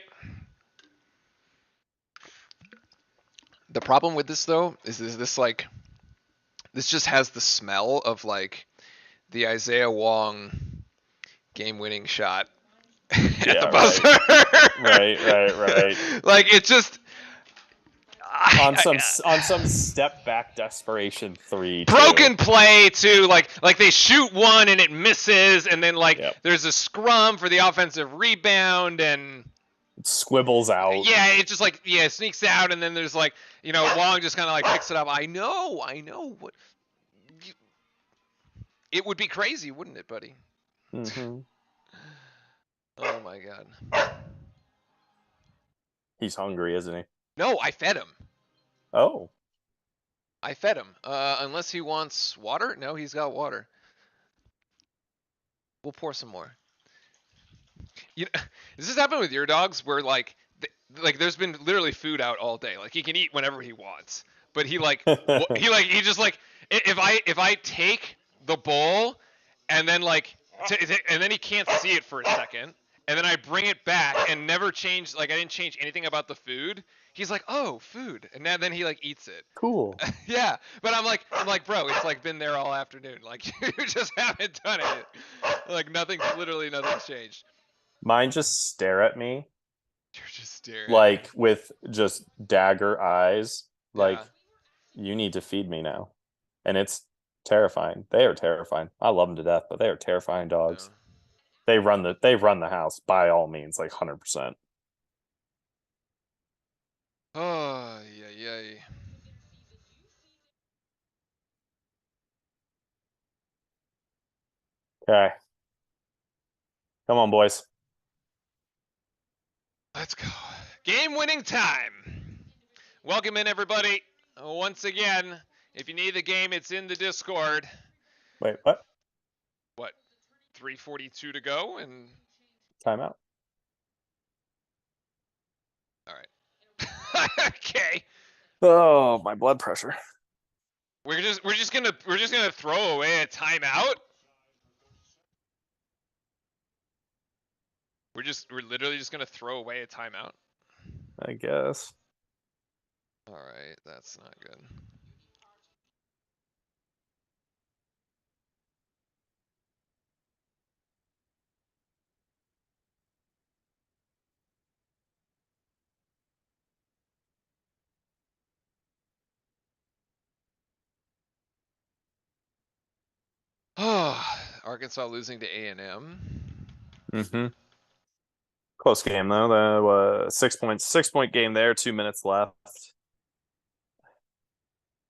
The problem with this though is this like this just has the smell of like the Isaiah Wong game-winning shot at the buzzer. Right. Like it's just on some step back desperation 3 broken play too, like they shoot one and it misses, and then there's a scrum for the offensive rebound and it squibbles out. Yeah, it just it sneaks out, and then there's Wong just kind of picks it up. I know what it would be crazy, wouldn't it, buddy? Mm-hmm. Oh my god. He's hungry, isn't he? No, I fed him. Oh. I fed him. Unless he wants water? No, he's got water. We'll pour some more. Does this happen with your dogs where there's been literally food out all day? Like he can eat whenever he wants, but he just if I take the bowl and then and then he can't see it for a second, and then I bring it back and never change, I didn't change anything about the food. He's like, oh, food, and then he eats it. Cool. Yeah, but I'm like, bro, it's been there all afternoon. You just haven't done it. Literally nothing's changed. Mine just stare at me. You're just staring. With just dagger eyes. You need to feed me now, and it's terrifying. They are terrifying. I love them to death, but they are terrifying dogs. Yeah. They run the house by all means, 100%. Oh, yeah. Okay. Come on, boys. Let's go. Game-winning time. Welcome in, everybody. Once again, if you need the game, it's in the Discord. Wait, what? What? 3:42 to go and timeout. All right. Okay. Oh, my blood pressure. We're just gonna throw away a timeout. We're literally just gonna throw away a timeout. I guess. All right, that's not good. Arkansas losing to A&M. Mm-hmm. Close game though. That was 6 point game there. 2 minutes left.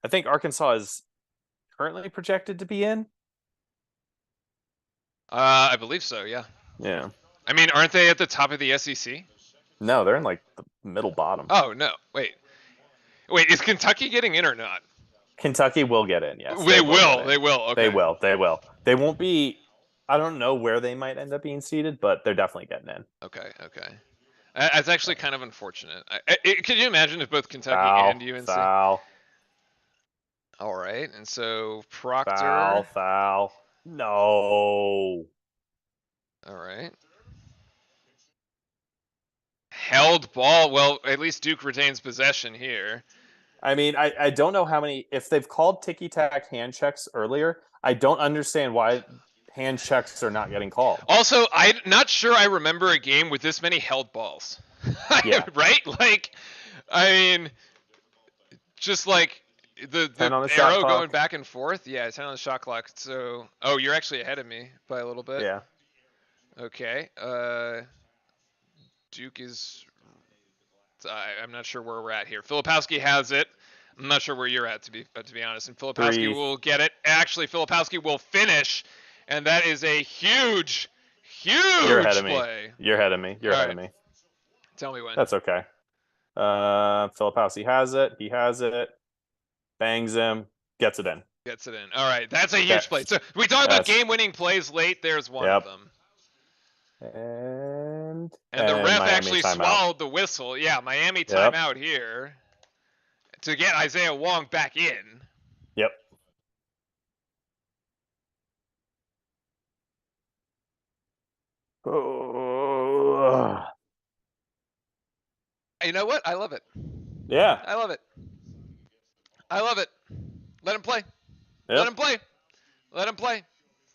I think Arkansas is currently projected to be in. I believe so. Yeah. Yeah. I mean, aren't they at the top of the SEC? No, they're in like the middle bottom. Oh no! Wait, is Kentucky getting in or not? Kentucky will get in. Yes, They will. get in. They will. Okay. They will. They will. They won't be. I don't know where they might end up being seated, but they're definitely getting in. Okay. That's actually kind of unfortunate. Could you imagine if both Kentucky Foul, and UNC? foul, All right, and so Proctor. foul. No. All right. Held ball. Well, at least Duke retains possession here. I mean, I don't know how many. If they've called ticky tack hand checks earlier, I don't understand why hand checks are not getting called. Also, I'm not sure I remember a game with this many held balls. Yeah. Right? Like, I mean, just like the 10 on the shot arrow clock. going back and forth. Yeah, 10 on the shot clock. So, oh, you're actually ahead of me by a little bit. Yeah. Okay. Duke is. I'm not sure where we're at here. Filipowski has it. I'm not sure where you're at, to be honest. And Filipowski will get it. Actually, Filipowski will finish, and that is a huge You're ahead of play. me. You're ahead of me. You're ahead of me. Tell me when. That's okay. Filipowski has it. He has it. Bangs him. Gets it in. Gets it in. All right, that's a huge play. So we talk about game-winning plays late. There's one of them. And the ref Miami actually timeout. swallowed the whistle. Yeah, Miami timeout here to get Isaiah Wong back in. Yep. Oh. You know what? I love it. Yeah. I love it. Let him play. Yep. Let him play.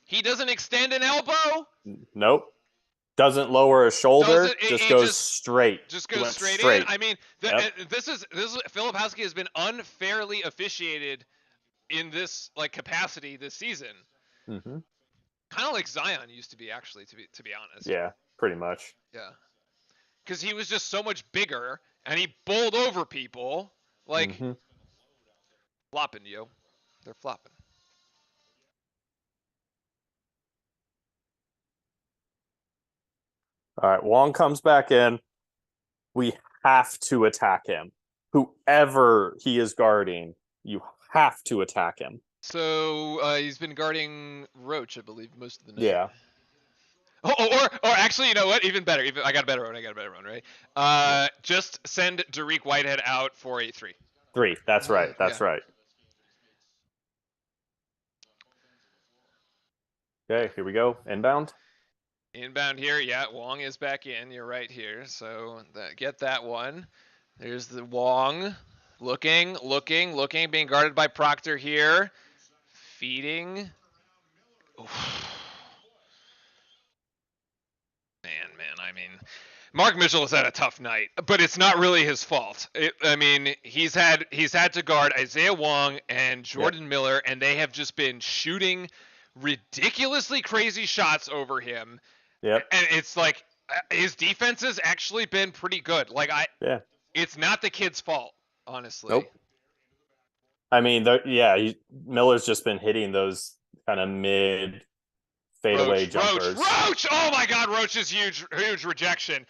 He doesn't extend an elbow. Nope. Doesn't lower a shoulder. Just goes straight. Just goes straight in. I mean, this is Filipowski has been unfairly officiated in this capacity this season. Mm-hmm. Kind of like Zion used to be, actually, to be honest. Yeah, pretty much. Yeah. Because he was just so much bigger, and he bowled over people. Flopping, yo. They're flopping. All right, Wong comes back in. We have to attack him. Whoever he is guarding, you have to attack him. So he's been guarding Roach, I believe, most of the night. Yeah. Or actually, you know what? Even better. I got a better one, right? Just send Dariq Whitehead out for a 3. 3. That's right. That's right. Okay, here we go. Inbound. Inbound here. Yeah, Wong is back in. You're right here. So get that one. There's the Wong. Looking, being guarded by Proctor here. Feeding. Oof. Man, I mean, Mark Mitchell has had a tough night, but it's not really his fault. He's had to guard Isaiah Wong and Jordan Miller, and they have just been shooting ridiculously crazy shots over him. Yep. And it's like his defense has actually been pretty good. It's not the kid's fault, honestly. Nope. I mean, Miller's just been hitting those kind of mid fadeaway jumpers. Roach! Oh my God, Roach's huge rejection.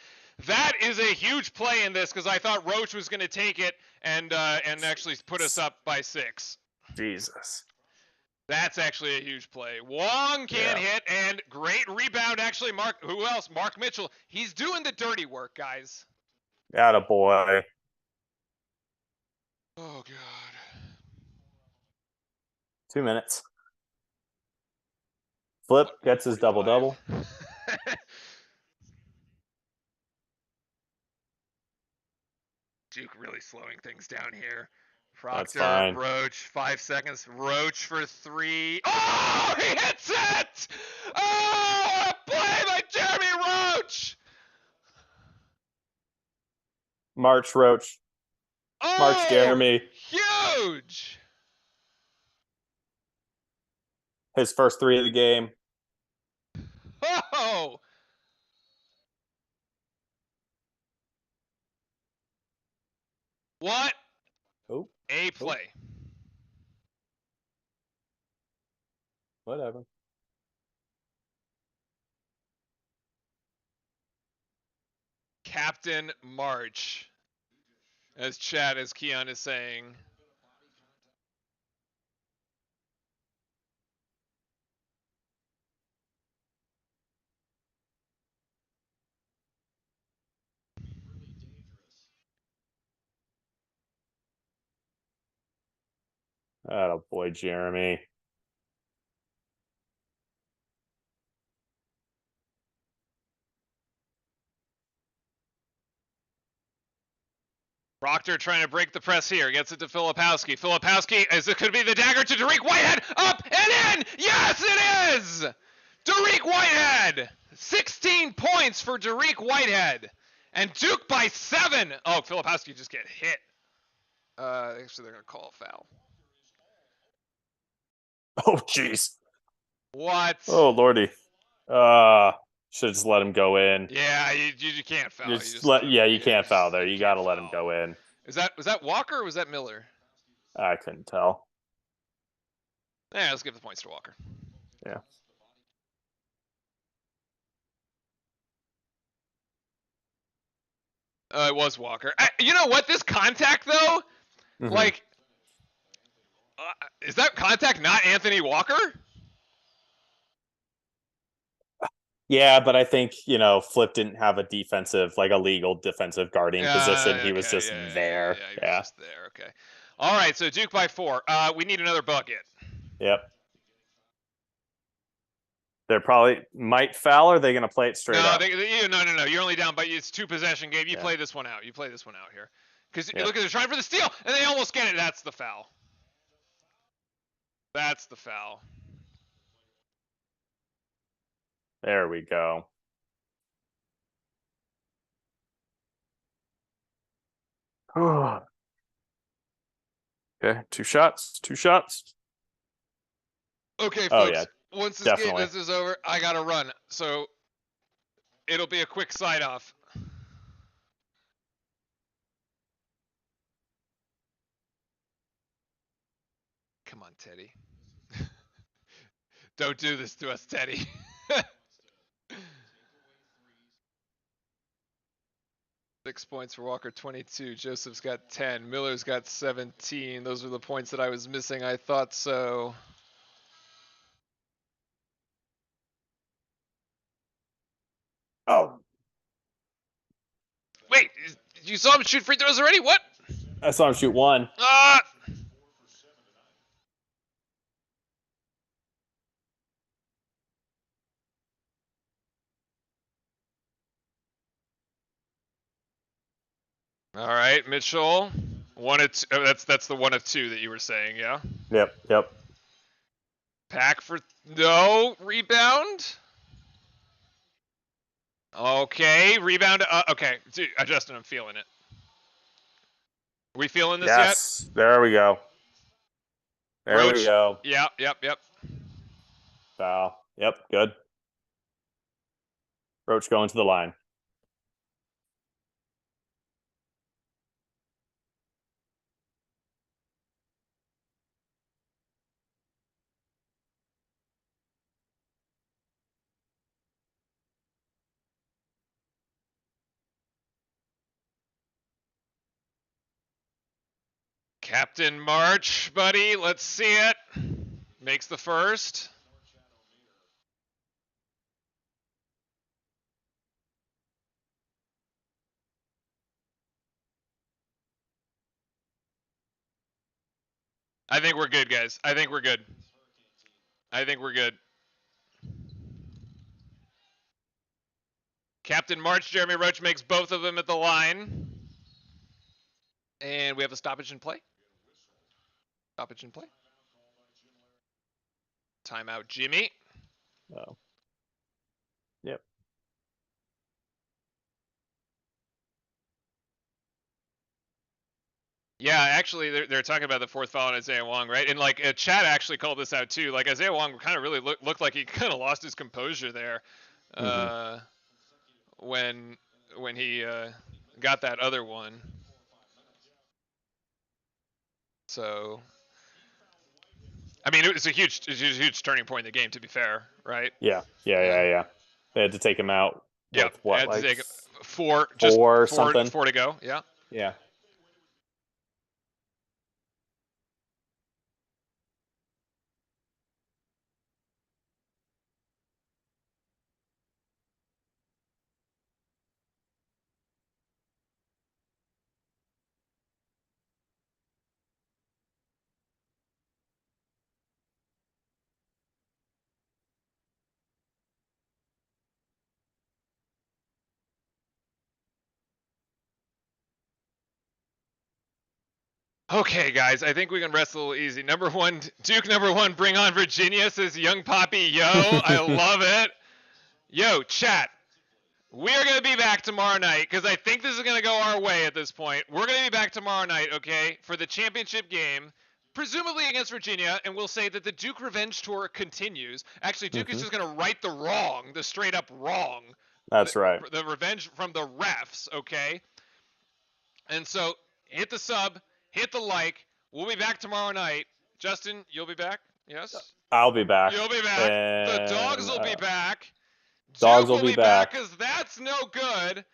That is a huge play in this, because I thought Roach was going to take it and actually put us up by 6. Jesus. That's actually a huge play. Wong can't hit, and great rebound, actually. Who else? Mark Mitchell. He's doing the dirty work, guys. Attaboy. Oh, God. 2 minutes. Flip gets his double-double. Duke really slowing things down here. Proctor, Roach, 5 seconds. Roach for 3. Oh, he hits it! Oh, a play by Jeremy Roach! March, Roach. Oh, March, Jeremy. Huge! His first 3 of the game. Oh! What Oh, a play. whatever. Captain March. As Chad, as Keon is saying. Oh boy, Jeremy. Proctor trying to break the press here. Gets it to Filipowski. Filipowski, as it could be the dagger to Dariq Whitehead. Up and in! Yes, it is! Dariq Whitehead! 16 points for Dariq Whitehead. And Duke by 7. Oh, Filipowski just get hit. Actually, they're going to call a foul. Oh, jeez. What? Oh, lordy. Should just let him go in. Yeah, you can't foul. You can't foul there. You got to let him go in. Was that Walker or was that Miller? I couldn't tell. Yeah, let's give the points to Walker. Yeah. It was Walker. You know what? This contact, though, like, is that contact not Anthony Walker? Yeah, but I think, Flip didn't have a legal defensive guarding position. He was just there. Yeah, he was just there. Okay. All right, so Duke by 4. We need another bucket. Yep. They're probably might foul, or are they going to play it straight up? No. You're only down by, it's 2-possession game. You play this one out. You play this one out here. Because look, they're trying for the steal, and they almost get it. That's the foul. That's the foul. There we go. Okay, 2 shots. 2 shots. Okay, folks. Oh, yeah. Once this Definitely. game is over, I gotta run. So it'll be a quick side off. Come on, Teddy. Don't do this to us, Teddy. Six points for Walker, 22. Joseph's got 10. Miller's got 17. Those are the points that I was missing. I thought so. Oh. Wait, you saw him shoot free throws already? What? I saw him shoot 1. All right, Mitchell. 1 of 2. Oh, that's the 1 of 2 that you were saying, yeah? Yep. Pack for no rebound. Okay, rebound. Okay, dude, Justin, I'm feeling it. Are we feeling this yet? Yes. There we go. There we go. Yep. Foul. Yep, good. Roach going to the line. Captain March, buddy. Let's see it. Makes the first. I think we're good, guys. I think we're good. Captain March, Jeremy Roach makes both of them at the line. And we have a stoppage in play. Timeout, Jimmy. Oh. Yep. Yeah, actually, they're talking about the fourth foul on Isaiah Wong, right? And like Chad actually called this out too. Like Isaiah Wong kind of really looked like he kind of lost his composure there, when he got that other one. So, I mean, it was a huge turning point in the game. To be fair, right? Yeah. They had to take him out Yeah, with what, had to like take four or something? four to go. Yeah. Yeah. Okay, guys, I think we can rest a little easy. Number one, Duke number one, bring on Virginia, says Young Poppy. Yo, I love it. Yo, chat. We are going to be back tomorrow night because I think this is going to go our way at this point. We're going to be back tomorrow night, okay, for the championship game, presumably against Virginia, and we'll say that the Duke Revenge Tour continues. Actually, Duke is just going to right the wrong, the straight up wrong. That's right. The revenge from the refs, okay? And so hit the sub, hit the like. We'll be back tomorrow night. Justin, you'll be back? Yes? I'll be back. You'll be back. The dogs will be back. Dogs Duke will be back back because that's no good.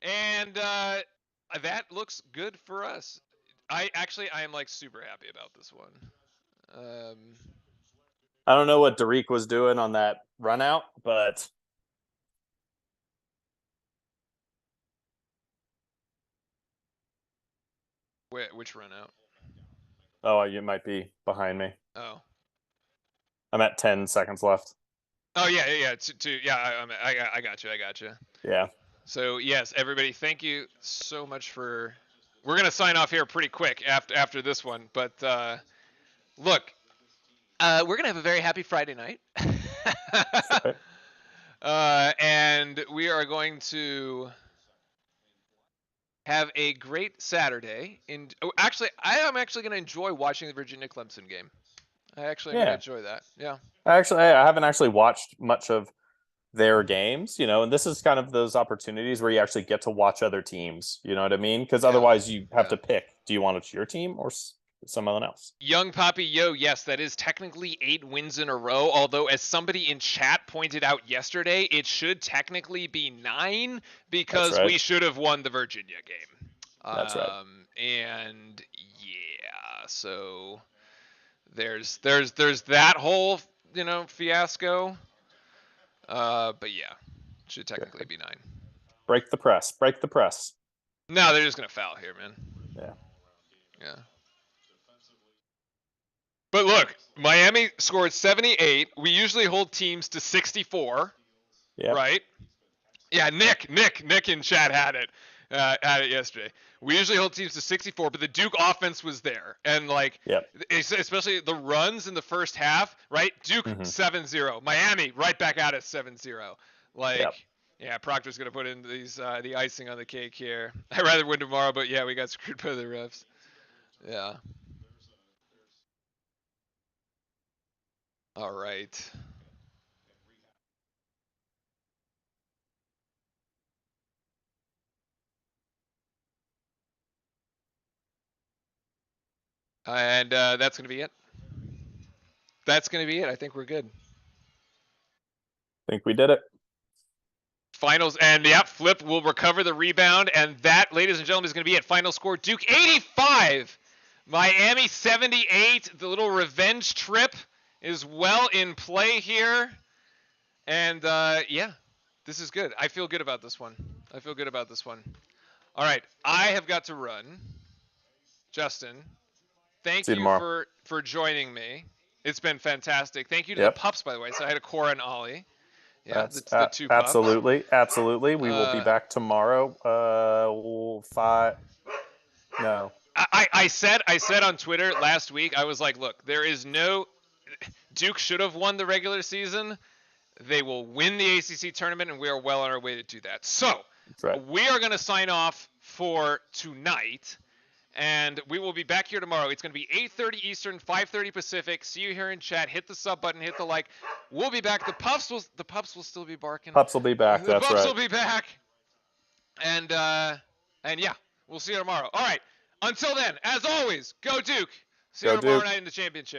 And that looks good for us. I am like super happy about this one. I don't know what Derek was doing on that run out, but Which run out? oh, you might be behind me. Oh. I'm at 10 seconds left. Oh yeah. I got you. Yeah. So yes, everybody, thank you so much for. We're gonna sign off here pretty quick after this one, but look, we're gonna have a very happy Friday night, and we are going to have a great Saturday. Actually, I am actually gonna enjoy watching the Virginia Clemson game. I actually am gonna enjoy that. Yeah. Actually, I haven't actually watched much of their games, and this is kind of those opportunities where you actually get to watch other teams. You know what I mean? Because otherwise, you have to pick: do you want your team or someone else? Young Poppy, yes, that is technically 8 wins in a row. Although, as somebody in chat pointed out yesterday, it should technically be 9 because we should have won the Virginia game. That's right. And yeah, so there's that whole fiasco. But yeah, should technically be 9. Break the press. No, they're just gonna foul here, man. Yeah. But look, Miami scored 78. We usually hold teams to 64. Yeah. Right? Yeah, Nick in chat had it yesterday. We usually hold teams to 64, but the Duke offense was there. And especially the runs in the first half, right? Duke 7-0. Miami right back at it 7-0. Yeah, Proctor's going to put in the icing on the cake here. I'd rather win tomorrow, but yeah, we got screwed by the refs. Yeah. All right. And that's going to be it. I think we're good. I think we did it. Finals, and Flip will recover the rebound, and that, ladies and gentlemen, is going to be it. Final score: Duke 85, Miami 78. The little revenge trip is well in play here, and this is good. I feel good about this one. All right, I have got to run. Justin, thank you for joining me. It's been fantastic. Thank you to the pups, by the way. So I had a Cora and Ollie. Yeah, the 2 pups. Absolutely. We will be back tomorrow. 5. No. I said on Twitter last week, I was like, look, Duke should have won the regular season. They will win the ACC tournament, and we are well on our way to do that. So we are going to sign off for tonight. And we will be back here tomorrow. It's going to be 8:30 Eastern, 5:30 Pacific. See you here in chat. Hit the sub button, hit the like. We'll be back. The pups will still be barking. Pups will be back. The That's pups right. will be back. And yeah, we'll see you tomorrow. All right. Until then, as always, go Duke. See you Go tomorrow Duke. night in the championship.